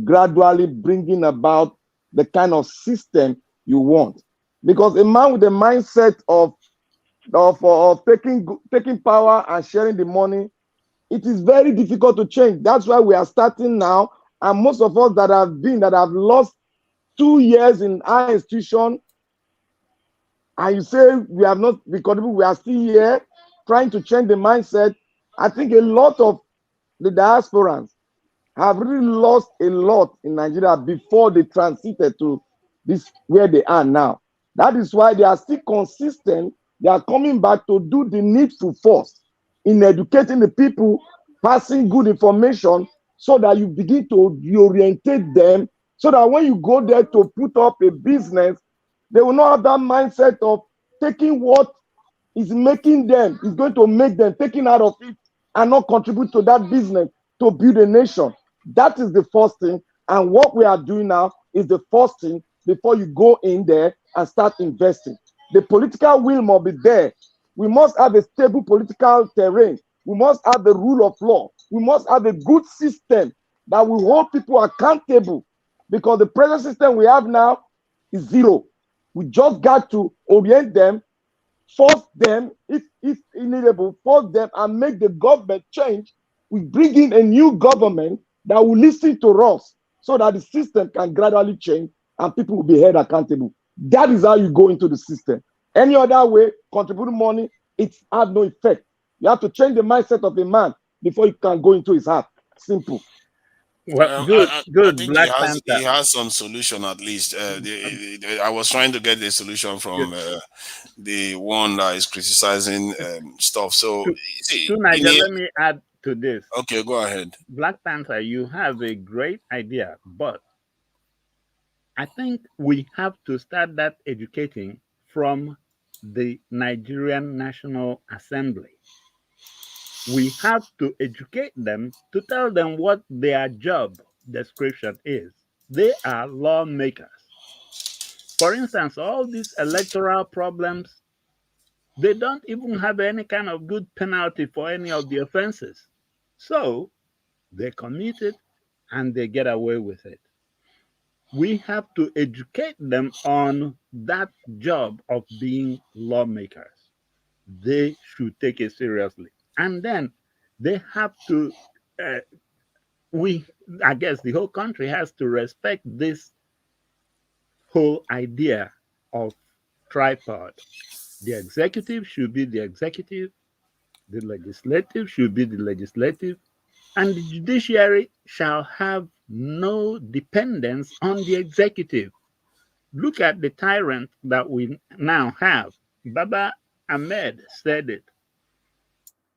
gradually bringing about the kind of system you want. Because a man with the mindset of taking power and sharing the money, it is very difficult to change. That's why we are starting now. And most of us that have lost 2 years in our institution, and you say we have not become, we are still here trying to change the mindset. I think a lot of the diasporans have really lost a lot in Nigeria before they transited to this where they are now. That is why they are still consistent. They are coming back to do the needful first in educating the people, passing good information so that you begin to reorientate them so that when you go there to put up a business, they will not have that mindset of taking what is making them, is going to make them taking out of it and not contribute to that business to build a nation. That is the first thing. And what we are doing now is the first thing before you go in there and start investing. The political will must be there. We must have a stable political terrain. We must have the rule of law. We must have a good system that will hold people accountable, because the present system we have now is zero. We just got to orient them, force them, if inevitable, force them and make the government change. We bring in a new government that will listen to us so that the system can gradually change and people will be held accountable. That is how you go into the system. Any other way, contributing money, it has no effect. You have to change the mindset of a man before you can go into his heart. Simple. Well, I good, think Black he Panther. has some solution at least. I was trying to get the solution Good. from the one that is criticizing stuff. So To, see, to in Niger, the, let me add to this. okay, go ahead. Black Panther, you have a great idea, but I think we have to start that educating from the Nigerian National Assembly. We have to educate them to tell them what their job description is. They are lawmakers. For instance, all these electoral problems, they don't even have any kind of good penalty for any of the offenses. So they commit it and they get away with it. We have to educate them on that job of being lawmakers. They should take it seriously. And then they have to, uh, I guess the whole country has to respect this whole idea of tripod. The executive should be the executive, the legislative should be the legislative, and the judiciary shall have no dependence on the executive. Look at the tyrant that we now have. Baba Ahmed said it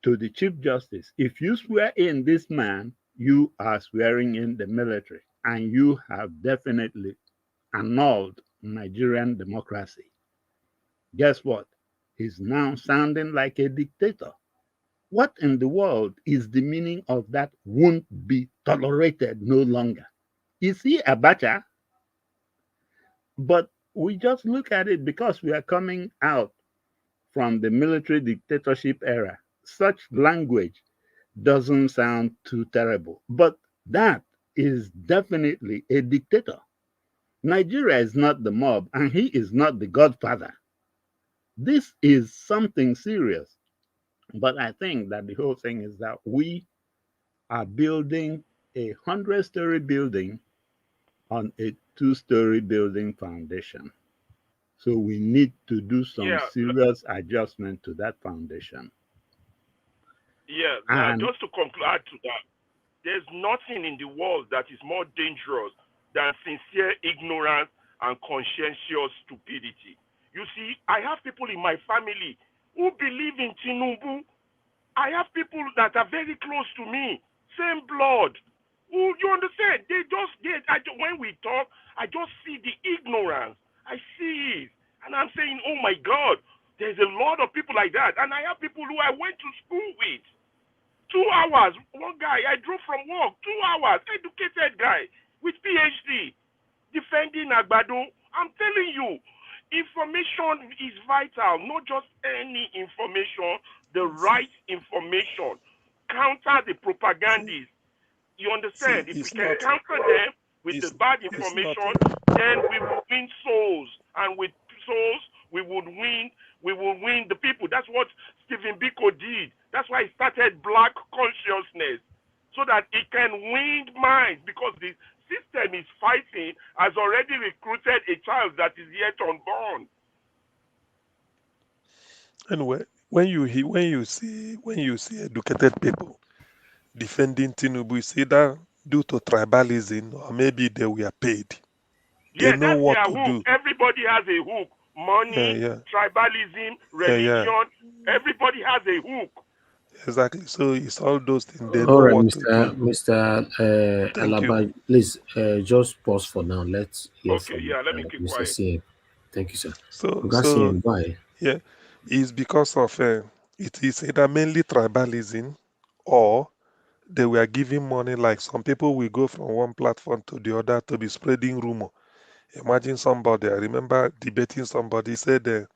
to the Chief Justice. If you swear in this man, you are swearing in the military, and you have definitely annulled Nigerian democracy. Guess what? He's now sounding like a dictator. What in the world is the meaning of that won't be tolerated no longer? Is he Abacha? But we just look at it because we are coming out from the military dictatorship era. Such language doesn't sound too terrible, but that is definitely a dictator. Nigeria is not the mob, and he is not the godfather. This is something serious. But I think that the whole thing is that we are building a 100-story building on a 2-story building foundation. So we need to do some Yeah, serious adjustment to that foundation. yeah. And Just to conclude add to that, there's nothing in the world that is more dangerous than sincere ignorance and conscientious stupidity. You see, I have people in my family who believe in Tinubu. I have people that are very close to me, same blood. Who you understand? When we talk, I just see the ignorance. I see it, and I'm saying, oh my God, there's a lot of people like that, and I have people who I went to school with. 2 hours. One guy, I drove from work. 2 hours. Educated guy with PhD defending Agbado. I'm telling you, information is vital. Not just any information, the right information. Counter the propagandists. You See, understand? If we it's can not. counter them with the bad It's not. information, then we will win souls. And with souls, we would win. We will win the people. That's what Stephen Biko did. That's why he started Black Consciousness, so that it can win minds, because the system is fighting has already recruited a child that is yet unborn. Anyway, when you see educated people defending Tinubu, it's either due to tribalism or maybe they were paid. They Yeah, know that's what their to hook. do. Everybody has a hook. Money, Yeah, tribalism, yeah. religion. Everybody has a hook. Exactly. So it's all those things. They All know right, what to Mr. do. Mr. Thank you. Alaba, please just pause for now. Let's hear Okay, from yeah, let me keep Mr. quiet. CM. Thank you, sir. So Oga CM, bye. yeah, it's because of it is either mainly tribalism or they were giving money. Like some people will go from one platform to the other to be spreading rumor. Imagine somebody, I remember debating somebody said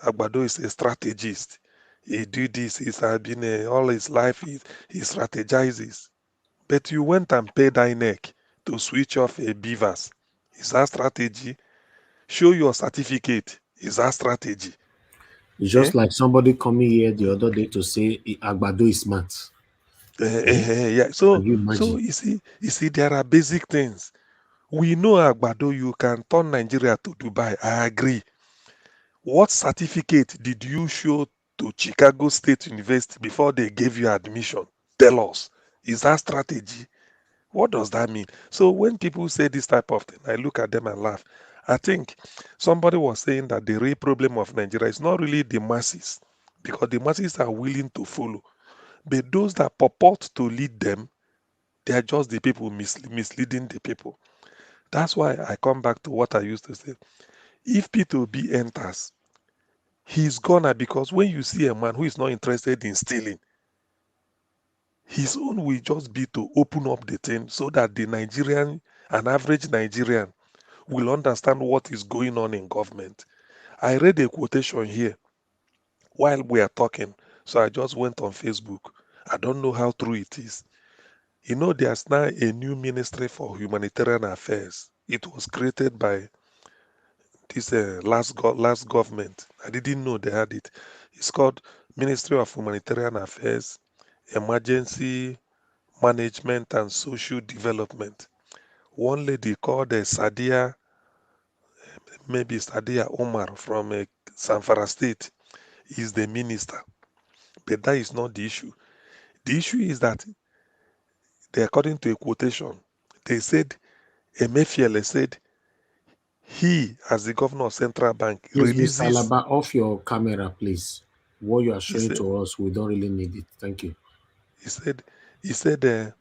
Agbado is a strategist. He did this, he's been all his life, he strategizes. But you went and paid INEC to switch off a beavers. Is that strategy? Show your certificate. Is that strategy? It's Eh? just like somebody coming here the other day to say Agbado is smart. Yeah. Can So you imagine? you see, there are basic things. We know Agbado, you can turn Nigeria to Dubai. I agree. What certificate did you show to Chicago State University before they gave you admission? Tell us. Is that strategy? What does that mean? So when people say this type of thing, I look at them and laugh. I think somebody was saying that the real problem of Nigeria is not really the masses, because the masses are willing to follow. But those that purport to lead them, they are just the people misleading the people. That's why I come back to what I used to say. If P2B enters, he's gonna, because when you see a man who is not interested in stealing, his own will just be to open up the thing so that the Nigerian, an average Nigerian, will understand what is going on in government. I read a quotation here while we are talking, so I just went on Facebook. I don't know how true it is. You know, there's now a new ministry for humanitarian affairs. It was created by this last government. I didn't know they had it. It's called Ministry of Humanitarian Affairs, Emergency Management and Social Development. One lady called Sadia, maybe Sadia Omar from Zamfara State, is the minister. But that is not the issue. The issue is that, according to a quotation, they said, Emefiele said, he, as the governor of Central Bank, Please, Mr. releases, Alaba, off your camera, please. What you are he showing said, to us, we don't really need it. Thank you. he said, he said, uh,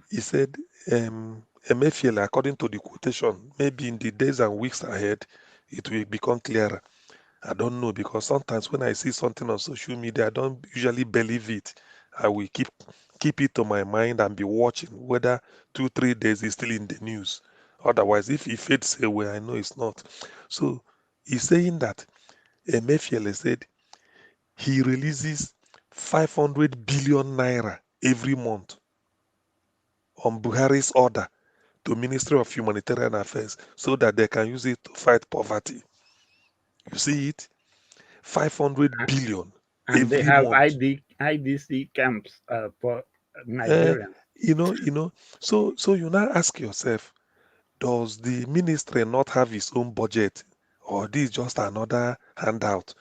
he said, Emefiele, according to the quotation, maybe in the days and weeks ahead, it will become clearer. I don't know, because sometimes when I see something on social media, I don't usually believe it. I will keep it to my mind and be watching whether 2-3 days is still in the news. Otherwise, if it fades away, I know it's not. So he's saying that Emefiele said he releases 500 billion naira every month on Buhari's order to Ministry of Humanitarian Affairs so that they can use it to fight poverty. You see it? 500 billion And they every have month. IDC camps for Uh, Nigerians. so you now ask yourself, does the ministry not have its own budget, or this is just another handout?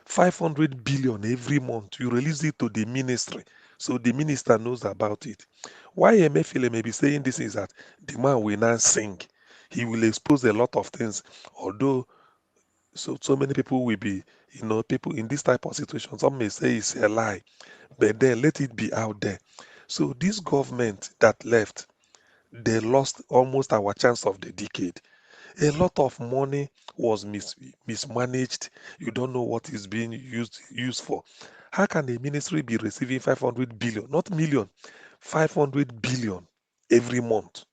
500 billion every month, you release it to the ministry, so the minister knows about it. Why Emefiele may be saying this is that the man will now sing. He will expose a lot of things, although so many people will be, people in this type of situation, some may say it's a lie, but then let it be out there. So this government that left, they lost almost our chance of the decade. A lot of money was mismanaged. You don't know what is being used for. How can a ministry be receiving 500 billion, not million, 500 billion every month,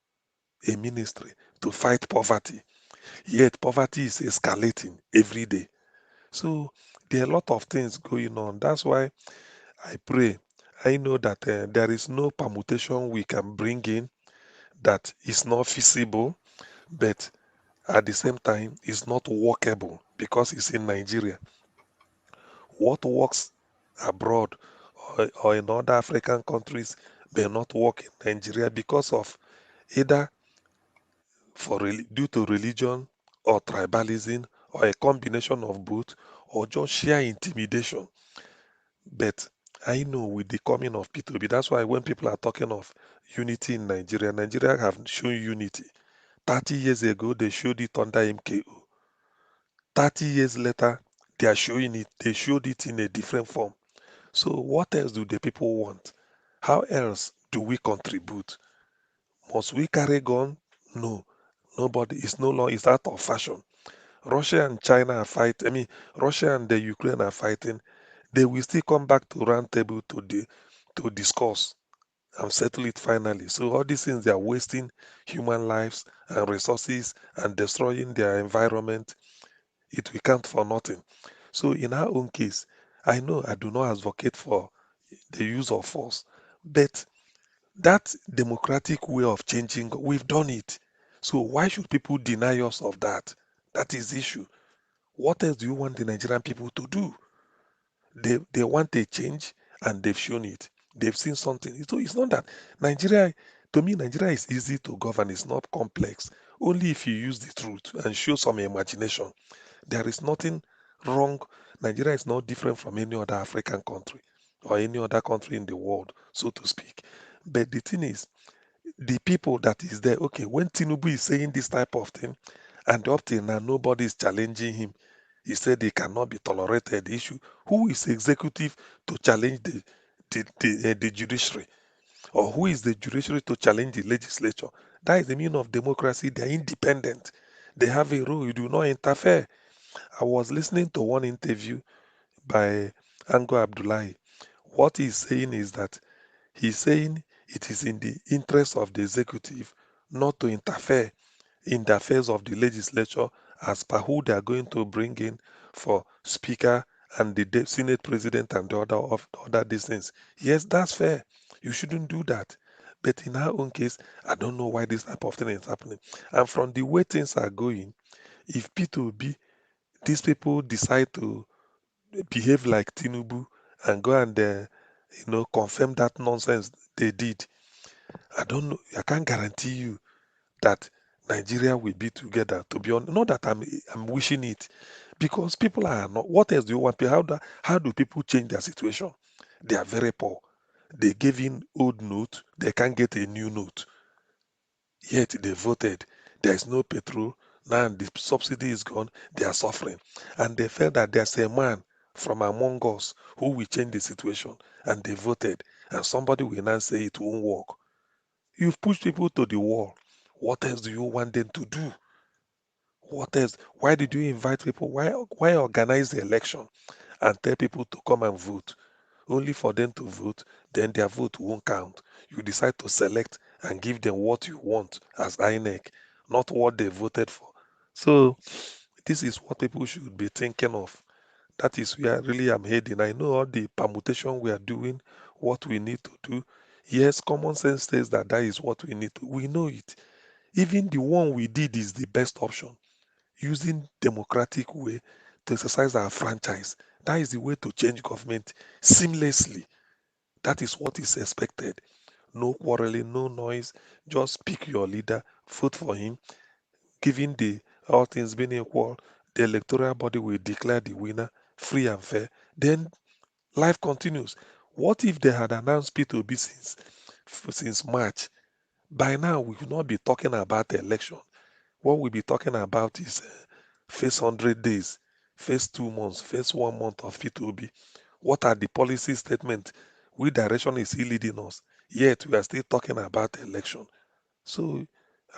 a ministry, to fight poverty? Yet poverty is escalating every day. So there are a lot of things going on. That's why I pray. I know that there is no permutation we can bring in that is not feasible, but at the same time, it's not workable because it's in Nigeria. What works abroad or in other African countries may not work in Nigeria because of either due to religion or tribalism or a combination of both, or just sheer intimidation. But I know with the coming of P2B, that's why when people are talking of unity in Nigeria, Nigeria have shown unity. 30 years ago, they showed it under MKO. 30 years later, they are showing it. They showed it in a different form. So what else do the people want? How else do we contribute? Must we carry gun? No. Nobody. It's no longer. It's out of fashion. Russia and China are fighting. I mean, Russia and the Ukraine are fighting. They will still come back to round table to discuss and settle it finally. So all these things, they are wasting human lives and resources and destroying their environment. It will count for nothing. So in our own case, I know I do not advocate for the use of force, but that democratic way of changing, we've done it. So why should people deny us of that? That is the issue. What else do you want the Nigerian people to do? They want a change, and they've shown it. They've seen something. So it's not that Nigeria, to me, Nigeria is easy to govern. It's not complex. Only if you use the truth and show some imagination. There is nothing wrong. Nigeria is not different from any other African country or any other country in the world, so to speak. But the thing is, the people that is there, okay, when Tinubu is saying this type of thing, and up till now nobody is challenging him, he said they cannot be tolerated. The issue, who is executive to challenge the judiciary? Or who is the judiciary to challenge the legislature? That is the meaning of democracy. They are independent. They have a role. You do not interfere. I was listening to one interview by Ango Abdullahi. What he's saying is that he's saying it is in the interest of the executive not to interfere in the affairs of the legislature as per who they are going to bring in for speaker and the senate president and the other these things. Yes, that's fair. You shouldn't do that. But in our own case, I don't know why this type of thing is happening. And from the way things are going, if P2B, these people decide to behave like Tinubu and go and confirm that nonsense they did, I don't know. I can't guarantee you that Nigeria will be together. To be honest, not that I'm wishing it, because people are not. What else do you want? How do people change their situation? They are very poor. They gave in old note. They can't get a new note. Yet they voted. There is no petrol. Now the subsidy is gone. They are suffering. And they felt that there's a man from among us who will change the situation. And they voted. And somebody will now say it won't work. You've pushed people to the wall. What else do you want them to do? What else? Why did you invite people? Why organize the election and tell people to come and vote? Only for them to vote, then their vote won't count. You decide to select and give them what you want as INEC, not what they voted for. So this is what people should be thinking of. That is where really I'm heading. I know all the permutation we are doing, what we need to do. Yes, common sense says that that is what we need to. We know it. Even the one we did is the best option. Using democratic way to exercise our franchise. That is the way to change government seamlessly. That is what is expected. No quarreling, no noise. Just pick your leader, vote for him. Given the all things being equal, the electoral body will declare the winner free and fair. Then life continues. What if they had announced P2B since March? By now, we would not be talking about the election. What we'll be talking about is first 100 days, first 2 months, first 1 month of P2B. What are the policy statements? Which direction is he leading us? Yet we are still talking about election. So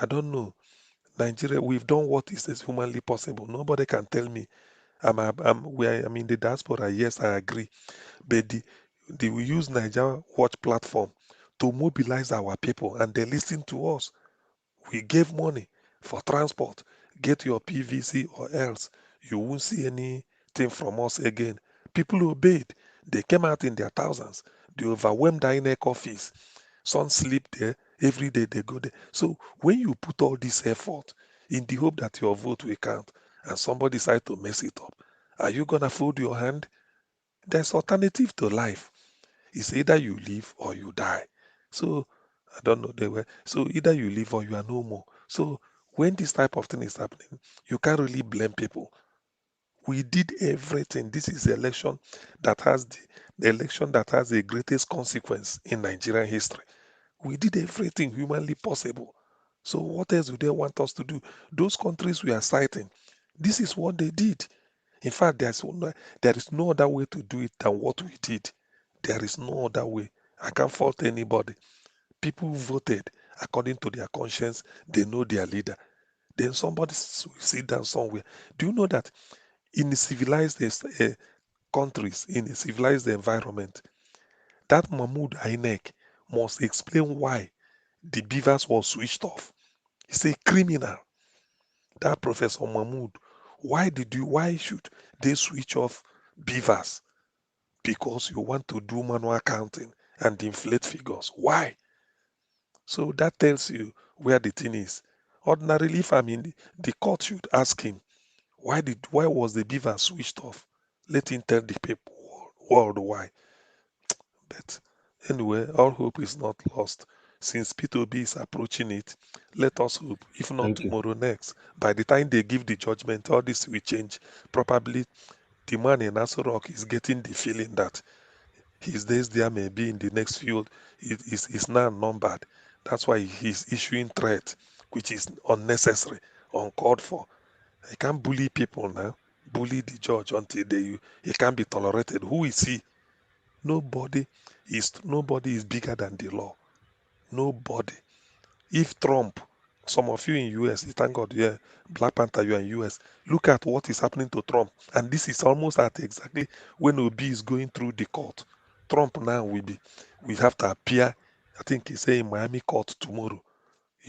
I don't know. Nigeria, we've done what is humanly possible. Nobody can tell me I'm in the diaspora. Yes, I agree. But we use Nigeria Watch platform to mobilize our people and they listen to us. We gave money for transport. Get your PVC or else you won't see anything from us again. People obeyed. They came out in their thousands. They overwhelmed the INEC office. Some sleep there. Every day they go there. So when you put all this effort in the hope that your vote will count and somebody decide to mess it up, are you going to fold your hand? There's alternative to life. It's either you live or you die. So I don't know the way. So either you live or you are no more. So when this type of thing is happening, you can't really blame people. We did everything. This is the election that has the election that has the greatest consequence in Nigerian history. We did everything humanly possible. So what else do they want us to do? Those countries we are citing, this is what they did. In fact, there is no other way to do it than what we did. There is no other way. I can't fault anybody. People voted according to their conscience. They know their leader. Then somebody sit down somewhere. Do you know that in civilized countries, in a civilized environment, that Mahmoud Ainek must explain why the beavers was switched off. He's a criminal. That Professor Mahmoud, why should they switch off beavers? Because you want to do manual counting and inflate figures. Why? So that tells you where the thing is. Ordinarily, if I'm in the court should ask him, why was the beaver switched off? Let him tell the people world why. But anyway, all hope is not lost. Since P2B is approaching it, let us hope, if not Thank you. tomorrow, next. By the time they give the judgment, all this will change. Probably the man in Aso is getting the feeling that his days there may be in the next field is now numbered. That's why he's issuing threat, which is unnecessary, uncalled for. He can't bully people now, bully the judge until he can't be tolerated. Who is he? Nobody is bigger than the law. Nobody. If Trump, some of you in US, thank God, yeah, Black Panther, you are in US. Look at what is happening to Trump, and this is almost at exactly when Obi is going through the court. Trump now we have to appear. I think he's saying Miami court tomorrow.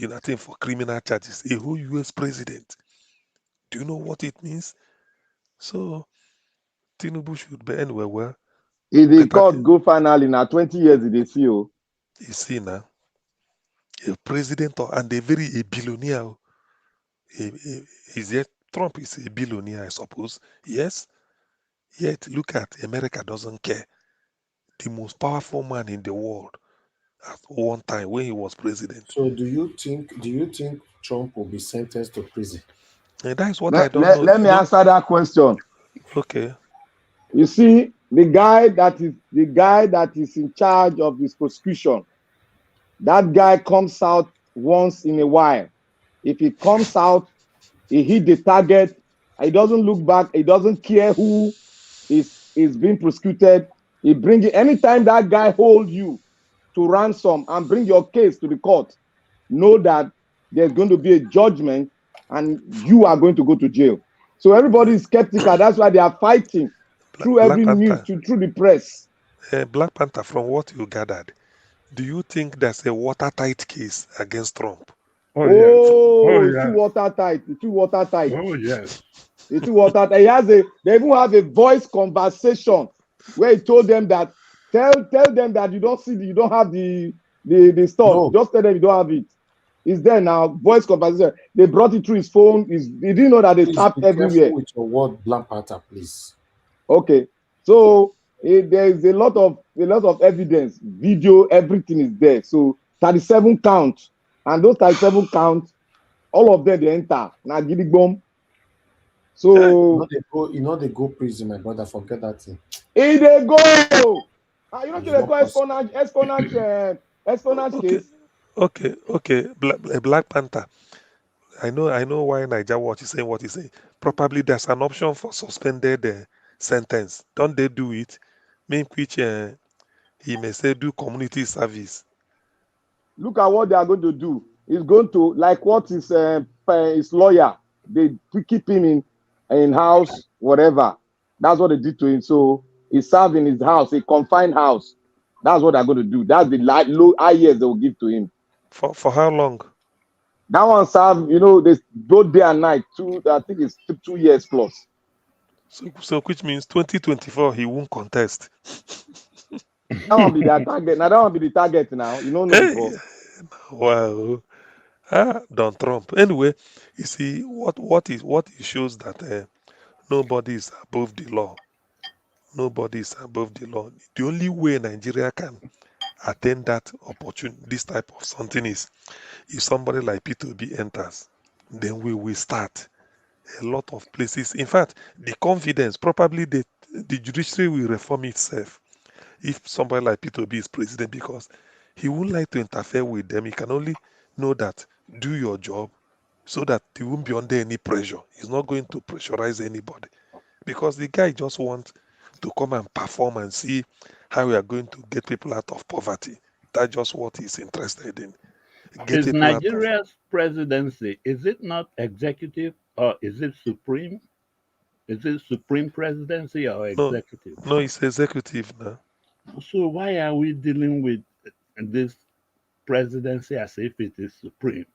I think for criminal charges. A whole US president. Do you know what it means? So Tinubu should be anyway. Well, If the better court go finally now 20 years they see you. you see now a president and a billionaire. Is yet Trump is a billionaire, I suppose. Yes. Yet look at America doesn't care. The most powerful man in the world at one time when he was president. So do you think Trump will be sentenced to prison? And that is what I Let, don't let, know. let me answer that question. Okay. You see, the guy that is in charge of this prosecution, that guy comes out once in a while. If he comes out, he hit the target. He doesn't look back. He doesn't care who is being prosecuted. He bring it anytime that guy hold you to ransom and bring your case to the court. Know that there's going to be a judgment and you are going to go to jail. So everybody is skeptical. That's why they are fighting through Black every news, Panther. through the press. Black Panther, from what you gathered, do you think there's a watertight case against Trump? Oh yes. Oh, Oh it's too yes. watertight. It's too watertight. Oh yes. It's too watertight. They even have a voice conversation where he told them that tell them that you don't have the stuff. No. Just tell them you don't have it. It's there now. Voice conversation. They brought it through his phone. He didn't know that they Please tap be everywhere. careful with your word, Black Panther, please. Okay. So there is a lot of evidence, video, everything is there. So 37 counts, and those 37 counts, all of them they enter. Now giddy bomb. So They go prison, my brother. Forget that thing. here they go. You know It's they not call possible. espionage Okay. case. Okay. Black Panther. I know why Niger Watch is saying what he's saying. Probably there's an option for suspended sentence. Don't they do it? Mean which he may say do community service. Look at what they are going to do. He's going to like what his lawyer. They keep him in house, whatever. That's what they did to him. So he's served in his house, a confined house. That's what they're going to do. That's the low high years they will give to him. For how long? That one served, they both day and night. I think it's 2 years plus. So which means 2024 he won't contest. That one be their target. Now that one be the target now. You don't know Hey, before. wow. Donald Trump. Anyway, you see what it shows that nobody is above the law. Nobody is above the law. The only way Nigeria can attain that opportunity, this type of something, is if somebody like P2B enters, then we will start a lot of places. In fact, the confidence, probably the judiciary will reform itself if somebody like P2B is president, because he wouldn't like to interfere with them. He can only know that do your job so that he won't be under any pressure. He's not going to pressurize anybody, because the guy just wants to come and perform and see how we are going to get people out of poverty. That's just what he's interested in. Get Is people out of. Nigeria's presidency, is it not executive or is it supreme? Is it supreme presidency or No, executive? no, it's executive now. So why are we dealing with this presidency as if it is supreme?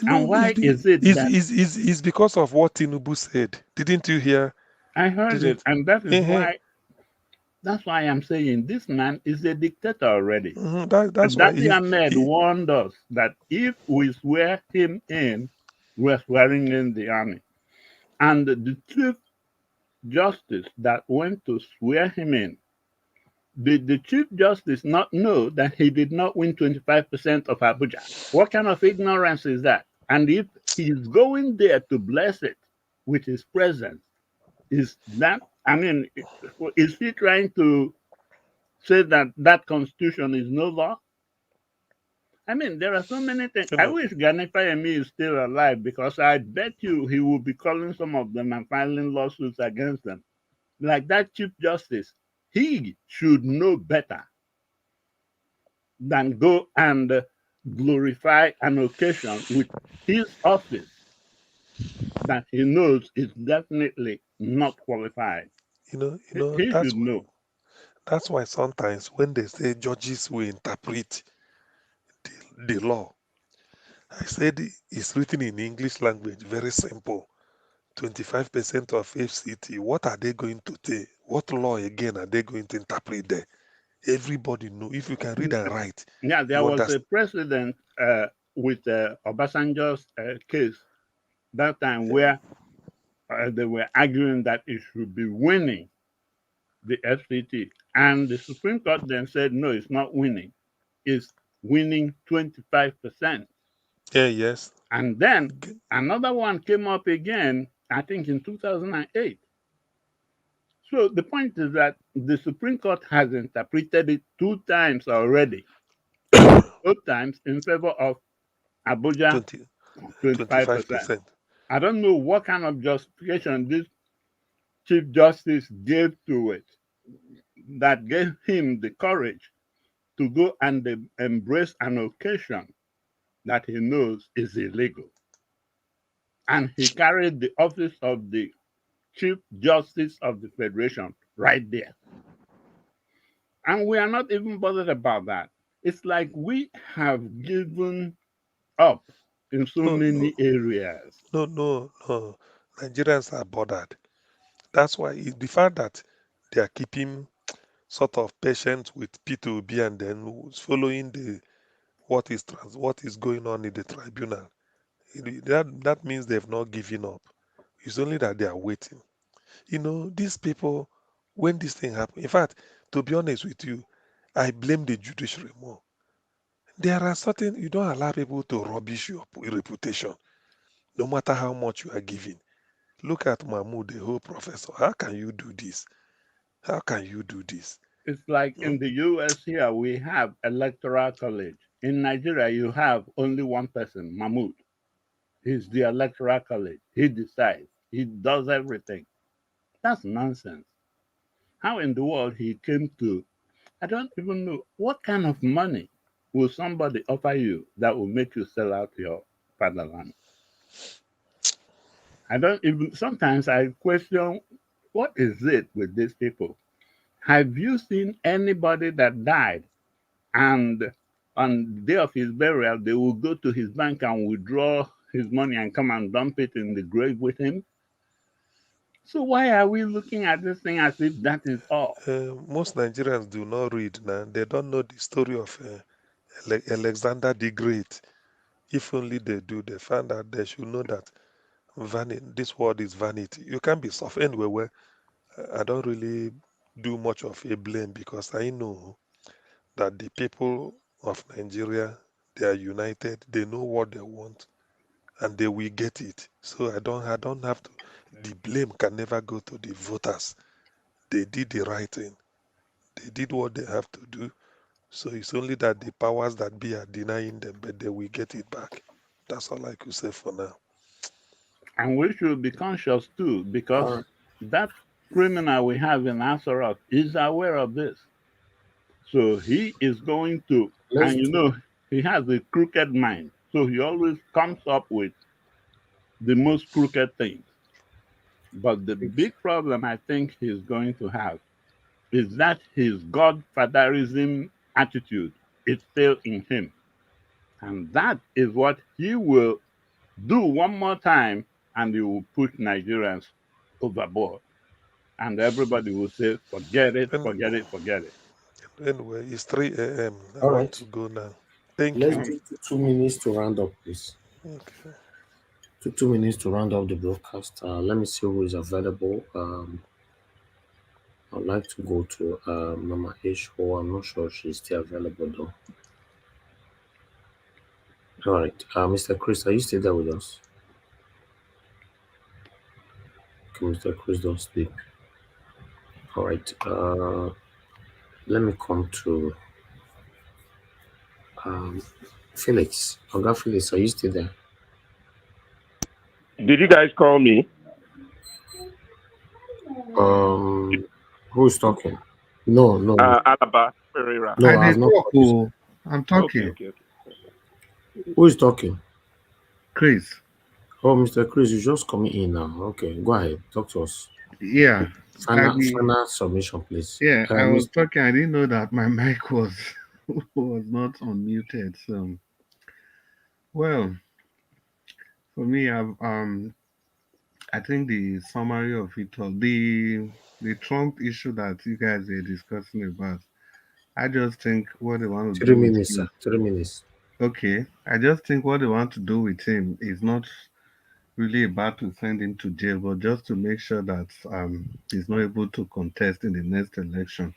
No, And why is it that it's because of what Tinubu said. Didn't you hear? I heard it, and that is Mhm, why that's why I'm saying this man is a dictator already. that's why Daddy Ahmed warned us that if we swear him in, we're swearing in the army. And the chief justice that went to swear him in, did the chief justice not know that he did not win 25% of Abuja? What kind of ignorance is that? And if he's going there to bless it with his presence, is that, I mean, is he trying to say that that constitution is no law? I mean, there are so many things. You I know, wish Ganifa Emi is still alive because I bet you he will be calling some of them and filing lawsuits against them. Like that Chief Justice, he should know better than go and glorify an occasion with his office that he knows is definitely not qualified. He should know. that's why sometimes when they say judges will interpret the law, I said it's written in English language, very simple. 25% of FCT, what are they going to take? What law again are they going to interpret there? Everybody know. If you can read and write, Yeah, there you was a understand. precedent with Obasanjo's case that time where they were arguing that it should be winning the FCT. And the Supreme Court then said, no, it's not winning. It's winning 25%. Yeah, yes. And then another one came up again, I think in 2008. So the point is that the Supreme Court has interpreted it two times already, both times in favor of Abuja 20, 25%. 25%. I don't know what kind of justification this Chief Justice gave to it that gave him the courage to go and embrace an occasion that he knows is illegal. And he carried the office of the Chief Justice of the Federation right there. And we are not even bothered about that. It's like we have given up in so No, no, many areas. no. Nigerians are bothered. That's why the fact that they are keeping sort of patient with P2B and then following the what is going on in the tribunal. That means they've not given up. It's only that they are waiting. These people, when this thing happens, in fact, to be honest with you, I blame the judiciary more. There are certain, you don't allow people to rubbish your reputation, no matter how much you are giving. Look at Mahmoud, the whole professor. How can you do this? How can you do this? It's like Hmm? in the US here, we have electoral college. In Nigeria, you have only one person, Mahmoud. He's the electoral college. He decides. He does everything. That's nonsense. How in the world he came to, I don't even know what kind of money will somebody offer you that will make you sell out your fatherland. I don't even, sometimes I question what is it with these people? Have you seen anybody that died and on the day of his burial, they will go to his bank and withdraw his money and come and dump it in the grave with him? So why are we looking at this thing as if that is all? Most Nigerians do not read now. They don't know the story of Alexander the Great. If only they do, they find out they should know that this world is vanity. You can't be soft. Anyway, I don't really do much of a blame because I know that the people of Nigeria, they are united. They know what they want and they will get it. So I don't have to. The blame can never go to the voters. They did the right thing. They did what they have to do. So it's only that the powers that be are denying them, but they will get it back. That's all I could say for now. And we should be conscious too, All because right, that criminal we have in Asarat is aware of this. So he is going to, let's and you do. know, he has a crooked mind. So he always comes up with the most crooked things. But the big problem I think he's going to have is that his godfatherism attitude is still in him. And that is what he will do one more time, and he will push Nigerians overboard. And everybody will say, forget it, And forget it, forget it. anyway, it's 3 a.m. I All want right, to go now. Thank let's you. do 2 minutes to round up, please. Okay. 2 minutes to round up the broadcast. Let me see who is available. I'd like to go to Mama H. Oh, I'm not sure she's still available though. All right, Mr. Chris, are you still there with us? Okay, Mr. Chris, don't speak. All right, let me come to Felix. Oga Felix, are you still there? Did you guys call me? Who's talking? No, no, no. Alaba Pereira. No, I I did have not talk. called you. Oh, I'm Okay, talking. okay, okay. Who is talking? Chris. Oh, Mr. Chris, you just coming in now. Okay, go ahead. Talk to us. Yeah. Final submission, please. I was Mr. talking. I didn't know that my mic was was not unmuted. So, well, for me, I think the summary of it all, the Trump issue that you guys are discussing about, I just think what they want to Three do with minutes, sir. him. 3 minutes. Okay, I just think what they want to do with him is not really about to send him to jail, but just to make sure that he's not able to contest in the next election.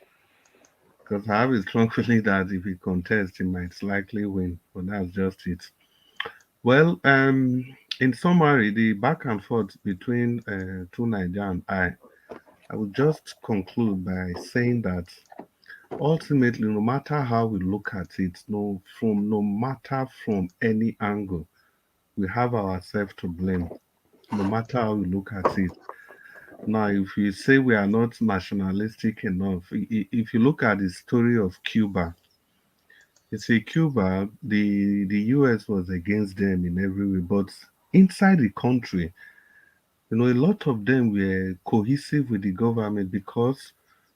Because I have a strong feeling that if he contests, he might likely win. But that's just it. Well, in summary, the back and forth between two Nigeria and I would just conclude by saying that ultimately, no matter how we look at it, no matter from any angle, we have ourselves to blame. No matter how we look at it. Now, if you say we are not nationalistic enough, if you look at the story of Cuba, you see, Cuba, the US was against them in every way, but inside the country, a lot of them were cohesive with the government because,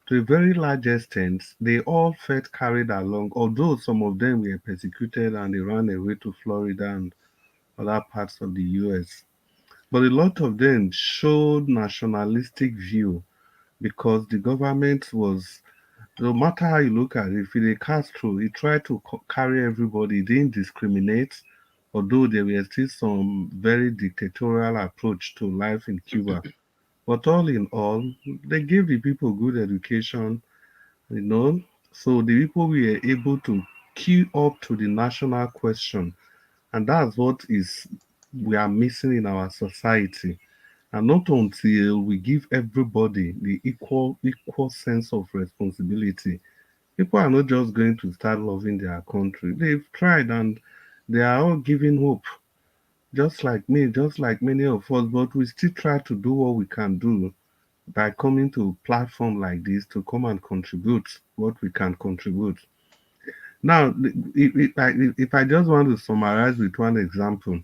to a very large extent, they all felt carried along, although some of them were persecuted and they ran away to Florida and other parts of the US. But a lot of them showed nationalistic view because the government was, no matter how you look at it, if it Castro, he tried to carry everybody, he didn't discriminate, although there were still some very dictatorial approach to life in Cuba. But all in all, they gave the people good education, you know. So the people were able to queue up to the national question, and that's what is we are missing in our society. And not until we give everybody the equal sense of responsibility, people are not just going to start loving their country. They've tried and they are all giving hope, just like me, just like many of us, but we still try to do what we can do by coming to a platform like this to come and contribute what we can contribute. Now, if I just want to summarize with one example,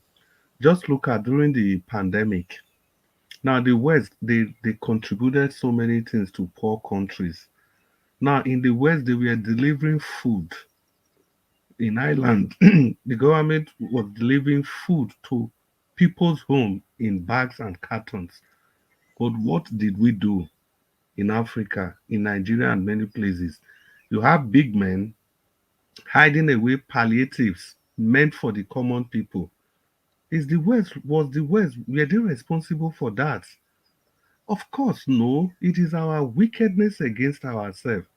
just look at during the pandemic. Now, the West, they contributed so many things to poor countries. Now, in the West, they were delivering food. In Ireland, the government was delivering food to people's home in bags and cartons. But what did we do in Africa, in Nigeria, and many places? You have big men hiding away palliatives meant for the common people. The West, were they responsible for that? Of course, no. It is our wickedness against ourselves.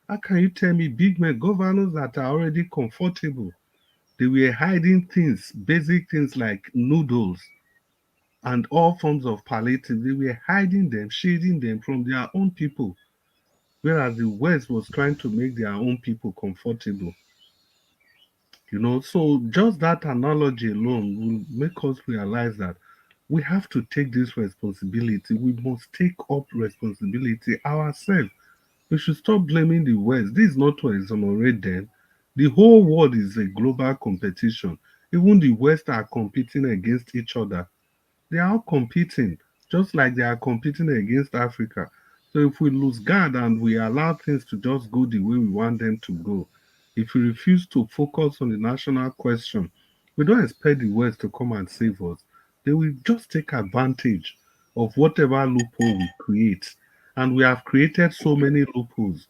How can you tell me big men, governors that are already comfortable, they were hiding things, basic things like noodles and all forms of palliative, they were hiding them, shading them from their own people, whereas the West was trying to make their own people comfortable. So just that analogy alone will make us realize that we have to take this responsibility. We must take up responsibility ourselves. We should stop blaming the West. This is not to exonerate them. The whole world is a global competition. Even the West are competing against each other. They are all competing, just like they are competing against Africa. So if we lose guard and we allow things to just go the way we want them to go, if we refuse to focus on the national question, we don't expect the West to come and save us. They will just take advantage of whatever loophole we create. And we have created so many loopholes.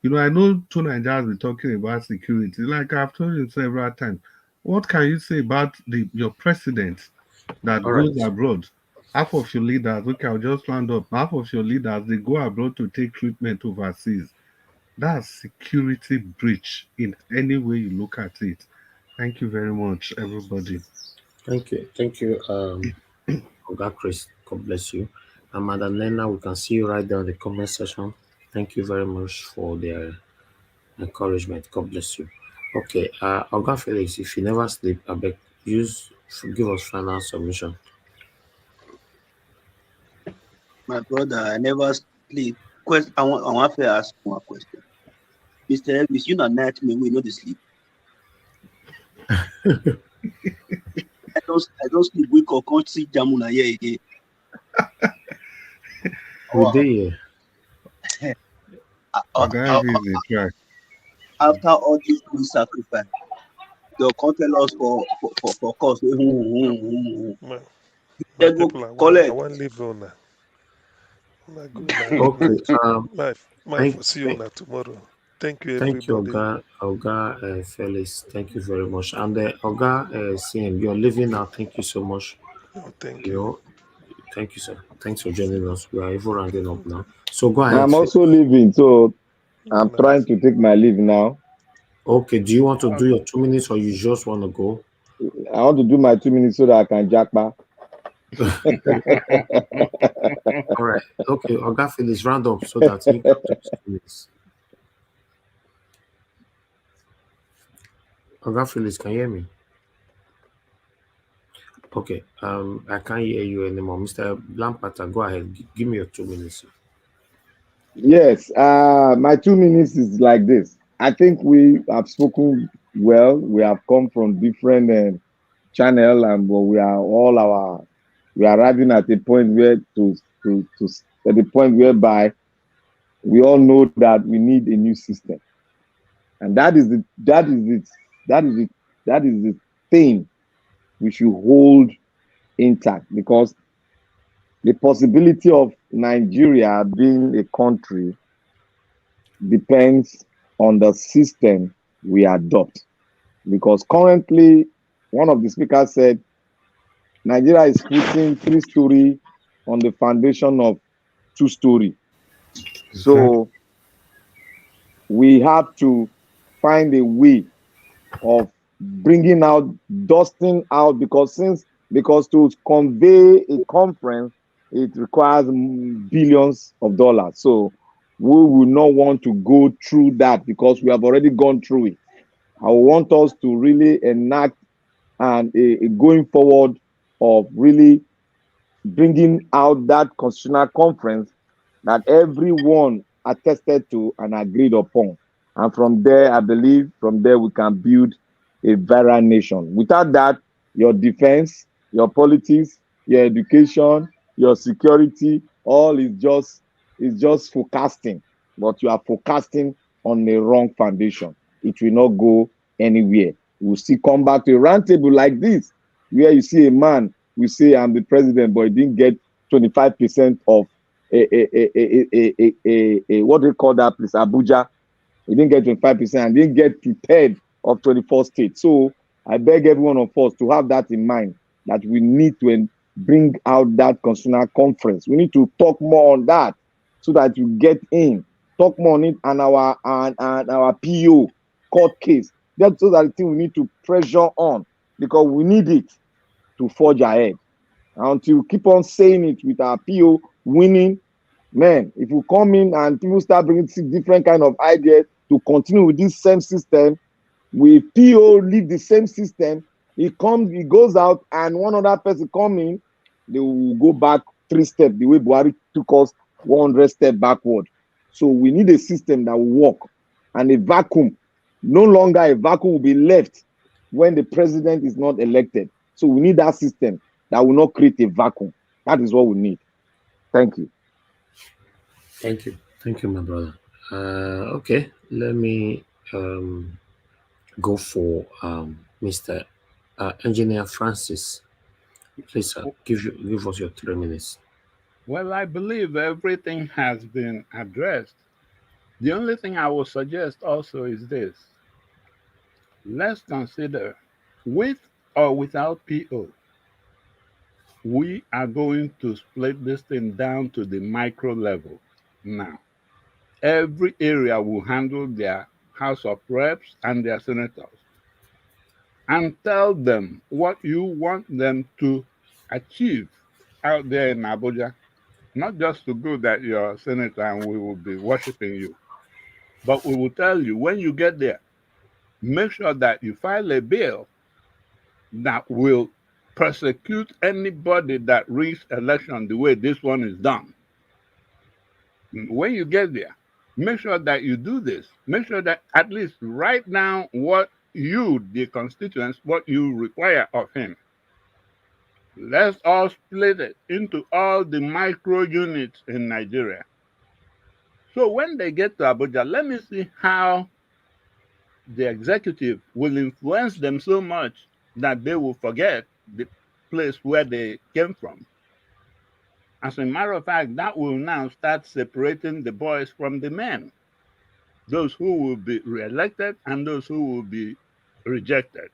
I know two Nigerians will be talking about security. Like I've told you several times, what can you say about your president that All goes right. abroad? Half of your leaders, okay, I'll just round up. Half of your leaders, they go abroad to take treatment overseas. That's security breach in any way you look at it. Thank you very much, everybody. Thank you. Thank you, Oga Chris. God bless you. And Madam Lena, we can see you right there in the comment section. Thank you very much for the encouragement. God bless you. Okay, Oga Felix, if you never sleep, I beg, give us final submission. My brother, I never sleep. I want to ask one question. Mr. Elvis, you not nightmare, we know the sleep. I don't sleep, wake up, can't see Jamuna here again. We did. After all this great sacrifice, they'll come tell us for cost. My people, I collect. want to leave on. Okay. My for see you tomorrow. Thank you, Thank you, everybody. Oga Felix. Thank you very much. And Oga CM, you're leaving now. Thank you so much. Oh, thank you. Thank you, sir. Thanks for joining us. We are even rounding up now. So go ahead. I'm also leaving, so I'm trying to take my leave now. Okay. Do you want to do your 2 minutes, or you just want to go? I want to do my 2 minutes so that I can jack back. All right. Okay. Oga Felix, round up so that you can take 2 minutes. Oga Felix, can you hear me? Okay. I can't hear you anymore. Mr. Blampata, go ahead. Give me your 2 minutes. Yes. My 2 minutes is like this. I think we have spoken well. We have come from different channel, and we are arriving at a point where at the point whereby we all know that we need a new system, and that is the thing we should hold intact, because the possibility of Nigeria being a country depends on the system we adopt. Because currently, one of the speakers said Nigeria is putting 3-story on the foundation of 2-story. So we have to find a way of bringing out, dusting out, because to convey a conference, it requires billions of dollars. So we will not want to go through that, because we have already gone through it. I want us to really enact and going forward of really bringing out that constitutional conference that everyone attested to and agreed upon. And from there, I believe from there we can build a viral nation. Without that, your defense, your politics, your education, your security, all is just forecasting. But you are forecasting on the wrong foundation. It will not go anywhere. We'll still come back to a round table like this, where you see a man, we say I'm the president, but he didn't get 25% of what do you call that place, Abuja. He didn't get 25% and didn't get to third of 24 states. So I beg every one of us to have that in mind, that we need to bring out that constitutional conference. We need to talk more on that so that you get in, talk more on it, and our PO court case. That's so that the thing we need to pressure on, because we need it to forge ahead. Until we keep on saying it with our PO winning, man, if we come in and people start bringing different kind of ideas to continue with this same system, we PO leave the same system, he goes out, and one other person come in, they will go back 3 steps, the way Buhari took us 100 steps backward. So we need a system that will work, and a vacuum, no longer a vacuum will be left when the president is not elected. So we need that system that will not create a vacuum. That is what we need. Thank you. Thank you, my brother. Okay, let me go for Mr. Engineer Francis. Please, sir, give us your 3 minutes. Well, I believe everything has been addressed. The only thing I will suggest also is this. Let's consider, with or without PO, we are going to split this thing down to the micro level now. Every area will handle their House of Reps and their senators, and tell them what you want them to achieve out there in Abuja. Not just to go that you're a senator and we will be worshiping you, but we will tell you when you get there, make sure that you file a bill that will persecute anybody that rigs election the way this one is done. When you get there, make sure that you do this. Make sure that at least write down what you, the constituents, what you require of him. Let's all split it into all the micro units in Nigeria. So when they get to Abuja, let me see how the executive will influence them so much that they will forget the place where they came from. As a matter of fact, that will now start separating the boys from the men, those who will be re-elected and those who will be rejected.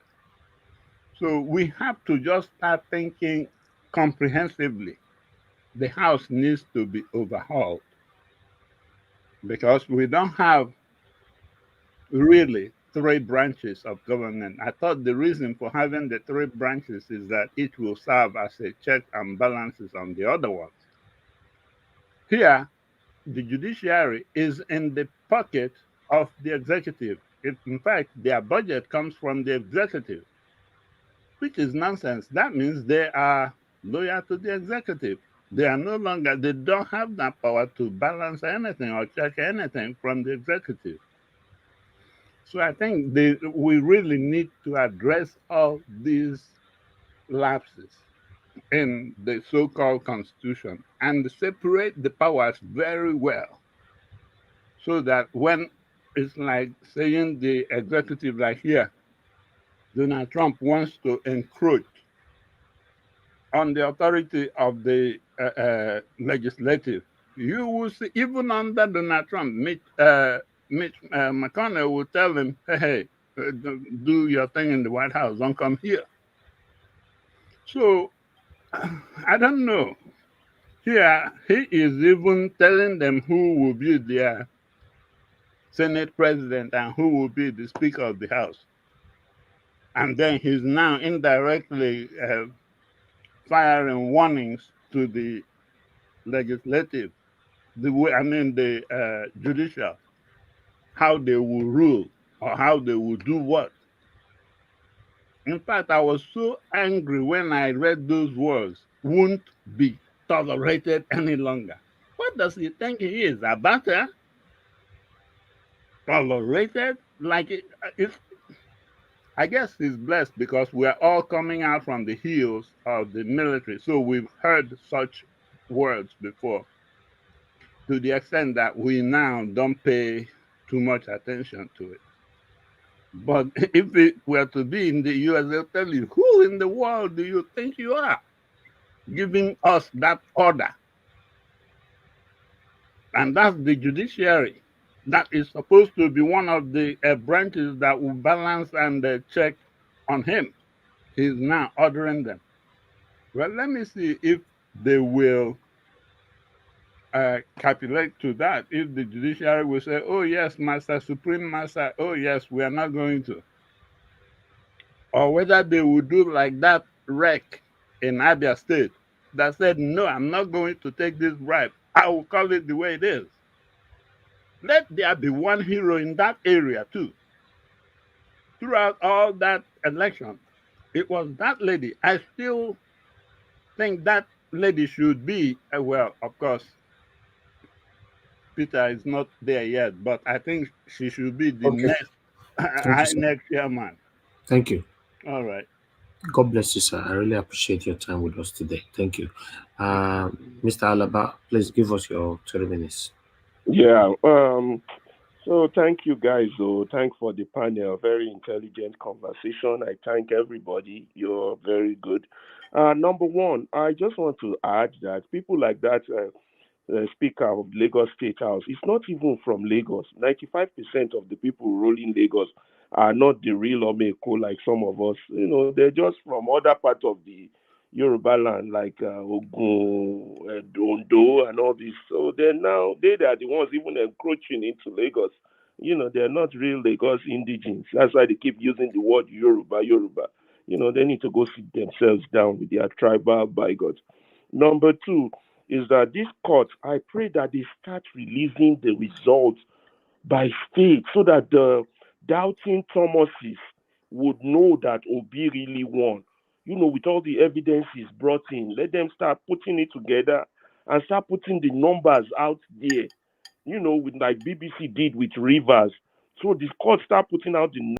So we have to just start thinking comprehensively. The house needs to be overhauled because we don't have really three branches of government. I thought the reason for having the three branches is that it will serve as a check and balances on the other ones. Here, the judiciary is in the pocket of the executive. In fact, their budget comes from the executive, which is nonsense. That means they are loyal to the executive. They are no longer, they don't have that power to balance anything or check anything from the executive. So I think we really need to address all these lapses in the so-called constitution and separate the powers very well so that when it's like saying the executive, like here, Donald Trump wants to encroach on the authority of the legislative. You will see, even under Donald Trump, Mitch McConnell will tell him, hey, do your thing in the White House, don't come here. So, I don't know. Here, he is even telling them who will be their Senate president and who will be the Speaker of the House. And then he's now indirectly firing warnings to the legislative, the judicial, how they will rule or how they will do what. In fact, I was so angry when I read those words, won't be tolerated any longer. What does he think he is, a batter? Tolerated? Like, I guess he's blessed because we're all coming out from the heels of the military. So we've heard such words before to the extent that we now don't pay too much attention to it. But if it were to be in the US, they'll tell you, who in the world do you think you are giving us that order? And that's the judiciary. That is supposed to be one of the branches that will balance and check on him. He's now ordering them. Well, let me see if they will capitulate to that. If the judiciary will say, oh, yes, Master Supreme Master, oh, yes, we are not going to. Or whether they will do like that wreck in Abia State that said, no, I'm not going to take this bribe. I will call it the way it is. Let there be one hero in that area, too. Throughout all that election, it was that lady. I still think that lady should be, well, of course, Peter is not there yet, but I think she should be the Okay. next chairman. Thank you. All right. God bless you, sir. I really appreciate your time with us today. Thank you. Mr. Alaba, please give us your 20 minutes. Yeah. So thank you guys. Thank for the panel. Very intelligent conversation. I thank everybody. You're very good. Number one, I just want to add that people like that Speaker of Lagos State House, it's not even from Lagos. 95% of the people ruling Lagos are not the real Omeko like some of us. They're just from other parts of the Yoruba land like Ogun, Ondo, and all this. So they are the ones even encroaching into Lagos. They're not real Lagos indigenes. That's why they keep using the word Yoruba, Yoruba. They need to go sit themselves down with their tribal bygones. Number two is that this court, I pray that they start releasing the results by state so that doubting Thomases would know that Obi really won. With all the evidences brought in, let them start putting it together and start putting the numbers out there, with like BBC did with Rivers. So this court start putting out the